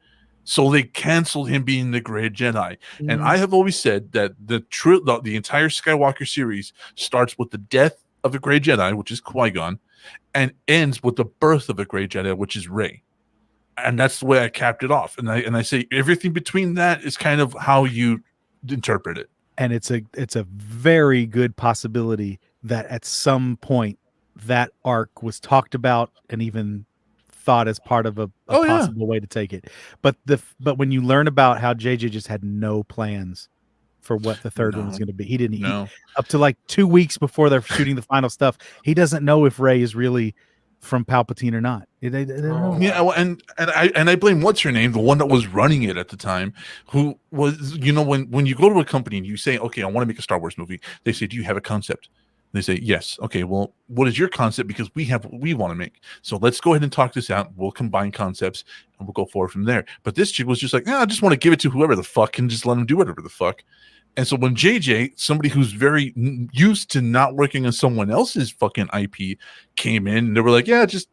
So they canceled him being the gray Jedi. And Mhm. I have always said that the entire Skywalker series starts with the death of a gray Jedi, which is Qui-Gon, and ends with the birth of a gray Jedi, which is Rey. And that's the way I capped it off. And I say everything between that is kind of how you interpret it. And it's a very good possibility that at some point that arc was talked about and even thought as part of a Oh, yeah. possible way to take it. But when you learn about how JJ just had no plans for what the third one was No. going to be, he didn't No. up to like 2 weeks before they're shooting the final stuff. He doesn't know if Rey is really from Palpatine or not. They don't know. Yeah, well, and I blame what's her name, the one that was running it at the time, who was, when you go to a company and you say, okay, I want to make a Star Wars movie, they say, do you have a concept? They say, yes. Okay, well, what is your concept? Because we have what we want to make. So let's go ahead and talk this out. We'll combine concepts and we'll go forward from there. But this chick was just like, I just want to give it to whoever the fuck and just let them do whatever the fuck. And so when JJ, somebody who's very used to not working on someone else's fucking IP, came in, they were like, yeah, just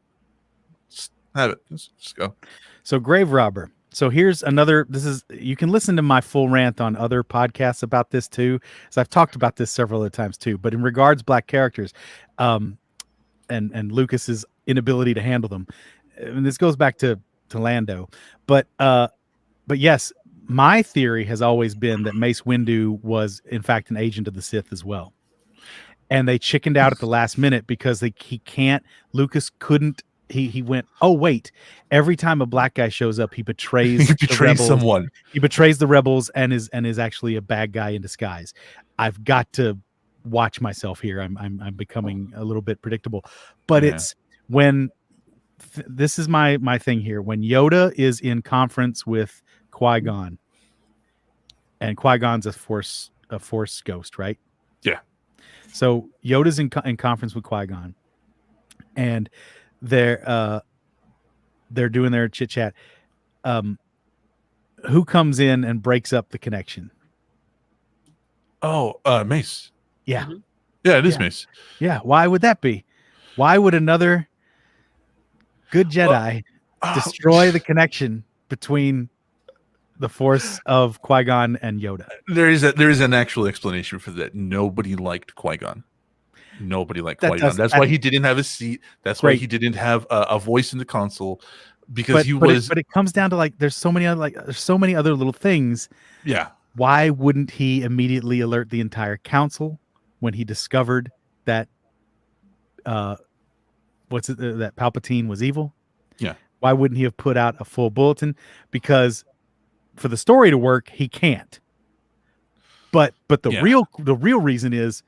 have it. Just go. So Grave Robber. So here's another. You can listen to my full rant on other podcasts about this too, as I've talked about this several other times too. But in regards black characters, and Lucas's inability to handle them, and this goes back to Lando, but yes, my theory has always been that Mace Windu was in fact an agent of the Sith as well, and they chickened out at the last minute because Lucas couldn't. He went, oh wait, every time a black guy shows up, he betrays someone. He betrays the rebels and is actually a bad guy in disguise. I've got to watch myself here. I'm becoming a little bit predictable. But Yeah. it's when this is my thing here. When Yoda is in conference with Qui-Gon, and Qui-Gon's a force ghost, right? Yeah. So Yoda's in conference with Qui-Gon. and they're doing their chit chat. Who comes in and breaks up the connection? Oh, Mace. Yeah. Mhm. Yeah, it is Yeah. Mace. Yeah. Why would that be? Why would another good Jedi destroy the connection between the Force of Qui-Gon and Yoda? There is an actual explanation for that. Nobody liked Qui-Gon. Nobody liked That Qui-Gon. does- That's that- why he didn't have a seat. That's why Great. he didn't have a voice in the console, because he But was. it comes down to like there's so many other little things. Yeah, Why wouldn't he immediately alert the entire council when he discovered that that Palpatine was evil? Yeah. Why wouldn't he have put out a full bulletin? Because for the story to work, he can't. But the Yeah. real reason is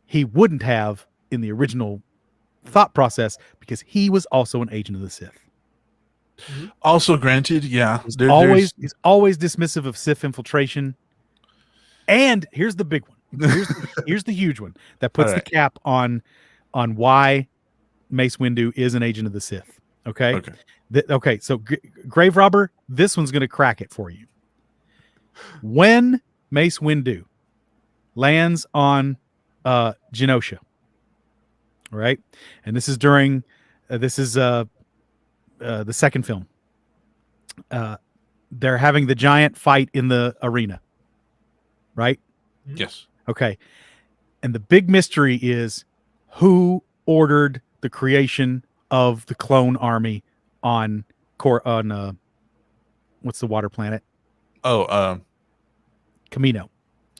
he wouldn't have in the original thought process, because he was also an agent of the Sith. Also, granted, yeah, He's always dismissive of Sith infiltration. And here's the big one. Here's the huge one that puts All right. the cap on why Mace Windu is an agent of the Sith. Okay. Okay. So Grave Robber, this one's going to crack it for you. When Mace Windu lands on Genosha, right? And this is during the second film. They're having the giant fight in the arena, right? Yes. Okay. And the big mystery is who ordered the creation of the clone army on what's the water planet? Oh, Camino.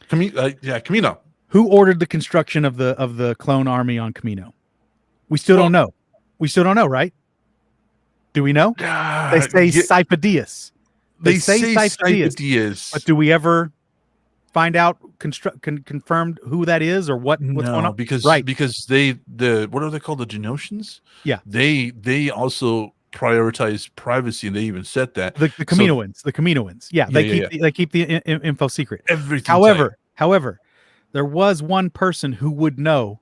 Camino. Who ordered the construction of the clone army on Camino? We still don't know. We still don't know, right? Do we know? They say Sifo-Dyas. They say Sifo-Dyas. But do we ever find out confirmed who that is or what's going on? because what are they called, the Genosians? Yeah, they also prioritize privacy, and they even said that the Kaminoans. Yeah, they keep the info secret. Everything. However, there was one person who would know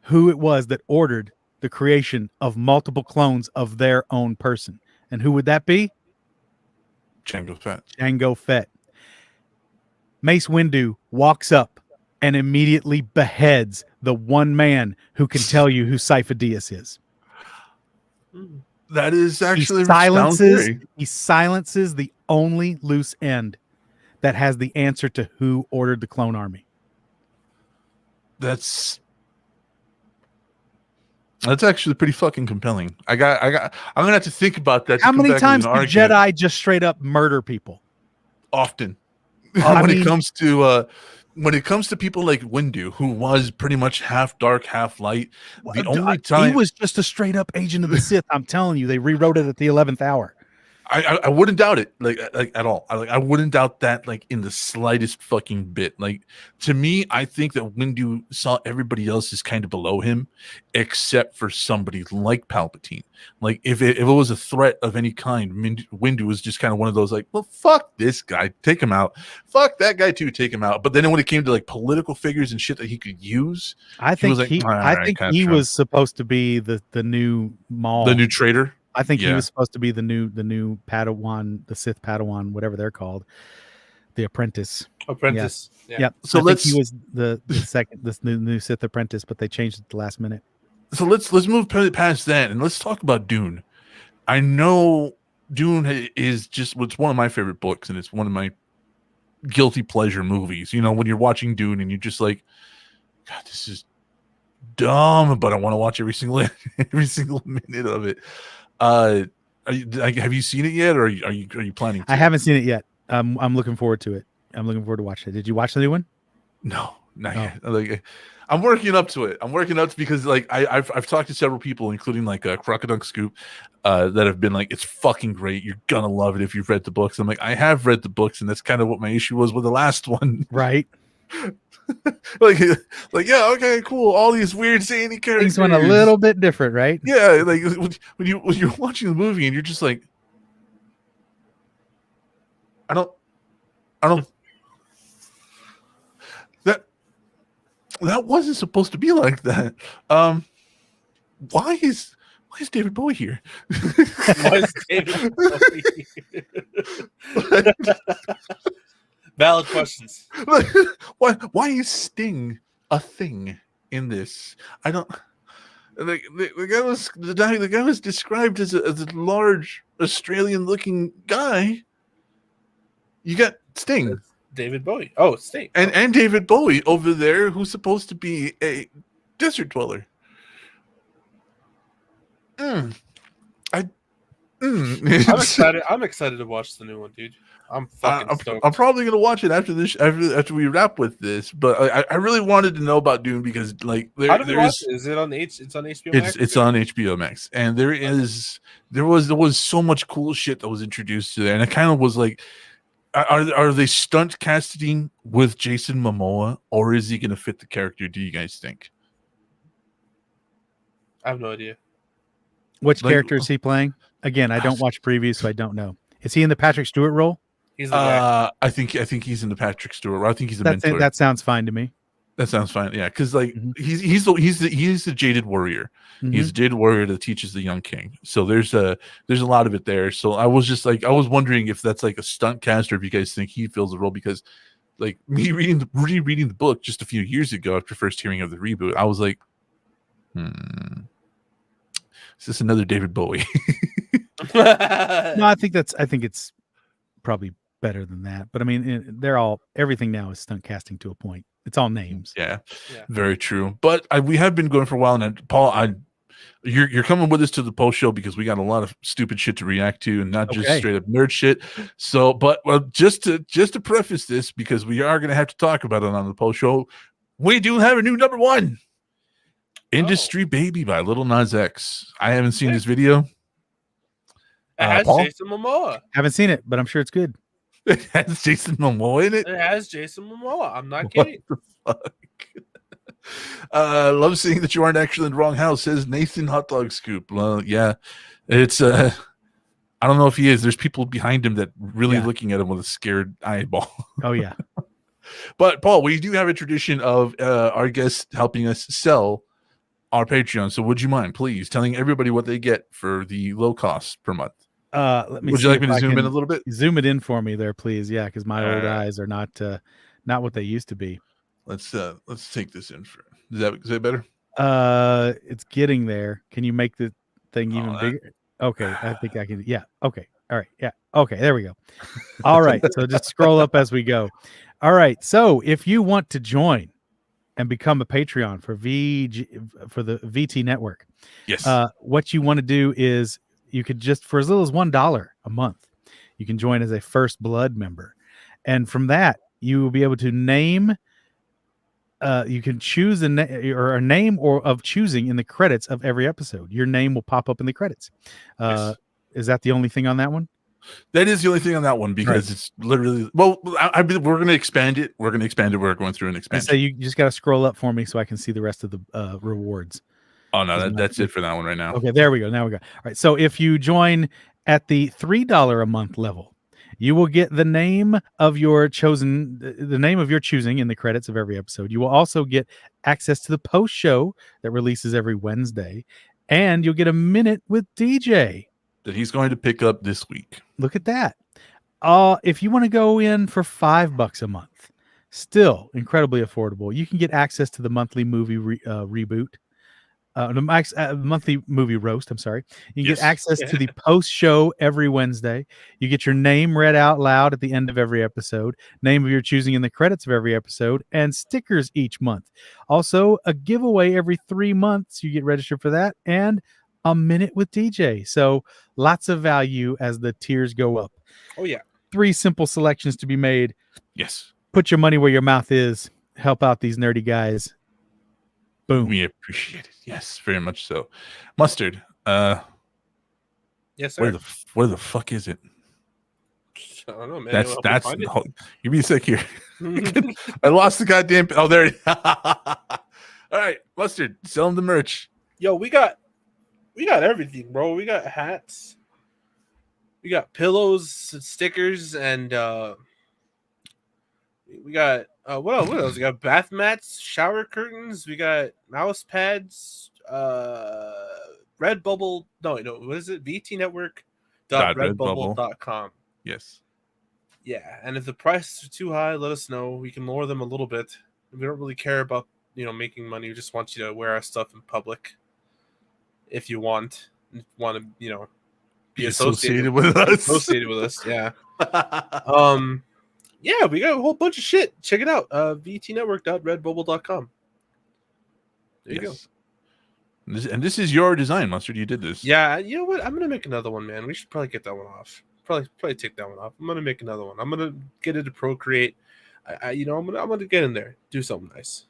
who it was that ordered the creation of multiple clones of their own person, and who would that be? Jango Fett. Mace Windu walks up and immediately beheads the one man who can tell you who Sifo-Dyas is. That is actually he silences the only loose end that has the answer to who ordered the clone army. That's actually pretty fucking compelling. I'm gonna have to think about that. How many times do Jedi just straight up murder people? Often. When it comes to people like Windu, who was pretty much half dark, half light, the only time he was just a straight up agent of the Sith. I'm telling you, they rewrote it at the 11th hour. I wouldn't doubt it, like at all. I wouldn't doubt that, like, in the slightest fucking bit. Like, to me, I think that Windu saw everybody else as kind of below him, except for somebody like Palpatine. Like, if it was a threat of any kind, Windu was just kind of one of those, like, well, fuck this guy, take him out. Fuck that guy too, take him out. But then when it came to like political figures and shit that he could use, I think he was supposed to be the new Maul, the new traitor. I think he was supposed to be the new Padawan, the Sith Padawan, whatever they're called, the apprentice. Yeah. So I think he was the second, this new Sith apprentice, but they changed it at the last minute. So let's move past that and let's talk about Dune. I know Dune is it's one of my favorite books, and it's one of my guilty pleasure movies. You know, when you're watching Dune and you're just like, God, this is dumb, but I want to watch every single minute of it. Have you seen it yet, or are you planning to? I haven't seen it yet. I'm looking forward to it. I'm looking forward to watching it. Did you watch the new one? No, not yet. Like, I'm working up to it. Because like I've talked to several people, including like Crocodile Scoop, that have been like, it's fucking great. You're gonna love it if you've read the books. I'm like, I have read the books, and that's kind of what my issue was with the last one. Right. like yeah, okay, cool. All these weird zany characters. Things went a little bit different, right? Yeah, like when you're watching the movie and you're just like, I don't that wasn't supposed to be like that. why is David Bowie here? Was David Bowie? Valid questions. Why is Sting a thing in this? I don't. The guy was described as a large Australian-looking guy. You got Sting That's David Bowie. Oh, Sting. and David Bowie over there, who's supposed to be a desert dweller. I'm excited. I'm excited to watch the new one, dude. I'm fucking stoked. I'm probably gonna watch it after this. After we wrap with this, but I really wanted to know about Dune because like How do we watch it? Is it on It's on HBO Max? It's on HBO Max, and there was so much cool shit that was introduced to there, and it kind of was like, are they stunt casting with Jason Momoa, or is he gonna fit the character? Do you guys think? I have no idea. Which Like- character is he playing? Again, I don't watch previews, so I don't know. Is he in the Patrick Stewart role? He's the guy. I think he's in the Patrick Stewart. I think he's a mentor. That sounds fine to me. That sounds fine. Yeah, because like Mhm. he's the jaded warrior. Mhm. He's a jaded warrior that teaches the young king. So there's a lot of it there. So I was just like, I was wondering if that's like a stunt cast or if you guys think he fills the role, because like me rereading the book just a few years ago after first hearing of the reboot, I was like, is this another David Bowie? No, I think it's probably better than that. But I mean, everything now is stunt casting to a point. It's all names. Yeah, Yeah. very true. But we have been going for a while, and Paul, you're coming with us to the post show because we got a lot of stupid shit to react to, and not just Okay. straight up nerd shit. So, but just to preface this, because we are going to have to talk about it on the post show, we do have a new number one, "Industry Baby" by Lil Nas X. I haven't seen this video. It has Paul? Jason Momoa. Haven't seen it, but I'm sure it's good. It has Jason Momoa in it. It has Jason Momoa. I'm not What kidding. the fuck? Love seeing that you aren't actually in the wrong house, says Nathan Hot Dog Scoop. Well, yeah, it's I don't know if he is. There's people behind him that really Yeah. looking at him with a scared eyeball. Oh yeah. But Paul, we do have a tradition of our guests helping us sell our Patreon. So would you mind, please, telling everybody what they get for the low cost per month? Let me. Would see you like me if to I zoom in can a little bit? Zoom it in for me there, please. Yeah, because my old Alright. eyes are not what they used to be. Let's take this in for. Is that better? It's getting there. Can you make the thing even that- bigger? Okay, I think I can. Yeah. Okay. All right. Yeah. Okay. There we go. All right. So just scroll up as we go. All right. So if you want to join and become a Patreon for for the VT network, Yes. what you want to do is you could just, for as little as $1 a month, you can join as a First Blood member, and from that you will be able to name. You can choose a name or of choosing in the credits of every episode. Your name will pop up in the credits. Yes. Is that the only thing on that one? That is the only thing on that one, because it's literally, well, we're going to expand it. We're going to expand it. We're going through an I expansion. say you just got to scroll up for me so I can see the rest of the rewards. Oh no, that's it for that one right now. Okay, there we go. Now we go. All right. So if you join at the $3 a month level, you will get the name of your choosing in the credits of every episode. You will also get access to the post show that releases every Wednesday, and you'll get a minute with DJ. That he's going to pick up this week. Look at that. If you want to go in for $5 a month, still incredibly affordable. You can get access to the monthly movie reboot. The monthly movie roast. I'm sorry. You can get access to the post show every Wednesday. You get your name read out loud at the end of every episode, name of your choosing in the credits of every episode, and stickers each month. Also, a giveaway every 3 months. You get registered for that, and a minute with DJ. So lots of value as the tiers go up. Oh yeah. 3 simple selections to be made. Yes. Put your money where your mouth is. Help out these nerdy guys. Boom. We appreciate it. Yes, very much so. Mustard. Yes, sir. Where the fuck is it? I don't know, man. That's I'll find it. give me a sec here. I lost the goddamn. Oh, there. All right, Mustard. Sell him the merch. Yo, we got everything, bro. We got hats. We got pillows, stickers, and we got what else? What else? We got bath mats, shower curtains. We got mouse pads. Redbubble. No, what is it? Redbubble. VTnetwork.redbubble.com. Yes. Yeah, and if the prices are too high, let us know. We can lower them a little bit. We don't really care about making money. We just want you to wear our stuff in public. If you want to be associated with us. Yeah. Yeah, we got a whole bunch of shit. Check it out. VTnetwork.redbubble.com. There you go. And this is your design, Mustard. You did this. Yeah, you know what? I'm gonna make another one, man. We should probably get that one off. Probably take that one off. I'm gonna make another one. I'm gonna get it to Procreate. I'm gonna get in there, do something nice.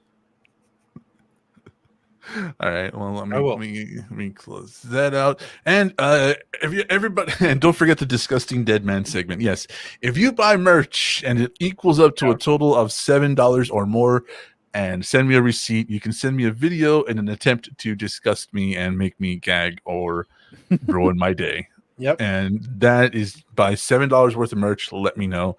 All right. Well, I will. Let me close that out. And everybody, and don't forget the disgusting dead man segment. Yes, if you buy merch and it equals up to a total of $7 or more, and send me a receipt, you can send me a video in an attempt to disgust me and make me gag or ruin my day. Yep. And that is by $7 worth of merch. Let me know.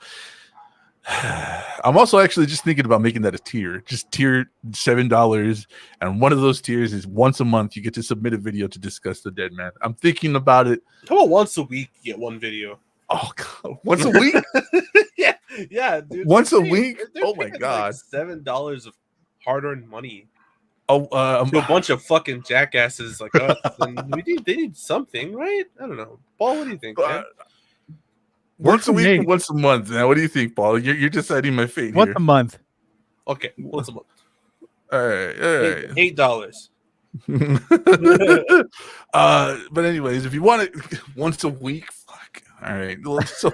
I'm also actually just thinking about making that a tier. Just tier $7, and one of those tiers is once a month you get to submit a video to discuss the dead man. I'm thinking about it. How about once a week you get one video? Oh God, once a week? yeah, dude. Once a week? Oh my God, like $7 of hard-earned money. To a bunch of fucking jackasses like us. And they need something, right? I don't know. Paul, what do you think, man? Once a week, once a month. Now, what do you think, Paul? You're deciding my fate once here. a month. Okay, once a month. All right. $8. But anyways, if you want it once a week, fuck. All right. So,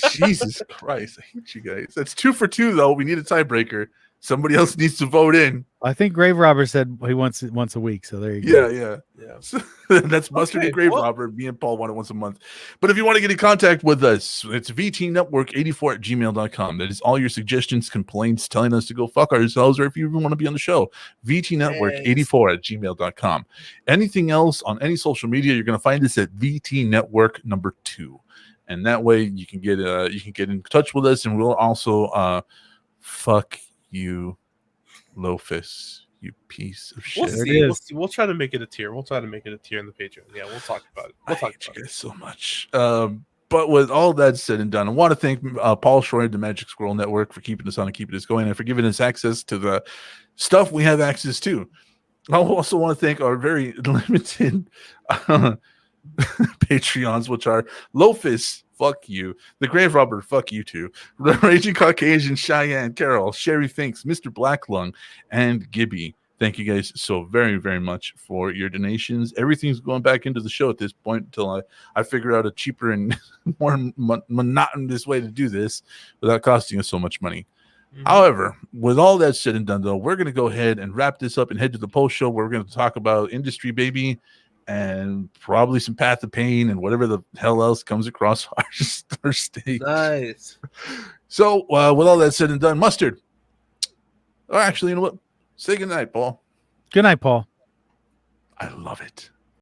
Jesus Christ, I hate you guys. That's 2 for 2, though. We need a tiebreaker. Somebody else needs to vote in. I think Grave Robber said he wants it once a week. So there you go. Yeah. So, that's Mustard and Grave Robber. Me and Paul want it once a month. But if you want to get in contact with us, it's vtnetwork84@gmail.com. That is all your suggestions, complaints, telling us to go fuck ourselves, or if you even want to be on the show, vtnetwork84@gmail.com. Anything else on any social media, you're going to find us at vtnetwork2. And that way you can get in touch with us, and we'll also fuck you, Lofus, you piece of shit. We'll see. We'll try to make it a tier. We'll try to make it a tier in the Patreon. Yeah, we'll talk about it. We'll talk about you guys so much. But with all that said and done, I want to thank Paul Schroyer, the Magic Squirrel Network, for keeping us on and keeping us going, and for giving us access to the stuff we have access to. I also want to thank our very limited Patreons, which are Lofus, fuck you, the Grave Robber, fuck you too, the Raging Caucasian, Cheyenne, Carol, Sherry Finks, Mr. Blacklung, and Gibby. Thank you guys so very, very much for your donations. Everything's going back into the show at this point until I figure out a cheaper and more monotonous way to do this without costing us so much money. Mm-hmm. However, with all that said and done, though, we're going to go ahead and wrap this up and head to the post show where we're going to talk about industry, baby, and probably some Path of Pain and whatever the hell else comes across our stage. Nice. So, with all that said and done, Mustard. Oh, actually, you know what? Say goodnight, Paul. Good night, Paul. I love it.